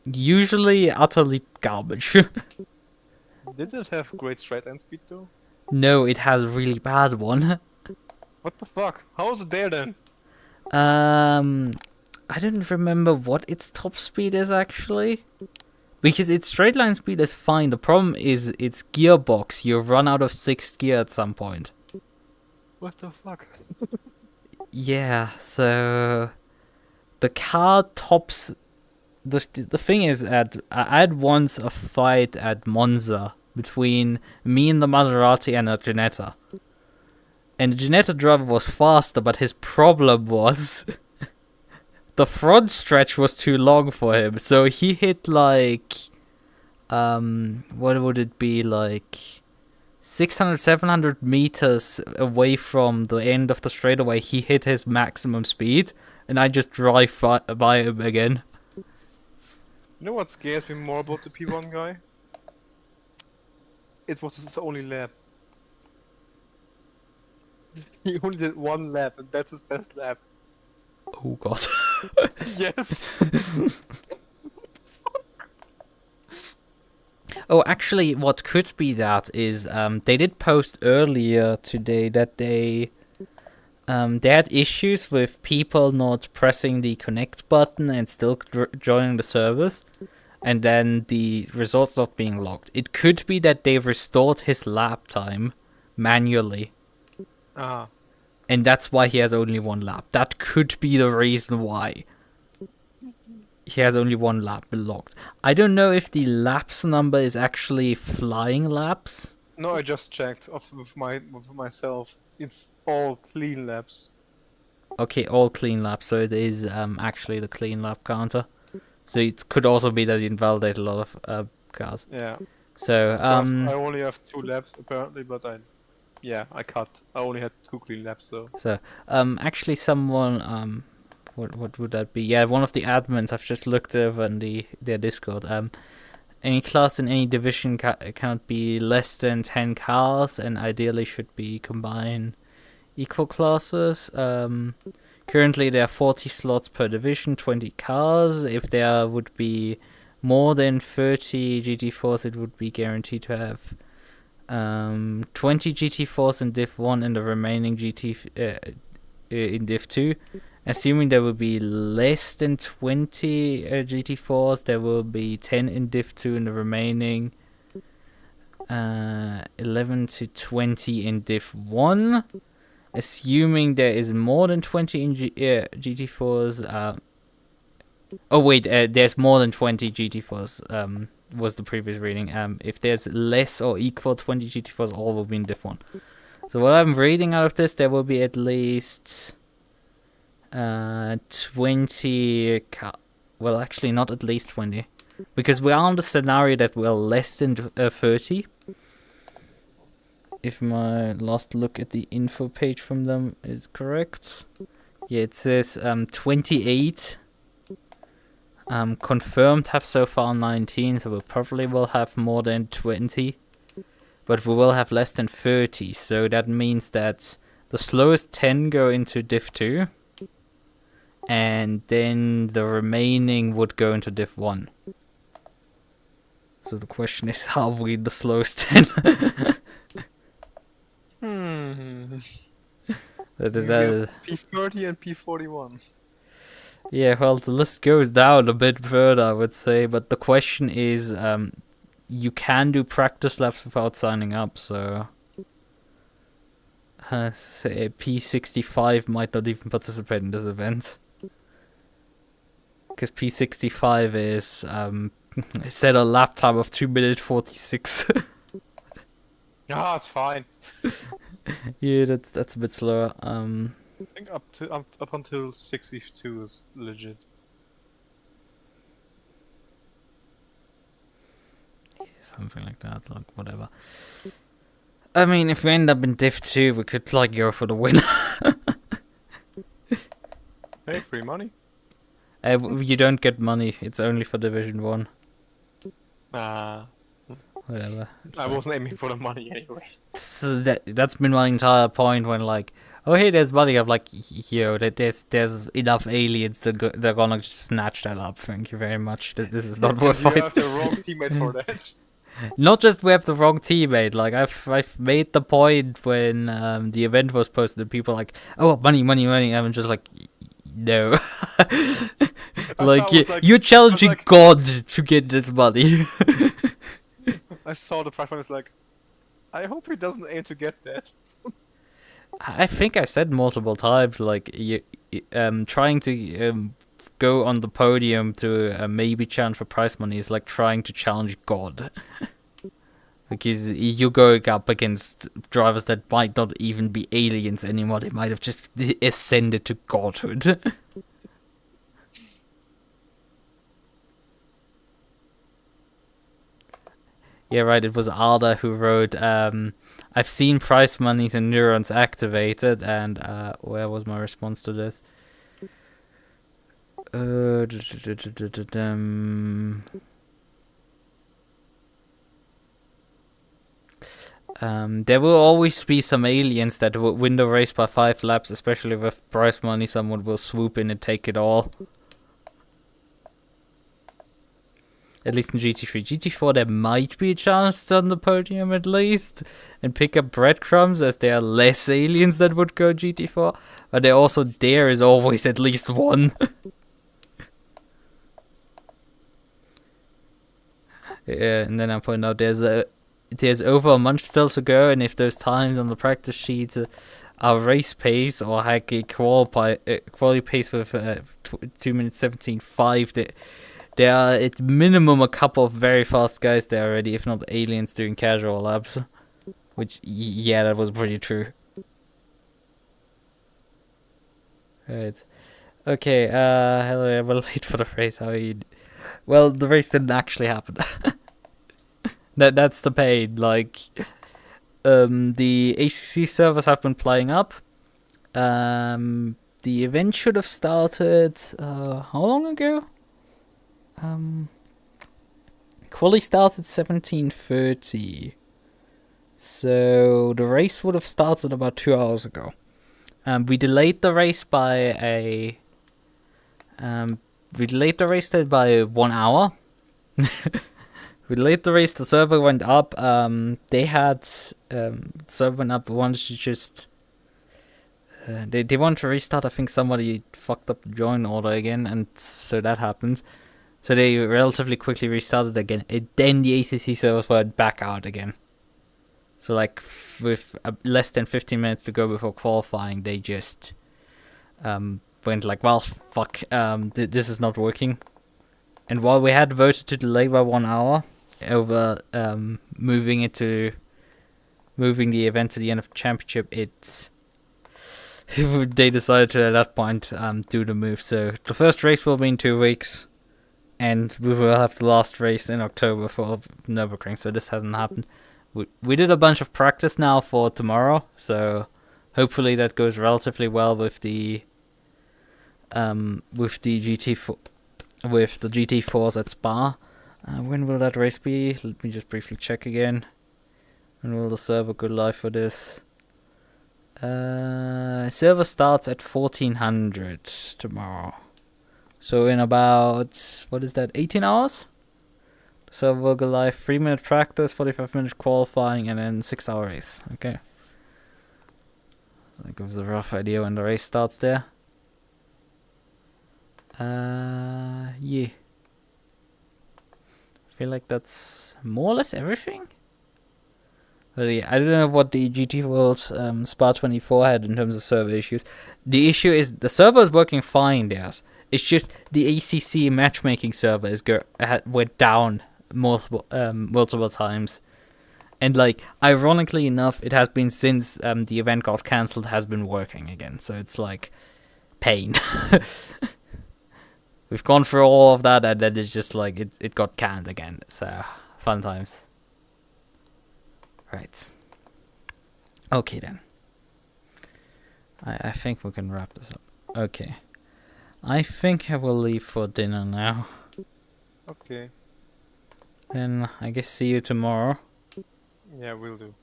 usually utterly garbage. Did it have great straight line speed though? No, it has a really bad one. What the fuck? How is it there then? I don't remember what its top speed is actually. Because its straight line speed is fine. The problem is its gearbox. You run out of 6th gear at some point. What the fuck? Yeah, so the car tops. The thing is, I had once a fight at Monza between me and the Maserati and a Ginetta. And the Ginetta driver was faster, but his problem was the front stretch was too long for him. So he hit like, what would it be, like 600, 700 meters away from the end of the straightaway. He hit his maximum speed, and I just drive by him again. You know what scares me more about the P1 guy? It was his only lap. He only did 1 lap, and that's his best lap. Oh god. Yes! Oh, actually, what could be that is they did post earlier today that they had issues with people not pressing the connect button and still joining the service, and then the results not being logged. It could be that they restored his lap time manually. Ah. And that's why he has only 1 lap. That could be the reason why he has only 1 lap logged. I don't know if the laps number is actually flying laps. No, I just checked with myself. It's all clean laps. Okay, all clean laps, so it is actually the clean lap counter. So it could also be that you invalidate a lot of cars. Yeah. So Because I only have 2 laps apparently, but I cut. I only had 2 clean laps, so. So actually someone what would that be? Yeah, one of the admins, I've just looked over in their Discord. Any class in any division cannot be less than 10 cars, and ideally should be combined equal classes. Currently there are 40 slots per division, 20 cars. If there would be more than 30 GT4s, it would be guaranteed to have 20 GT4s in Div 1 and the remaining in Div 2. Assuming there will be less than 20 GT4s, there will be 10 in Div 2 and the remaining 11 to 20 in Div 1. Assuming there is more than 20 in GT4s. There's more than 20 GT4s. Was the previous reading. If there's less or equal 20 GT4s, all will be in Div 1. So what I'm reading out of this, there will be at least 20. Well, actually, not at least 20, because we are on the scenario that we're less than 30. If my last look at the info page from them is correct. Yeah, it says 28. Confirmed have so far 19, so we probably will have more than 20. But we will have less than 30, so that means that the slowest 10 go into Div 2. And then the remaining would go into Div 1. So the question is, how are we the slowest 10? P30 and P41. Yeah, well, the list goes down a bit further, I would say. But the question is, you can do practice laps without signing up, so... say P65 might not even participate in this event. Because P65 is set a lap time of 2 minutes 46. Ah, it's fine. Yeah, that's a bit slower. I think up until 62 is legit. Yeah, something like that, like whatever. I mean, if we end up in Div 2, we could like go for the win. Hey, free money. You don't get money. It's only for Division 1. Whatever. I wasn't aiming for the money anyway. So that's been my entire point when like, oh hey, there's money. I'm like, yo, there's enough aliens. They're gonna just snatch that up. Thank you very much. This is not worth fighting. You have the wrong teammate for that. Not just we have the wrong teammate. Like I've made the point when the event was posted, and people like, oh, money. I'm just like, no. Like you're challenging God to get this money. I saw the price one. It's like, I hope he doesn't aim to get that. I think I said multiple times, like, trying to go on the podium to maybe challenge for prize money is like trying to challenge God. Because you're going up against drivers that might not even be aliens anymore. They might have just ascended to godhood. Yeah, right, it was Arda who wrote, I've seen prize monies and neurons activated, and where was my response to this? There will always be some aliens that will win the race by 5 laps, especially with prize money. Someone will swoop in and take it all. At least in GT3. GT4 there might be a chance on the podium at least, and pick up breadcrumbs as there are less aliens that would go GT4. But there also there is always at least one. Yeah, and then I point out there's over a month still to go, and if those times on the practice sheets are race pace or like a quality pace with 2 minutes 17.5, there are at minimum a couple of very fast guys there already, if not aliens doing casual laps. Which, yeah, that was pretty true. Right. Okay, hello, I'm late for the race. How are you? Well, the race didn't actually happen. That's the pain. Like, the ACC servers have been playing up. The event should have started, how long ago? Qualy started 17:30. So the race would have started about 2 hours ago. We delayed the race by by 1 hour. We delayed the race. The server went up. They had server went up. Wanted to just they wanted to restart. I think somebody fucked up the join order again, and so that happened. So they relatively quickly restarted again. Then the ACC servers went back out again. So like with less than 15 minutes to go before qualifying, they just went like, well, fuck, this is not working. And while we had voted to delay by 1 hour over moving the event to the end of the championship, they decided to at that point do the move. So the first race will be in 2 weeks, and we will have the last race in October for Nürburgring. So this hasn't happened. We did a bunch of practice now for tomorrow, so hopefully that goes relatively well with the GT4s at Spa. When will that race be? Let me just briefly check again. When will the server go live for this? Server starts at 1400 tomorrow. So in about, what is that, 18 hours? So we'll go live, 3-minute practice, 45-minute qualifying, and then 6-hour race. Okay. So that gives a rough idea when the race starts there. Yeah. I feel like that's more or less everything. But yeah, I don't know what the GT World Spa 24 had in terms of server issues. The issue is the server is working fine there. It's just the ACC matchmaking server went down multiple times, and like ironically enough, it has been since the event got cancelled, has been working again. So it's like pain. We've gone through all of that, and then it's just like it got canned again. So fun times. Right. Okay then. I think we can wrap this up. Okay. I think I will leave for dinner now. Okay. Then I guess see you tomorrow. Yeah, we'll do.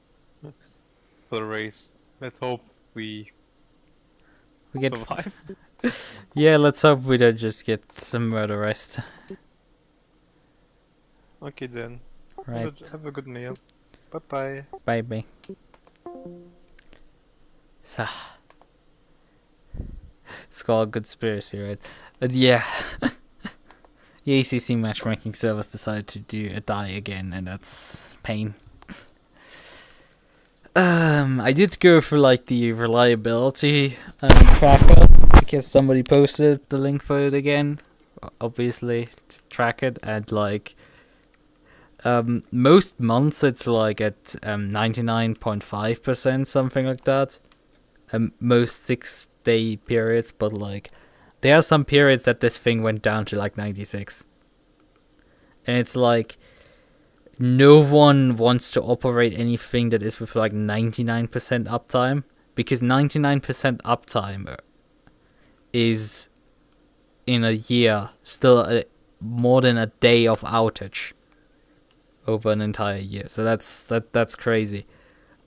For the race. Let's hope we get survive. Yeah, let's hope we don't just get some murder rest. Okay then. Right. Have a good meal. Bye bye. Bye bye. So, it's called conspiracy, right? But yeah. The ACC matchmaking service decided to do a die again, and that's pain. I did go for like the reliability tracker because somebody posted the link for it again, obviously to track it, and like most months it's like at 99.5%, something like that. Most 6-day periods, but like there are some periods that this thing went down to like 96. And it's like no one wants to operate anything that is with like 99% uptime, because 99% uptime is in a year still more than a day of outage over an entire year. So that's crazy.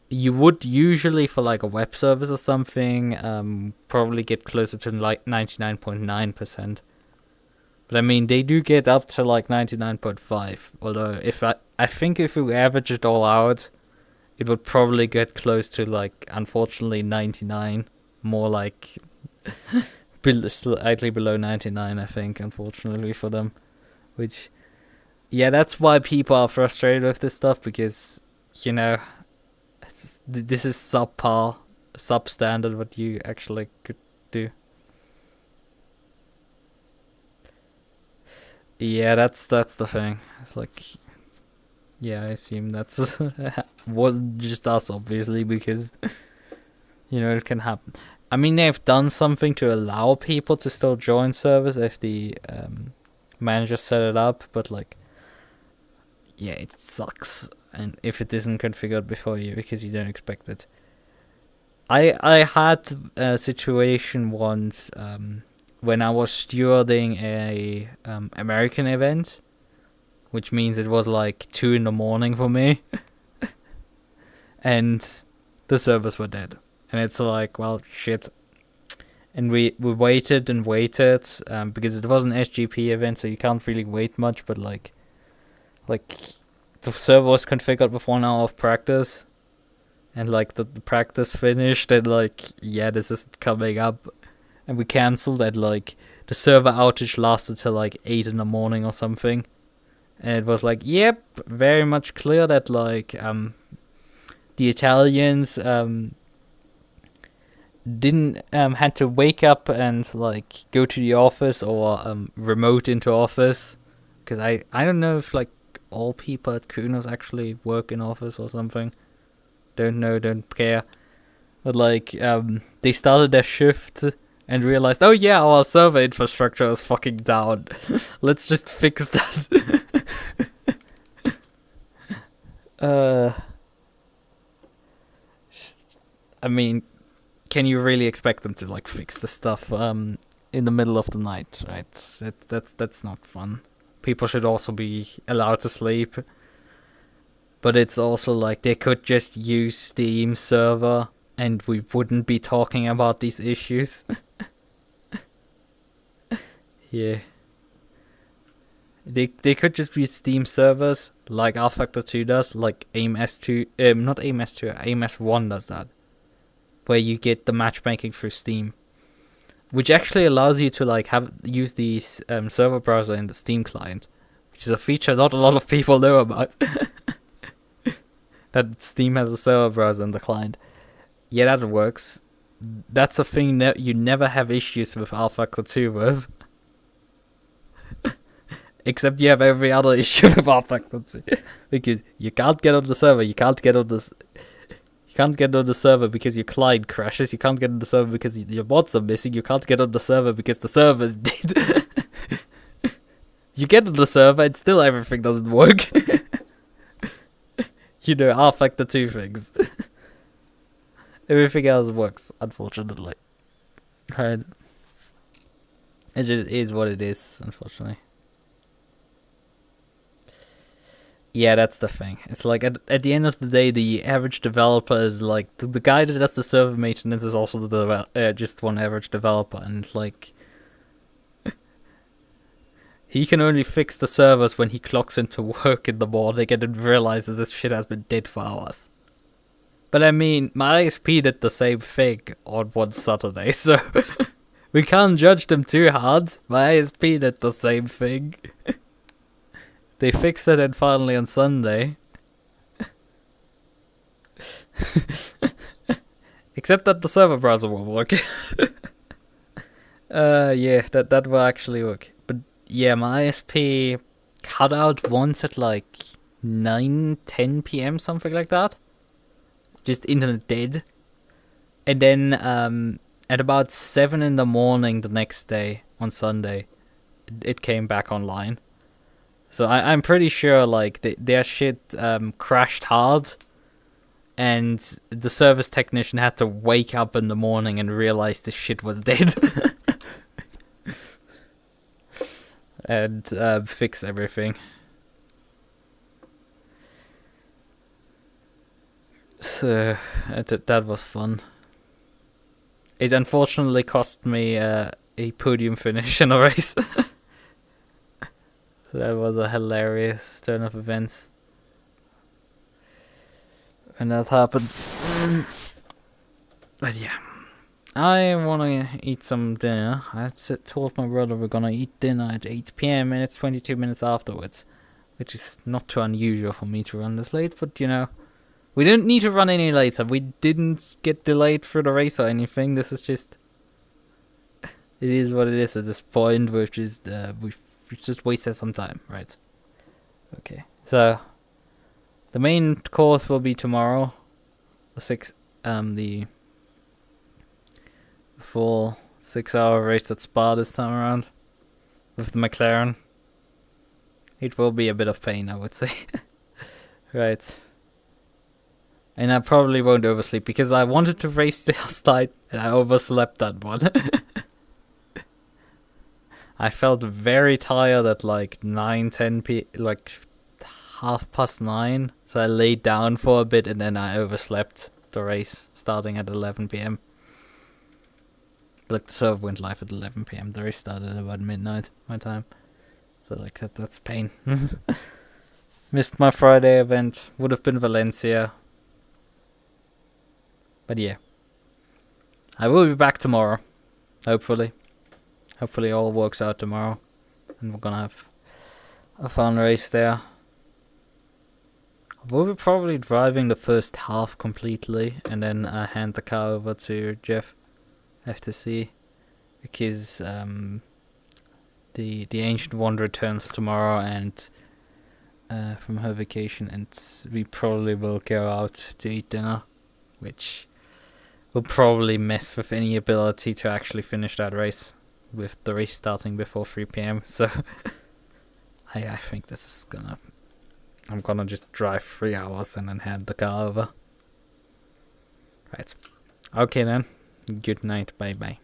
You would usually, for like a web service or something, probably get closer to like 99.9%. But I mean, they do get up to like 99.5. Although I think if we average it all out, it would probably get close to like, unfortunately, 99. More like slightly below 99, I think, unfortunately for them. Which, yeah, that's why people are frustrated with this stuff, because, you know, this is subpar, substandard what you actually could do. Yeah, that's the thing. It's like, yeah, I assume that's wasn't just us, obviously, because, you know, it can happen. I mean, they've done something to allow people to still join servers if the manager set it up, but like, yeah, it sucks. And if it isn't configured before you, because you don't expect it. I had a situation once when I was stewarding a American event, which means it was like 2 in the morning for me, and the servers were dead. And it's like, well, shit. And we waited and waited because it was an SGP event, so you can't really wait much. But like the server was configured with 1 hour of practice, and like the practice finished, and like, yeah, this is coming up, and we cancelled. And like the server outage lasted till like 8 in the morning or something, and it was like, yep, very much clear that like the Italians didn't had to wake up and like go to the office or remote into office, because I don't know if like all people at Kunos actually work in office or something. Don't know, don't care. But like they started their shift and realized, oh yeah, our server infrastructure is fucking down. Let's just fix that. I mean, can you really expect them to like fix the stuff in the middle of the night, right? That's not fun. People should also be allowed to sleep. But it's also like they could just use Steam server and we wouldn't be talking about these issues. Yeah. They could just use Steam servers like rFactor 2 does, like AIM-S2, not AIM-S2, AIM-S1 does that, where you get the matchmaking through Steam, which actually allows you to like use the server browser in the Steam client, which is a feature not a lot of people know about. That Steam has a server browser in the client. Yeah, that works. That's a thing that you never have issues with rFactor 2 with. Except you have every other issue with rFactor 2. Because you can't get on the server, you can't get on the server because your client crashes, you can't get on the server because your bots are missing, you can't get on the server because the server is dead. You get on the server and still everything doesn't work. You know, rFactor 2 things. Everything else works, unfortunately. Right. It just is what it is, unfortunately. Yeah, that's the thing. It's like, at the end of the day, the average developer is like, the guy that does the server maintenance is also just one average developer, and like, he can only fix the servers when he clocks into work in the morning and then realizes this shit has been dead for hours. But I mean, my ISP did the same thing on one Saturday, so we can't judge them too hard. My ISP did the same thing. They fixed it and finally on Sunday. Except that the server browser won't work. Yeah, that will actually work. But yeah, my ISP cut out once at like 9-10 PM, something like that. Just internet dead. And then at about 7 in the morning the next day, on Sunday, it came back online. So I'm pretty sure like their shit crashed hard, and the service technician had to wake up in the morning and realize this shit was dead. And fix everything. So that was fun. It unfortunately cost me a podium finish in a race. So that was a hilarious turn of events. And that happened. But yeah. I wanna eat some dinner. I told my brother we're gonna eat dinner at 8 PM and it's 22 minutes afterwards. Which is not too unusual for me to run this late, but you know. We didn't need to run any later. We didn't get delayed for the race or anything. This is just... It is what it is at this point, which is we've just wasted some time, right? Okay, so the main course will be tomorrow, the full 6-hour race at Spa this time around with the McLaren. It will be a bit of pain, I would say. Right. And I probably won't oversleep because I wanted to race the last night and I overslept that one. I felt very tired at like 9-10 like 9:30, so I laid down for a bit and then I overslept the race starting at 11 p.m. Like the server went live at 11 p.m. The race started at about midnight my time, so like that's pain. Missed my Friday event. Would have been Valencia, but yeah, I will be back tomorrow. Hopefully all works out tomorrow, and we're gonna have a fun race there. We'll be probably driving the first half completely, and then hand the car over to Jeff. Have to see, because the Ancient One returns tomorrow and from her vacation, and we probably will go out to eat dinner, which will probably mess with any ability to actually finish that race, with the race starting before 3 p.m. So I think this is I'm gonna just drive 3 hours and then hand the car over. Right. Okay then. Good night. Bye bye.